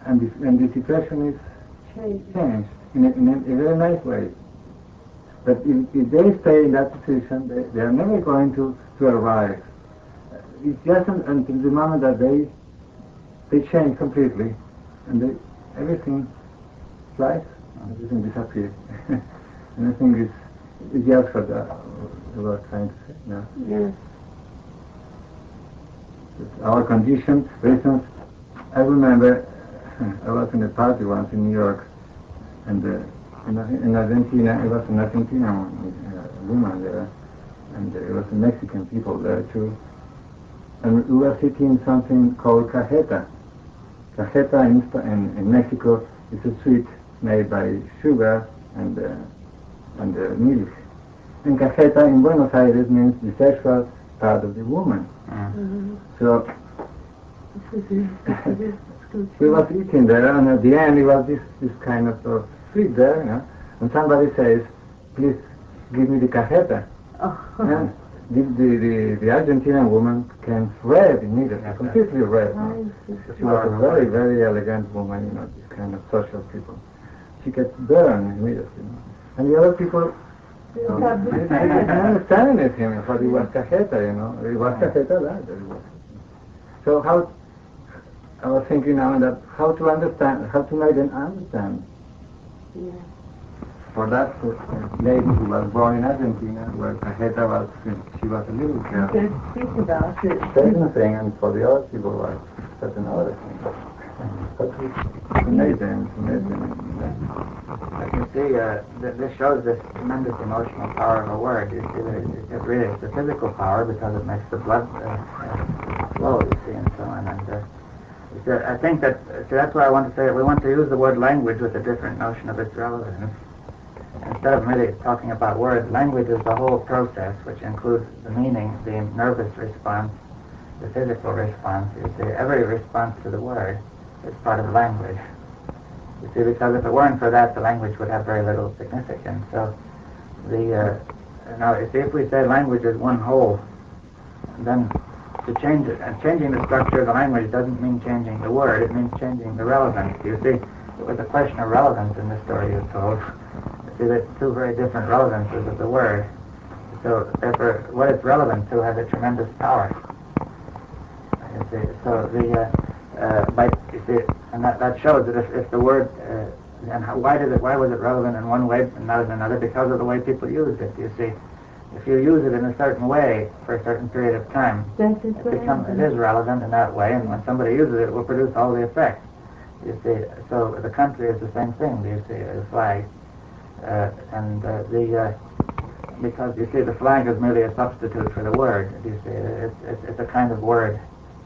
and the situation is changed in a very nice way. But if they stay in that position, they are never going to arrive. It's just until the moment that they they change completely, and everything flies, everything disappears. And I think it's just what we were trying to say. No? Yes. It's our condition. For instance, I remember I was in a party once in New York, and in Argentina, it was an Argentinian woman there, and there was Mexican people there too. And we were sitting something called cajeta. Cajeta in Mexico is a sweet made by sugar and milk. And cajeta in Buenos Aires means the sexual part of the woman. Mm-hmm. So we was eating there, and at the end it was this kind of sweet there, you know, and somebody says, "Please give me the cajeta." And the Argentinian woman became red immediately, completely red. She was a very, very elegant woman, you know, this kind of social people. She gets burned immediately. And the other people, you know, they didn't understand anything. I thought it was cajeta, you know. It was cajeta that. So how, I was thinking now that how to understand, how to make them understand. Yeah. For that lady who was born in Argentina, where cajeta was, she was a little girl. Speak about it. Certain thing, and for the other people was certain other thing. But to make them. I can see that this shows this tremendous emotional power of a word. You see, that it really is a physical power because it makes the blood flow, you see, and so on. And I think that, see, that's why I want to say that we want to use the word language with a different notion of its relevance. Instead of merely talking about words, language is the whole process, which includes the meaning, the nervous response, the physical response. You see, every response to the word is part of language. You see, because if it weren't for that, the language would have very little significance. So, now, you see, if we say language is one whole, then to change it, and changing the structure of the language doesn't mean changing the word, it means changing the relevance. You see, it was a question of relevance in the story you told. You see, there's two very different relevances of the word. So, therefore, what it's relevant to has a tremendous power. You see, so you see, and that shows that if the word, and why was it relevant in one way and not in another? Because of the way people used it. You see, if you use it in a certain way for a certain period of time, it is relevant in that way, and when somebody uses it, it will produce all the effects. You see, so the country is the same thing. You see, the flag, because you see, the flag is merely a substitute for the word. You see, it's a kind of word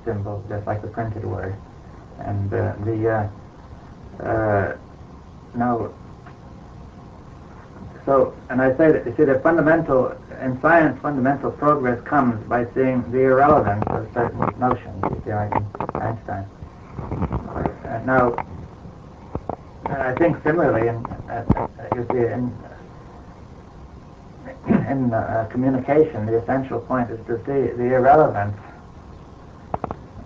symbol, just like the printed word. And now, so, and I say that, you see, the in science, fundamental progress comes by seeing the irrelevance of certain notions, you see, like in Einstein. Now, I think similarly, you see, in communication, the essential point is to see the irrelevance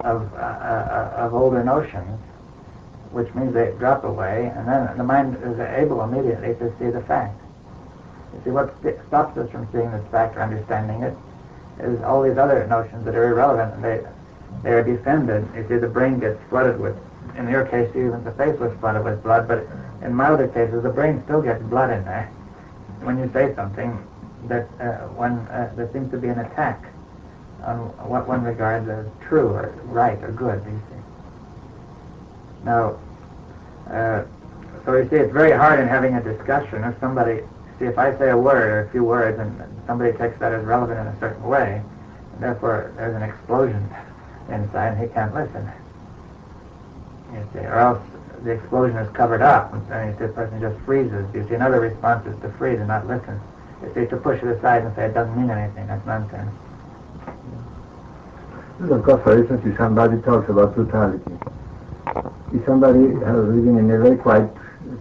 of older notions, which means they drop away, and then the mind is able immediately to see the fact. You see, what stops us from seeing this fact or understanding it is all these other notions that are irrelevant, and they are defended. You see, the brain gets flooded with, in your case, even the face was flooded with blood, but in milder cases, the brain still gets blood in there. When you say something that there seems to be an attack on what one regards as true or right or good, you see. Now, so you see, it's very hard in having a discussion if somebody, see, if I say a word or a few words and somebody takes that as relevant in a certain way, and therefore there's an explosion inside and he can't listen. You see, or else the explosion is covered up and you see, the person just freezes. You see, another response is to freeze and not listen. You see, to push it aside and say it doesn't mean anything, that's nonsense. Of course, for instance, if somebody talks about totality, if somebody living in a very quiet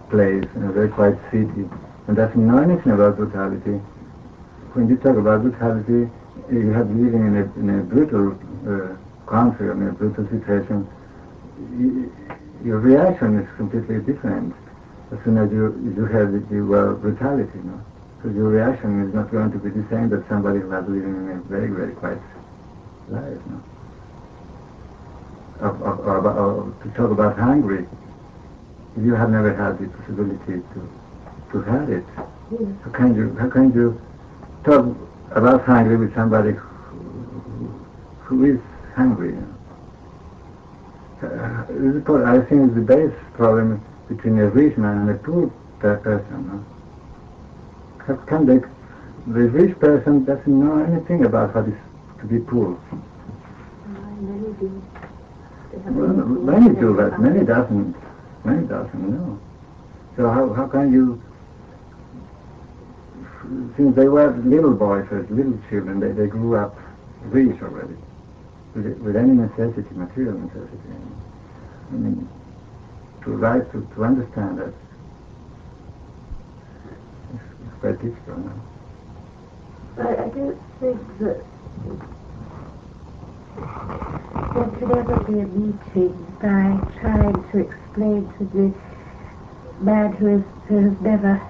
place, in a very quiet city, and doesn't know anything about totality, when you talk about totality, you have living in a brutal country, in a brutal situation, your reaction is completely different as soon as you have the word brutality, no? So your reaction is not going to be the same that somebody who has living in a very, very quiet life, no? to talk about hungry, if you have never had the possibility to have it. Yes. How can you talk about hungry with somebody who is hungry? I think it's the base problem between a rich man and a poor person. How can the rich person doesn't know anything about what is to be poor? Many do. Well, many do, but many doesn't know. So how can you, since they were little boys or little children, they grew up rich already, with any necessity, material necessity. I mean, to understand that it's quite difficult now. I don't think that there could ever be a meeting by trying to explain to the man who has never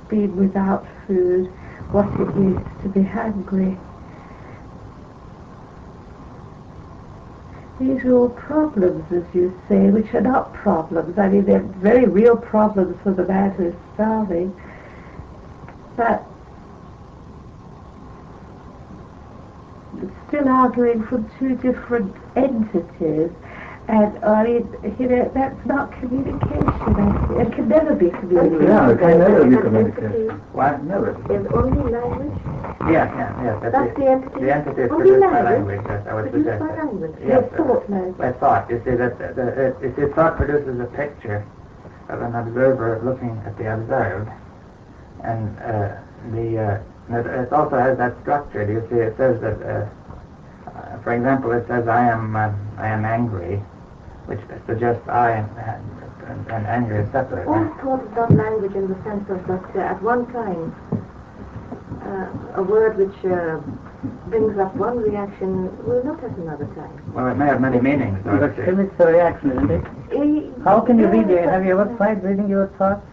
been without food what it is to be hungry. These are all problems, as you say, which are not problems. I mean, they're very real problems for the man who is starving. But it's still arguing from two different entities. And, I mean, that's not communication. It can never be communication. Yeah, it can never be communication. Why? Never. Is only language? Yes. That's the entity? The entity is Only produced by language? language, yes, I would Produced suggest. by language? Yes, Thought language. by thought. You see, that thought produces a picture of an observer looking at the observed. And it also has that structure. Do you see? It says that, for example, it says, I am angry, which suggests I and anger is separate. All thought is not language in the sense of that at one time a word which brings up one reaction will not at another time. Well, it may have many meanings. But still it's a reaction, isn't it? How can you read it? Have you ever tried reading your thoughts?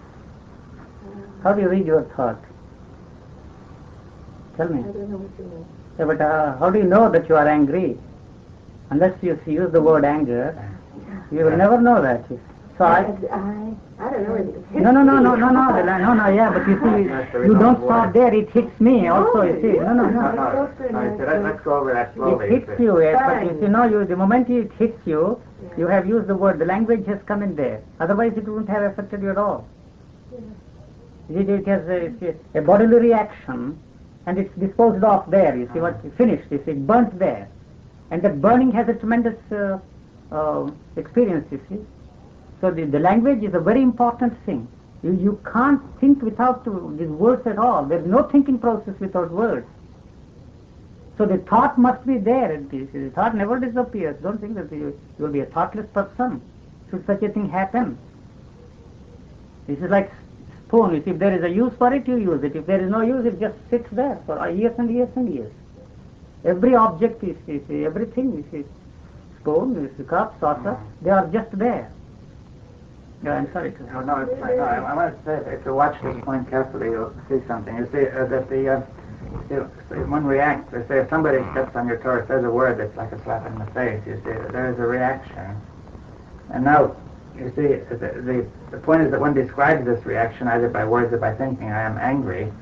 How do you read your thoughts? Tell me. I don't know what you mean. Yeah, but how do you know that you are angry? Unless you use the word anger, you will never know that. So I don't know. No, yeah, but you see, you don't stop there, it hits me also, you see. No. Let's go over that slowly. It hits you, but you see, the moment it hits you, you have used the word, the language has come in there. Otherwise it wouldn't have affected you at all. It has a bodily reaction, and it's disposed of there, you see, what finished, you see, burnt there. And that burning has a tremendous experience, you see. So the language is a very important thing. You can't think without these words at all. There's no thinking process without words. So the thought must be there. The thought never disappears. Don't think that you will be a thoughtless person should such a thing happen. This is like spoon. You see, if there is a use for it, you use it. If there is no use, it just sits there for years and years and years. Every object is everything is spoon, is cup, saucer. They are just there. Yeah, I'm sorry. No, it's fine. No, I want to say, if you watch this point carefully, you'll see something. You see that one reacts. They say if somebody steps on your toe or says a word that's like a slap in the face, you see there is a reaction. And now, you see, the point is that one describes this reaction either by words or by thinking. I am angry.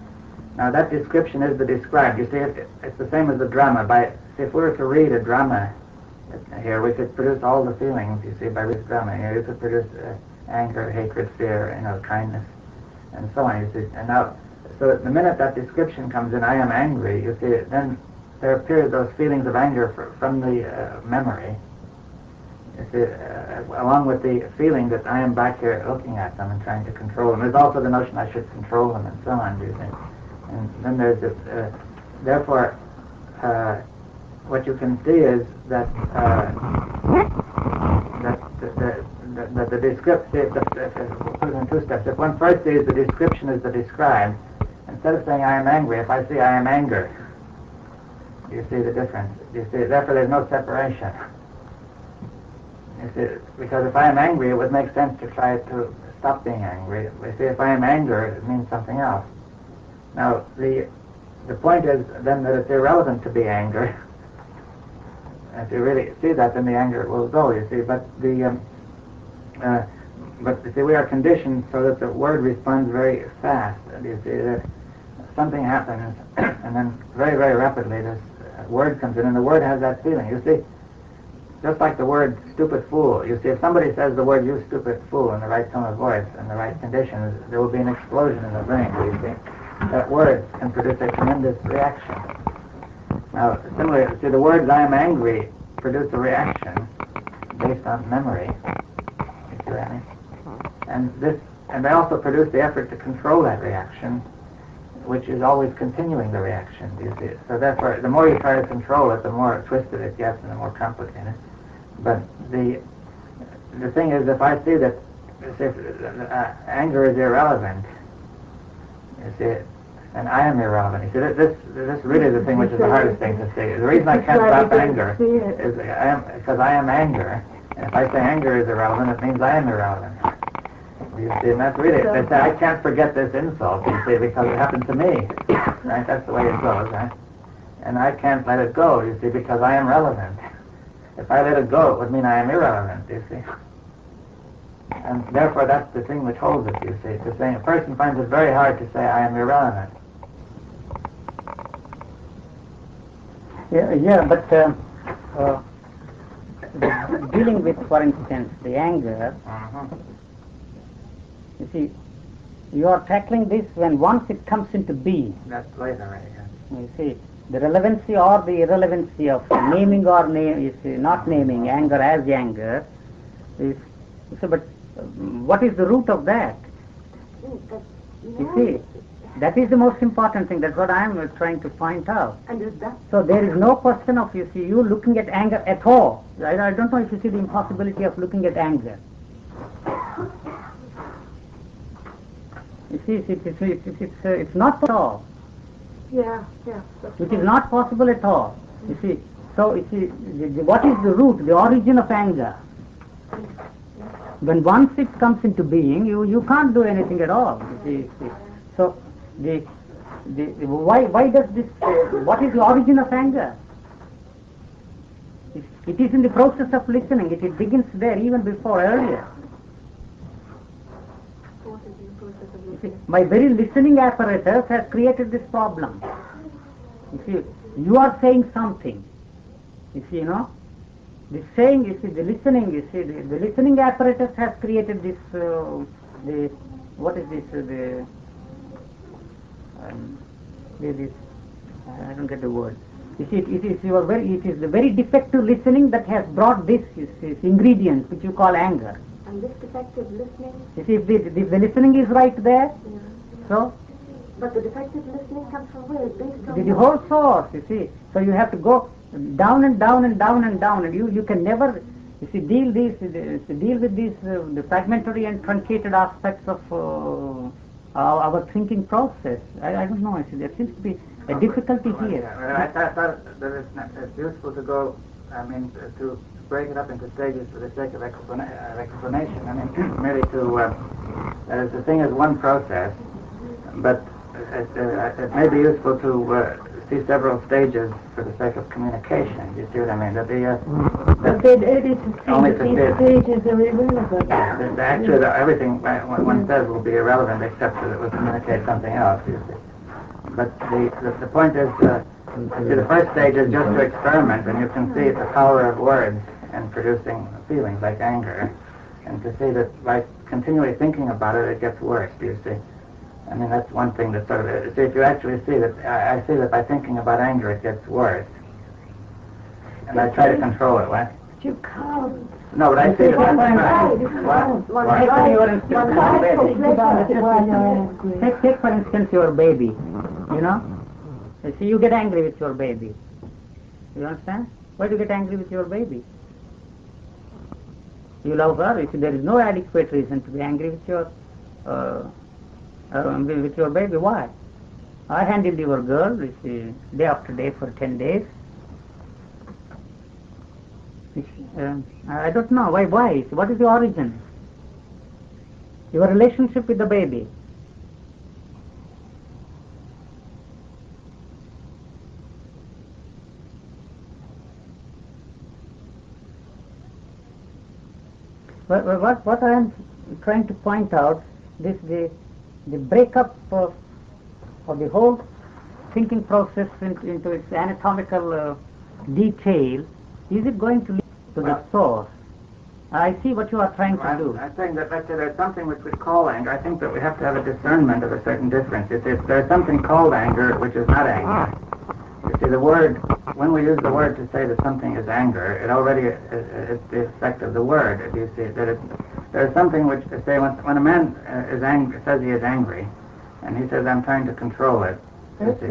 Now that description is the described. You see, it's the same as the drama. If we were to read a drama here, we could produce all the feelings, you see, by this drama. Here, you could produce anger, hatred, fear, kindness, and so on, you see. And now, so the minute that description comes in, I am angry, you see, then there appear those feelings of anger from the memory, you see, along with the feeling that I am back here looking at them and trying to control them. There's also the notion I should control them and so on, do you think? And then there's this, therefore, what you can see is that the description, put it in two steps. If one first sees the description as the described, instead of saying I am angry, if I say I am anger, you see the difference. You see, therefore there's no separation. You see, because if I am angry, it would make sense to try to stop being angry. You see, if I am anger, it means something else. Now, the point is then that it's irrelevant to be anger. If you really see that, then the anger will go, you see. But you see, we are conditioned so that the word responds very fast. You see, that something happens, and then very, very rapidly this word comes in, and the word has that feeling. You see, just like the word stupid fool. You see, if somebody says the word you stupid fool in the right tone of voice and the right conditions, there will be an explosion in the brain, you see. That word can produce a tremendous reaction. Now, similarly, see, the words I am angry produce a reaction based on memory. You see what I mean? And they also produce the effort to control that reaction, which is always continuing the reaction, do you see? So therefore, the more you try to control it, the more twisted it gets and the more complicated. But the thing is, if I see that anger is irrelevant, you see, and I am irrelevant. You see, this really is the thing which is the hardest thing to see. The reason I can't stop anger is because I am anger. And if I say anger is irrelevant, it means I am irrelevant. You see, and that's really, they say, I can't forget this insult, you see, because it happened to me. Right? That's the way it goes, right? And I can't let it go, you see, because I am relevant. If I let it go, it would mean I am irrelevant, you see. And therefore, that's the thing which holds it, you see. To say, a person finds it very hard to say, I am irrelevant. But dealing with, for instance, the anger, you see, you are tackling this when once it comes into being. That's later, right? Yeah. You see, the relevancy or the irrelevancy of naming or not naming anger as anger is. So, but what is the root of that? You see, that is the most important thing. That's what I am trying to point out. And is that? So there is no question of you looking at anger at all. I don't know if you see the impossibility of looking at anger. You see, it's not at all. Yeah. It is not possible at all. You see, so you see, what is the root, the origin of anger? When once it comes into being, you can't do anything at all. You see. So why does this? What is the origin of anger? It is in the process of listening. It begins there even before earlier. My very listening apparatus has created this problem. You see, you are saying something. You see, the saying, you see, the listening, you see, the listening apparatus has created this, what is this, I don't get the word. You see, it is the very defective listening that has brought this ingredient which you call anger. And this defective listening? You see, if the listening is right there, so? But the defective listening comes from where? Based on the whole source, you see. So you have to go down and down and down and down, and you can never, you see, deal with these the fragmentary and truncated aspects of our thinking process. I don't know. You see, there seems to be a difficulty here. I thought that it's useful to go. To break it up into stages for the sake of explanation. Merely to the thing is one process, but it may be useful to see several stages for the sake of communication. Do you see what I mean? Only to see stages are irrelevant. Actually, everything one says will be irrelevant except that it will communicate something else. You see. But the point is, see, the first stage is just to experiment, and you can see the power of words in producing feelings like anger, and to see that by continually thinking about it, it gets worse. Do you see? That's one thing that sort of. See, if you actually see that, I see that by thinking about anger, it gets worse, and I try to control it. What? You can't. No, but I see that. Take for instance your baby. You see, you get angry with your baby. You understand? Why do you get angry with your baby? You love her. You see, there is no adequate reason to be angry with your baby. Why? I handled your girl, you see, day after day for 10 days. I don't know. Why? What is the origin? Your relationship with the baby. What I am trying to point out is the breakup of the whole thinking process into its anatomical detail. Is it going to lead to the source? I see what you are trying to do. I'm saying that let's say there's something which we call anger. I think that we have to have a discernment of a certain difference. If there's something called anger which is not anger. You see, the word, when we use the word to say that something is anger, it already is the effect of the word. You see, that there's something which, say, when a man says he is angry, and he says, I'm trying to control it. You see.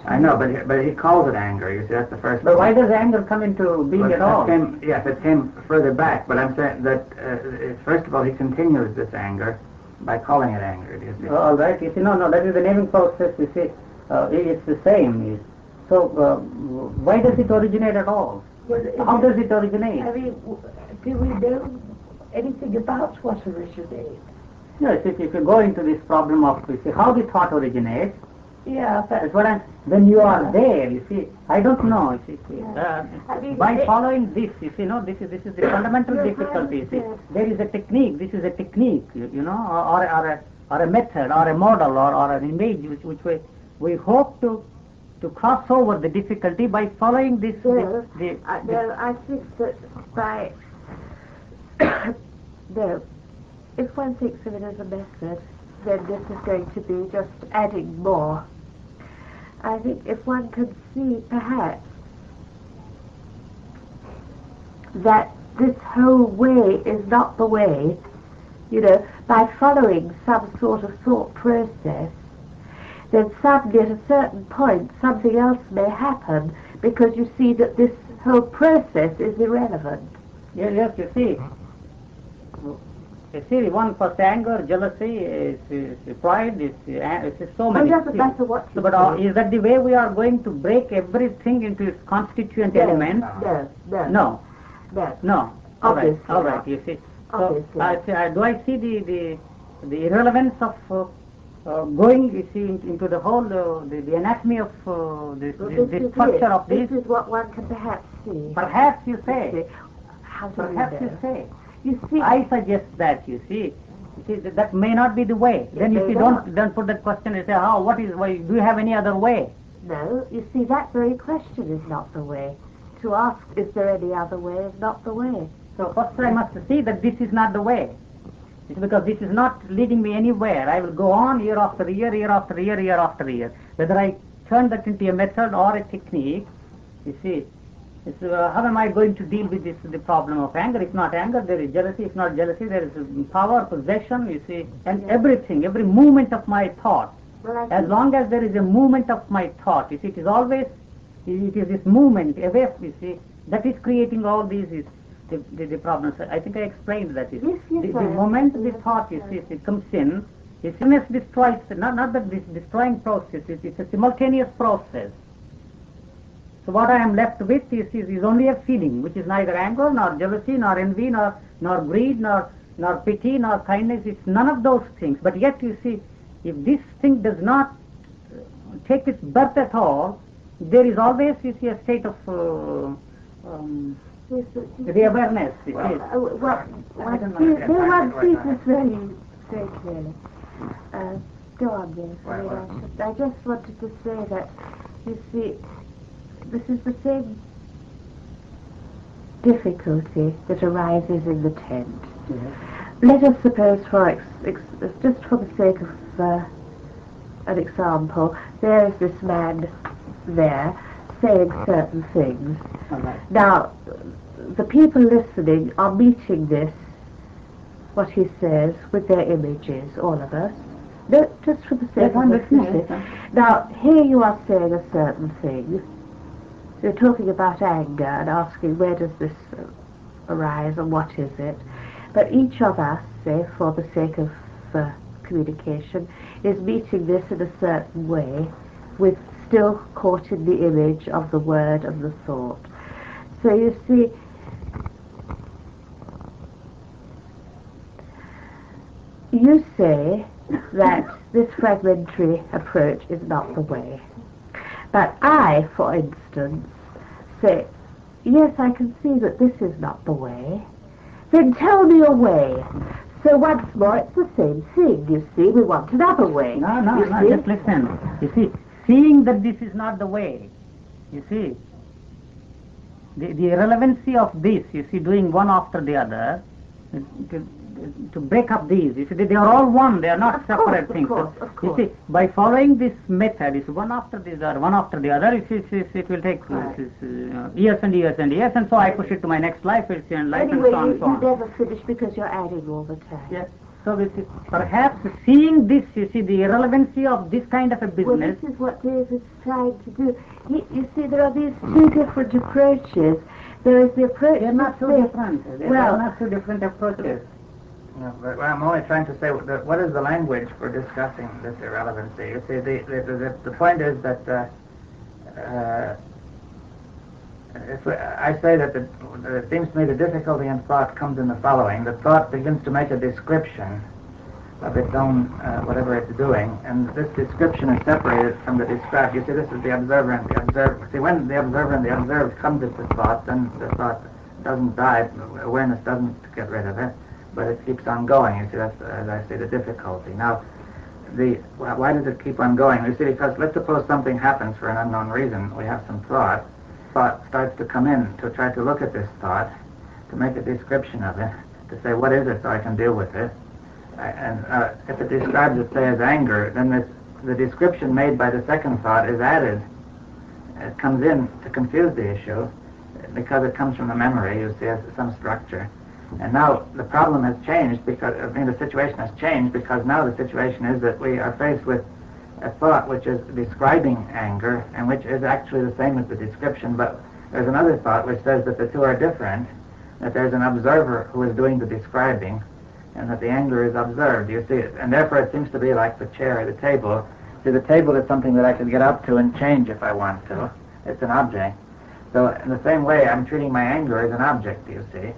I know, but he calls it anger. You see, that's the first. But why does anger come into being at all? Yes, it came further back. But I'm saying that first of all, he continues this anger by calling it anger. Do you see? All right. You see, no, that is the naming process. You see, it's the same. So why does it originate at all? How does it originate? I mean, do we know anything about what originates? Yes, if you go into this problem of, you see, how the thought originates. Yeah, but that's what when you are there, you see, I don't know. You see, by following this, you see, this is the fundamental difficulty. You see, there is a technique. This is a technique, you know, or a method, or a model, or an image, which we hope to cross over the difficulty by following this. I think that by if one thinks of it as a method, then this is going to be just adding more. I think if one could see, perhaps, that this whole way is not the way, you know, by following some sort of thought process, then suddenly at a certain point something else may happen, because you see that this whole process is irrelevant. Yes, you see. You see, one for anger, jealousy, is pride, it's so many. It doesn't matter what you But is that the way we are going to break everything into its constituent elements? No. All right. You see. So do I see the irrelevance of going, you see, into the whole the anatomy of the structure of this? This is what one can perhaps see. Perhaps you say. Perhaps you say. You see, I suggest that, you see that may not be the way. Then you see, don't put that question and say, why, do you have any other way? No, you see, that very question is not the way. To ask, is there any other way, is not the way. So first I must see that this is not the way. It's because this is not leading me anywhere. I will go on year after year, year after year, year after year. Whether I turn that into a method or a technique, you see, it's, how am I going to deal with the problem of anger? If not anger, there is jealousy. If not jealousy, there is power, possession, you see, and everything, every movement of my thought. As long as there is a movement of my thought, you see, it is this movement away, you see, that is creating all these the problems. I think I explained that. Yes, the moment the thought, you see, it comes in, it destroys, not that this destroying process, it's a simultaneous process. So what I am left with is only a feeling, which is neither anger, nor jealousy, nor envy, nor greed, nor pity, nor kindness. It's none of those things. But yet, you see, if this thing does not take its birth at all, there is always, you see, a state of the awareness. One sees this very, very clearly. Go on, yes. I just wanted to say that, you see, this is the same difficulty that arises in the tent. Yes. Let us suppose, just for the sake of an example, there is this man there saying certain things. Right. Now, the people listening are meeting what he says, with their images, all of us. No, just for the sake of listening. Now, here you are saying a certain thing. You're talking about anger and asking where does this arise and what is it. But each of us, say, for the sake of communication, is meeting this in a certain way, with still caught in the image of the word and the thought. So you see, you say that this fragmentary approach is not the way. But I, for instance, say, yes, I can see that this is not the way. Then tell me a way. So once more, it's the same thing, you see. We want another way. No, see? just listen. You see, seeing that this is not the way, you see, the irrelevancy of this, you see, doing one after the other, to break up these, you see, they are all one, they are not separate things. Of course. You see, by following this method, it's one after the other, it will take years and years and years, and so I push it to my next life, and life, Anyway, and so on and so on. you never finish because you're adding all the time. Yes. So this is, perhaps seeing this, you see, the irrelevancy of this kind of a Well, business. this is what David's trying to do. You see, there are these two different approaches. There is the approach... They're not too different. They're not two different approaches. No, but I'm only trying to say what is the language for discussing this irrelevancy. You see, the point is that I say that it seems to me the difficulty in thought comes in the following. The thought begins to make a description of its own, whatever it's doing, and this description is separated from the described. You see, this is the observer and the observed. See, when the observer and the observed come to the thought, then the thought doesn't die, awareness doesn't get rid of it, but it keeps on going. You see, that's, as I say, the difficulty. Now, why does it keep on going? You see, because let's suppose something happens for an unknown reason. We have some thought. Thought starts to come in to try to look at this thought, to make a description of it, to say what is it so I can deal with it. And if it describes it, say, as anger, then the description made by the second thought is added. It comes in to confuse the issue because it comes from the memory, you see, as some structure. And now the problem has changed because, the situation has changed because now the situation is that we are faced with a thought which is describing anger and which is actually the same as the description, but there's another thought which says that the two are different, that there's an observer who is doing the describing and that the anger is observed, you see, and therefore it seems to be like the chair or the table. See, the table is something that I can get up to and change if I want to. It's an object. So in the same way, I'm treating my anger as an object, you see.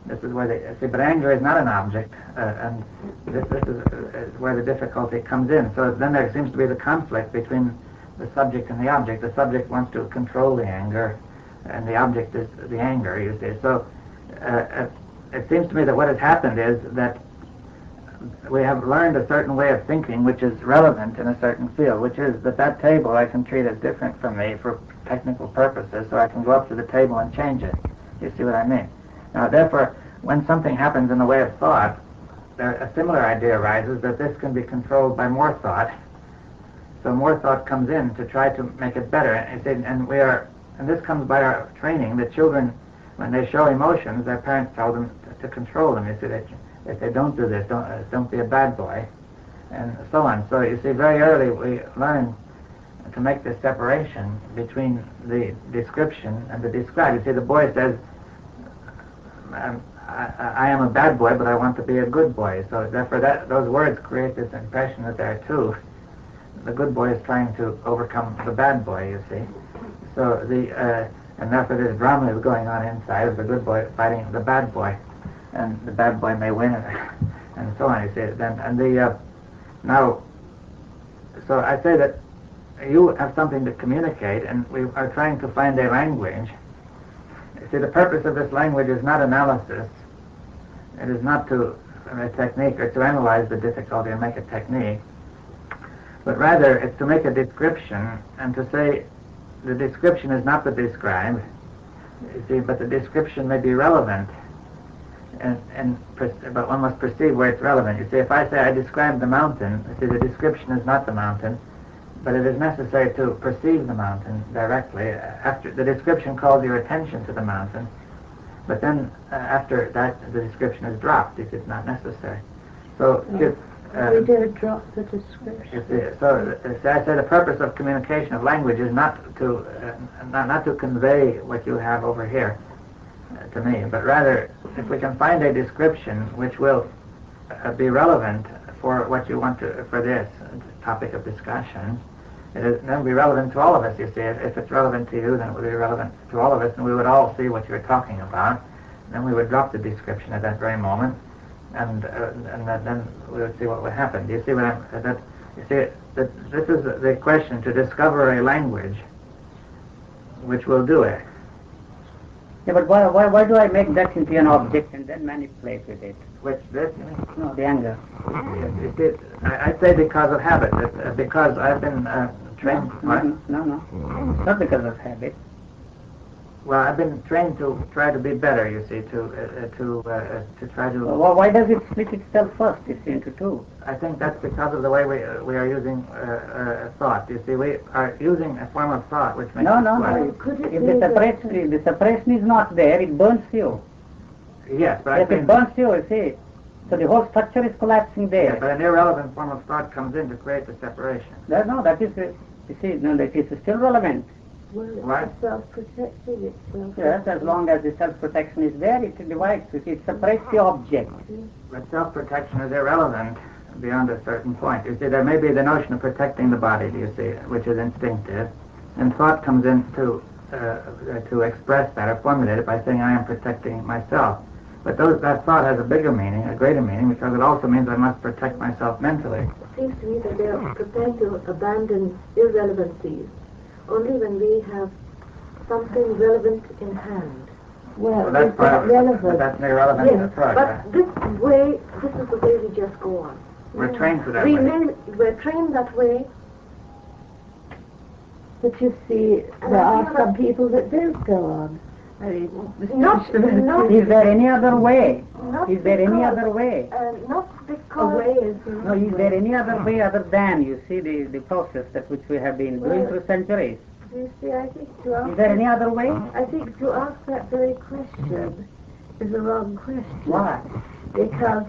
This is where but anger is not an object, and this is where the difficulty comes in. So then there seems to be the conflict between the subject and the object. The subject wants to control the anger, and the object is the anger, you see. So it seems to me that what has happened is that we have learned a certain way of thinking which is relevant in a certain field, which is that table I can treat as different from me for technical purposes, so I can go up to the table and change it. You see what I mean? Now, therefore, when something happens in the way of thought, a similar idea arises that this can be controlled by more thought. So more thought comes in to try to make it better. And this comes by our training. The children, when they show emotions, their parents tell them to control them. You see, if they don't do this, don't be a bad boy, and so on. So you see, very early we learn to make this separation between the description and the described. You see, the boy says, I am a bad boy, but I want to be a good boy. So therefore those words create this impression that there are two. The good boy is trying to overcome the bad boy, you see. So and therefore this drama is going on inside of the good boy fighting the bad boy. And the bad boy may win, and so on, you see. Now, so I say that you have something to communicate, and we are trying to find a language. See, the purpose of this language is not analysis. It is not a technique or to analyze the difficulty and make a technique, but rather it's to make a description and to say the description is not the described, you see, but the description may be relevant, but one must perceive where it's relevant. You see, if I say I describe the mountain, you see, the description is not the mountain, but it is necessary to perceive the mountain directly. After the description calls your attention to the mountain, but then after that the description is dropped if it's not necessary. So we don't drop the description. You see, so I say the purpose of communication of language is not to convey what you have over here to me, but rather if we can find a description which will be relevant for what you want to, for this topic of discussion, it will be relevant to all of us, you see. If it's relevant to you, then it will be relevant to all of us, and we would all see what you're talking about. Then we would drop the description at that very moment, and then we would see what would happen. Do you see what this is the question, to discover a language which will do it. Yeah, but why do I make that into an object and then manipulate with it? Which this? No, the anger. I'd say because of habit. Because I've been trained. No. It's not because of habit. Well, I've been trained to try to be better. You see, to try to. Well, why does it split itself first? It's into two. I think that's because of the way we are using thought. You see, we are using a form of thought which makes No. If the separation is not there, it burns you. Yes, but if it burns you, you see, so the whole structure is collapsing there. Yeah, but an irrelevant form of thought comes in to create the separation. That is, you see, no, that is still relevant. Well, it's Right. self-protecting itself. Yes, as long as the self-protection is there, it divides. You see, it separates the object. But self-protection is irrelevant beyond a certain point. You see, there may be the notion of protecting the body, you see, which is instinctive, and thought comes in to express that or formulate it by saying, I am protecting myself. But that thought has a bigger meaning, a greater meaning, because it also means I must protect myself mentally. It seems to me that they are prepared to abandon irrelevancies only when we have something relevant in hand. Well, that's is that relevant? But that's an irrelevant Yes, approach. but this is the way we just go on. We're trained for that way. We're trained that way. But you see, there are some people that don't go on. I mean, Not Is there any other way? Not Is there any because- other way? Not a because way is No, is there any other way other than, you see, the process that which we have been doing through centuries? you see, I think to ask Is there any other way? I think to ask that very question is the wrong question. Why? Because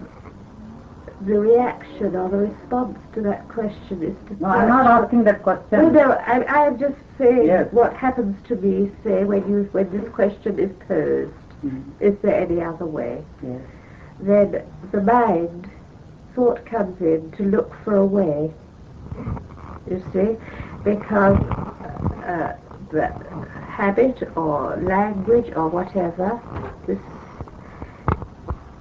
the reaction or the response to that question is to... No, I'm not asking that question. No, I am just saying Yes. what happens to me, say, when this question is posed. Is there any other way? Yes. Then the mind, thought comes in to look for a way, you see, because the habit or language or whatever this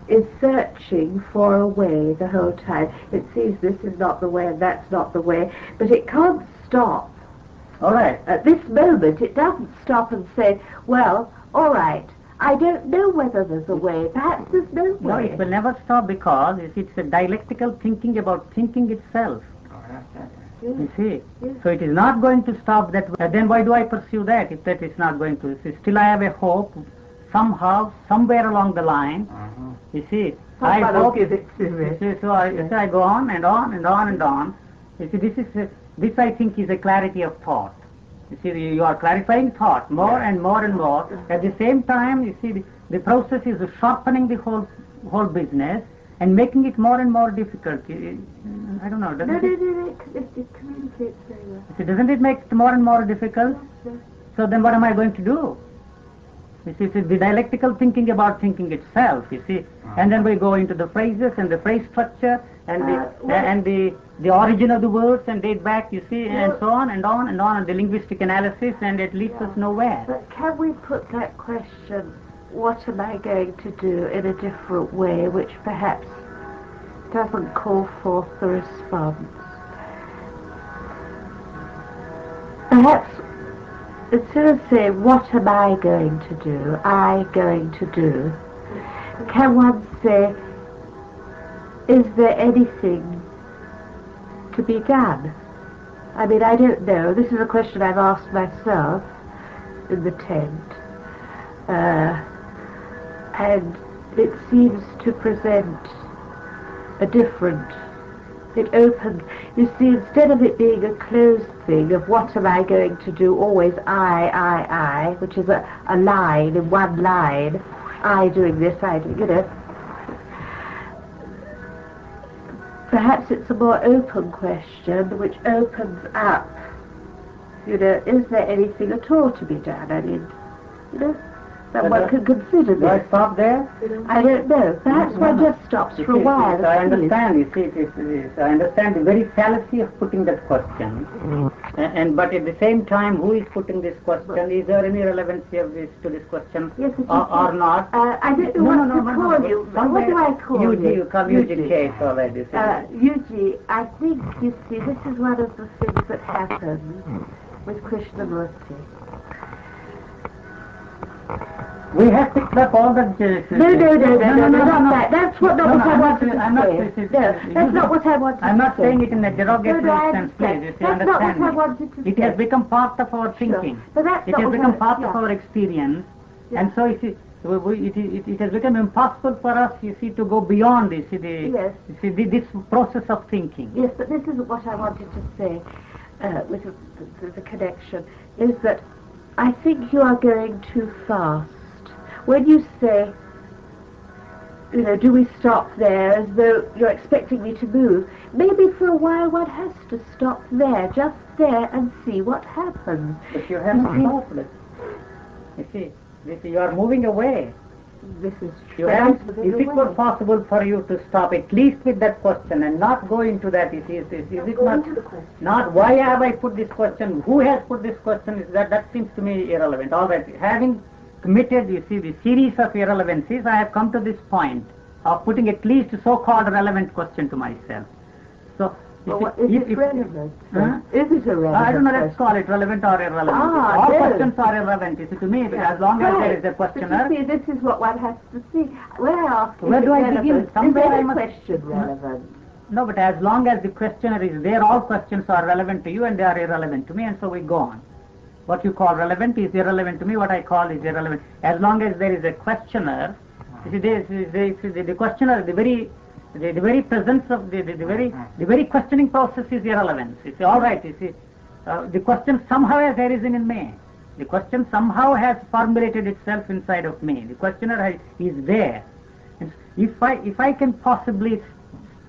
is searching for a way the whole time. It sees this is not the way and that's not the way, but it can't stop. All right. At this moment, it doesn't stop and say, well, all right, I don't know whether there's a way. Perhaps there's no way. No, it will never stop because it's a dialectical thinking about thinking itself. You see? Yes. So it is not going to stop that way. Then why do I pursue that if that is not going to? See, still I have a hope somehow, somewhere along the line. You see? I hope. You see, so I go on and on and on and on. You see, this I think is a clarity of thought. You see, you are clarifying thought more and more and more. At the same time, you see, the process is sharpening the whole business and making it more and more difficult. I don't know. No, it communicates very well. See, doesn't it make it more and more difficult? Yes. So then what am I going to do? You see, it's the dialectical thinking about thinking itself, you see. And then we go into the phrases and the phrase structure and the origin of the words and date back, you see, and so on and on and on, and the linguistic analysis, and it leads us nowhere. But can we put that question, what am I going to do, in a different way, which perhaps doesn't call forth the response? Perhaps instead of saying, what am I going to do, can one say, is there anything to be done? I mean, I don't know. This is a question I've asked myself in the tent. And it seems to present a different... It opens... You see, instead of it being a closed thing of what am I going to do, always I, which is a line, in one line, I doing this, I doing, you know. Perhaps it's a more open question which opens up, you know, is there anything at all to be done? I mean, you know, that one could consider Do I this. stop there? I don't know. Perhaps one just stops for a while. I understand, you see, I understand the very fallacy of putting that question. But at the same time, who is putting this question? Is there any relevancy of this to this question or not? I don't know what to call you. What do I call you? You call U.G. case already. U.G, I think, you see, this is one of the things that happens with Krishnamurti. We have picked up all the... No, not that. That's what I wanted to say. That's not what I wanted to say. I'm not saying it in a derogatory sense, please. You see, that's not what I wanted to say. It has become part of our thinking. But that's it has become part of our experience. Yeah. And so, you see, it has become impossible for us, you see, to go beyond this, this process of thinking. Yes, but this isn't what I wanted to say with the connection, is that I think you are going too fast. When you say, do we stop there, as though you're expecting me to move, maybe for a while one has to stop there, just there, and see what happens. But you have to stop it. You see, you are moving away. This is true. If it were possible for you to stop at least with that question and not go into that, is it not why have I put this question, who has put this question, that seems to me irrelevant. All right, having committed, you see, the series of irrelevancies, I have come to this point of putting at least a so-called relevant question to myself. So, is it relevant? Is it a relevant? I don't know, let's call it relevant or irrelevant. All questions are irrelevant, you see, to me, as long as there is a questioner. But you see, this is what one has to see. When I ask, where do I begin? Somewhere I must... question relevant? No, but as long as the questioner is there, all questions are relevant to you and they are irrelevant to me, and so we go on. What you call relevant is irrelevant to me, what I call is irrelevant. As long as there is a questioner, you see, the questioner, the very presence of the very questioning process is irrelevant. You see, all right, you see, the question somehow has arisen in me. The question somehow has formulated itself inside of me. The questioner is there. And if I can possibly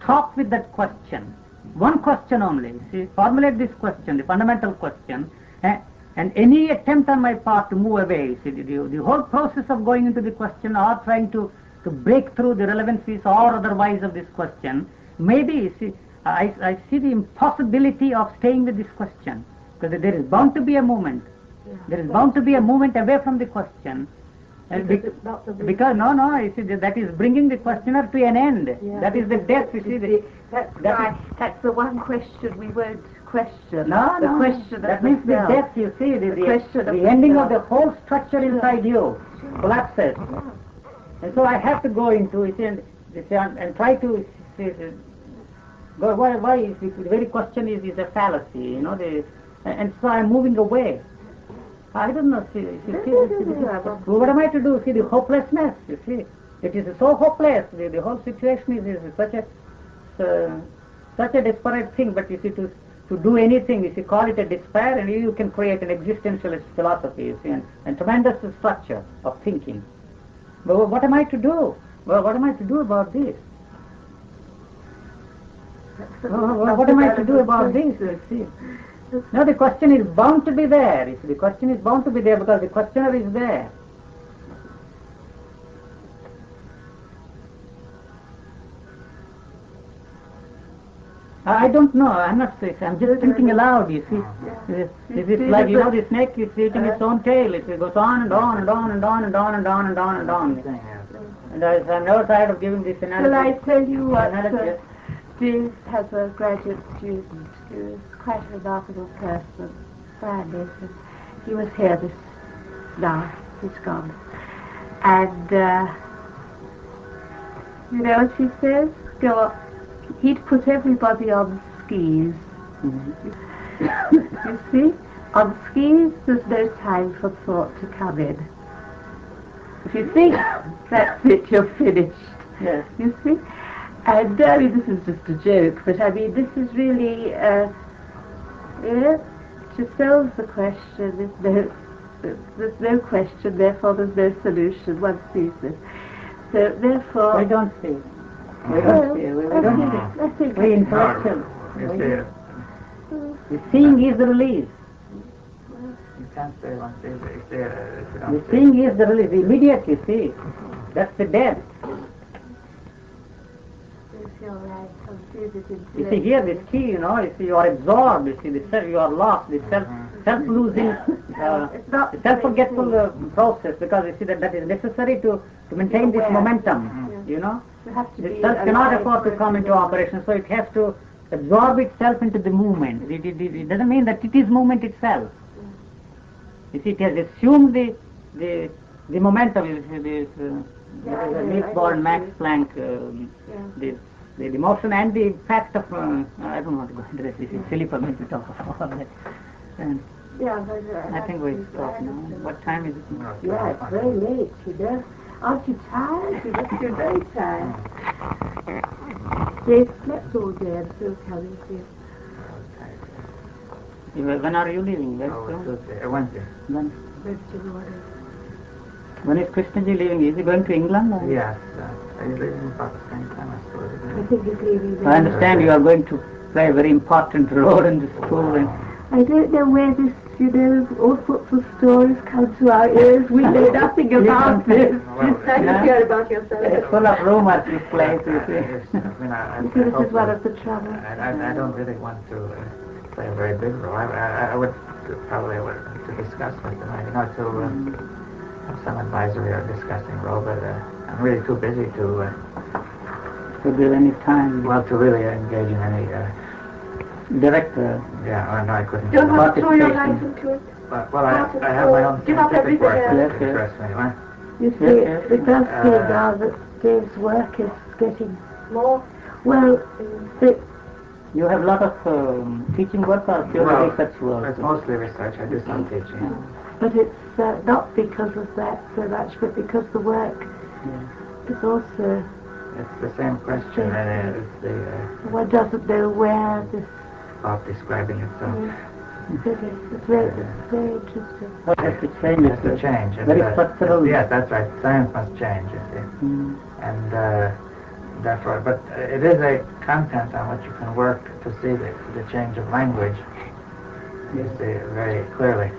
stop with that question, one question only, you see, formulate this question, the fundamental question, and any attempt on my part to move away, you see, the whole process of going into the question or trying to break through the relevancies or otherwise of this question, maybe, you see, I see the impossibility of staying with this question, because there is bound to be a moment. There is bound to be a movement away from the question. Because no, you see, that is bringing the questioner to an end. Yeah. That is the death, you see. That's the one question we won't question. The question that means the death, you see, the ending of the whole structure inside you collapses. Yeah. And so I have to go into it and try to go. Why is the very question is a fallacy, and so I'm moving away. I don't know. What am I to do? See the hopelessness. You see, it is so hopeless. The whole situation is such a desperate thing. But you see, to do anything, if you call it a despair, and you can create an existentialist philosophy. You see, and tremendous structure of thinking. But what am I to do? Well, what am I to do about this? What am I to do about this? You see. Now the question is bound to be there. You see, the question is bound to be there because the questioner is there. I don't know. I'm not saying. I'm just thinking aloud. You see, is it like the snake is eating its own tail? It goes on and on and on and on and on and on and on and on. And I'm never tired of giving this analogy. Well, I tell you what. Bliss has a graduate student who is quite a remarkable person, Saanen. He was here now. He's gone. And you know what she says? He'd put everybody on skis. You see? On skis, there's no time for thought to come in. If you think, that's it, you're finished. Yes. You see? And I mean, this is just a joke, but I mean, this is really, she solves the question. There's no question, therefore there's no solution. One sees it. So therefore... We don't see it. We don't see it. We don't see it. We intellectual. The seeing is the release. You can't say one sees it if you don't the seeing is the release. Immediate, you see. That's the death. You see here this key, you see you are absorbed, you see you are lost, the self-losing, self-forgetful process, because you see that is necessary to maintain this momentum, The self cannot afford to come into operation, so it has to absorb itself into the movement. It doesn't mean that it is movement itself. You see, it has assumed the the momentum is the Leaf-Born Max Planck, the motion and the fact of, I don't want to go into this, this is silly for me to talk about all that. And I think we stop now. What time is it? Yeah, it's very late, you know. Aren't you tired? You must be very tired. They slept all day and still coming to you. When are you leaving? Wednesday. Wednesday morning. When is Krishnaji leaving? Is he going to England? Or? Yes, he's leaving about the same time, I suppose. I think he's leaving. I understand you are going to play a very important role in the school. And I don't know where this, you know, all sorts of stories come to our ears. We know nothing about this. Nice to hear about yourself. it's full of rumors, this place, you see. This is one of the troubles. I don't really want to play a very big role. I would probably to discuss with them, to have some advisory or discussing role, but I'm really too busy to give any time. Well, to really engage in any director. Yeah, no, I couldn't. Don't want to throw your life into it. Well, I have my own give up scientific work everything that interests me. Right? You see, it does seem now that Dave's work is getting more. Well, you have a lot of teaching work or pure research work? It's mostly research. I do some teaching. yeah. But it's not because of that so much, but because the work is also... It's the same question. It's the... one doesn't know where this... About describing itself. It's very interesting. What has to change? It has to change. Very structural. Yes, that's right. Science must change, you see. And therefore, but it is a content on which you can work to see the change of language. You see very clearly.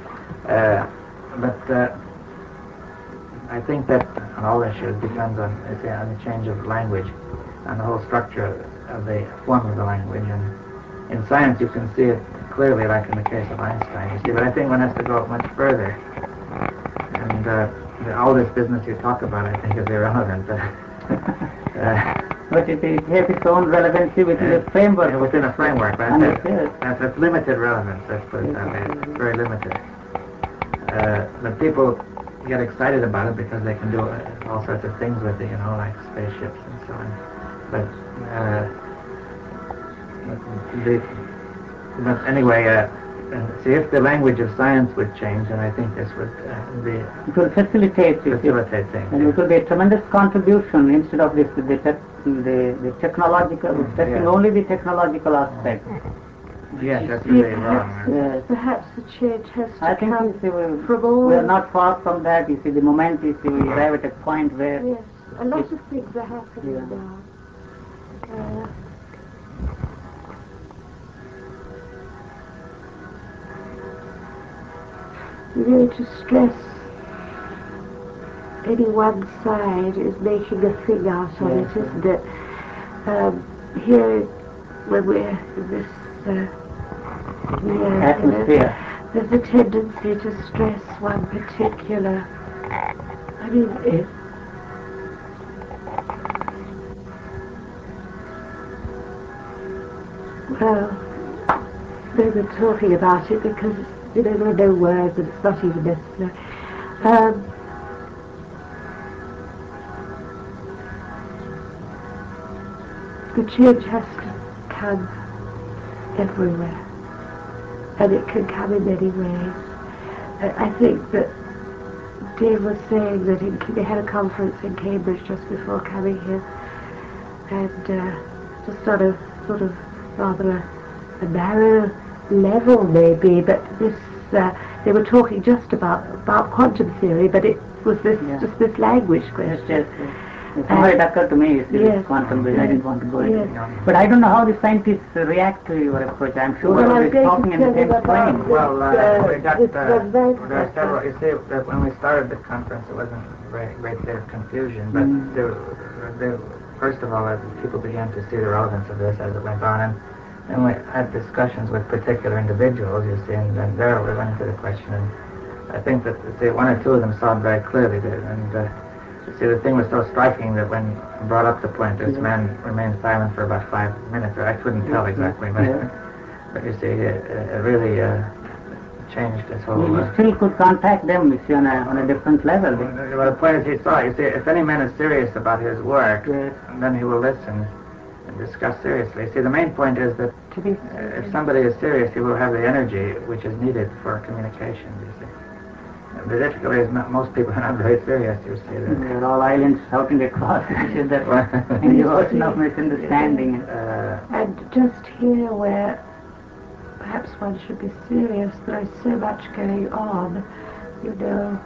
But I think that on all issues depends on the change of language, on the whole structure of the form of the language. And in science, you can see it clearly, like in the case of Einstein. You see, but I think one has to go much further. And all this business you talk about, I think, is irrelevant. But it has its own relevancy within a framework. Within a framework, but that's limited relevance. Let's put it that way. It's very limited. But people get excited about it because they can do all sorts of things with it, like spaceships and so on. But anyway, see, if the language of science would change, then I think this would be... It will facilitate things. And it will be a tremendous contribution instead of the technological, testing only the technological aspect. Yes, that's really wrong. Yes. Perhaps the change has to I think from all... we are not far from that. You see, the moment we arrive at a point where... Yes, a lot of things are happening now. Really, to stress any one side is making a thing out of it, isn't it? Here, when we're in this atmosphere, there's a tendency to stress one particular. I mean, well, they were talking about it because there are no words and it's not even necessary. The change has to come everywhere, and it can come in many ways. I think that Dave was saying that they had a conference in Cambridge just before coming here, and just on a sort of rather a narrow level maybe, but this they were talking just about quantum theory, but it was just this language question. Yes. It occurred to me, quantum, but I didn't want to go into it. But I don't know how the scientists react to your approach. I'm sure they're talking in the same strain. Well, we got there are several. You see, that when we started the conference, it wasn't a very great deal of confusion, but first of all, people began to see the relevance of this as it went on, and we had discussions with particular individuals, you see, and then there we went into the question, and I think that one or two of them saw it very clearly, and see, the thing was so striking that when I brought up the point, this man remained silent for about 5 minutes, or I couldn't tell exactly, but you see, it really changed his whole... You still could contact them, you see, on a different level. Well, the point is he saw, you see, if any man is serious about his work, Yes. then he will listen and discuss seriously. See, the main point is that if somebody is serious, he will have the energy which is needed for communication, you see. And the difficulty is most people are not very serious, you see. They're all islands shouting across each other in the ocean of misunderstanding. And just here where perhaps one should be serious, there is so much going on, you know,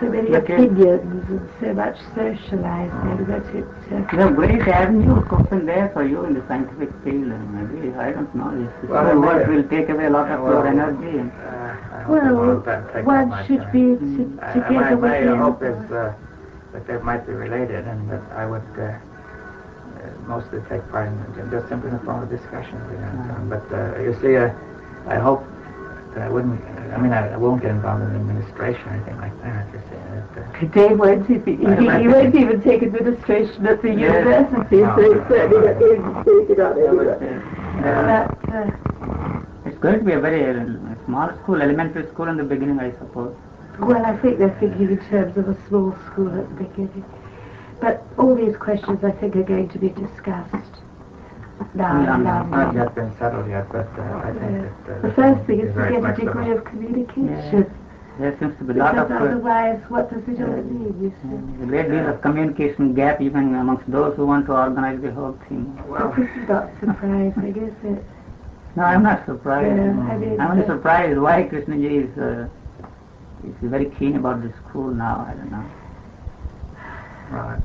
so many opinions and so much socializing that it's... There's a great avenue open there for you in the scientific field, maybe, I don't know, this whole work will take away a lot of your energy. Well, one should be together with my him. hope is that they might be related and that I would mostly take part in just simply in the form of discussions. But you see, I hope that I wouldn't, I won't get involved in administration or anything like that, you see. Dave won't, he won't even take administration at the university, so he's certainly not going to take it on anyway. It's going to be a very small school, elementary school in the beginning, I suppose. Well, I think they're thinking in terms of a small school at the beginning. But all these questions, I think, are going to be discussed now. Not yet been settled yet, but I think that... the first thing is to get a degree of communication. Yes. There seems to be a lot of... otherwise, what does it all mean, you see? A great deal of communication gap even amongst those who want to organize the whole thing. Well, this is not surprising, is it? No, I'm not surprised. Yeah, I'm only surprised why Krishnaji is very keen about the school now. I don't know. Right.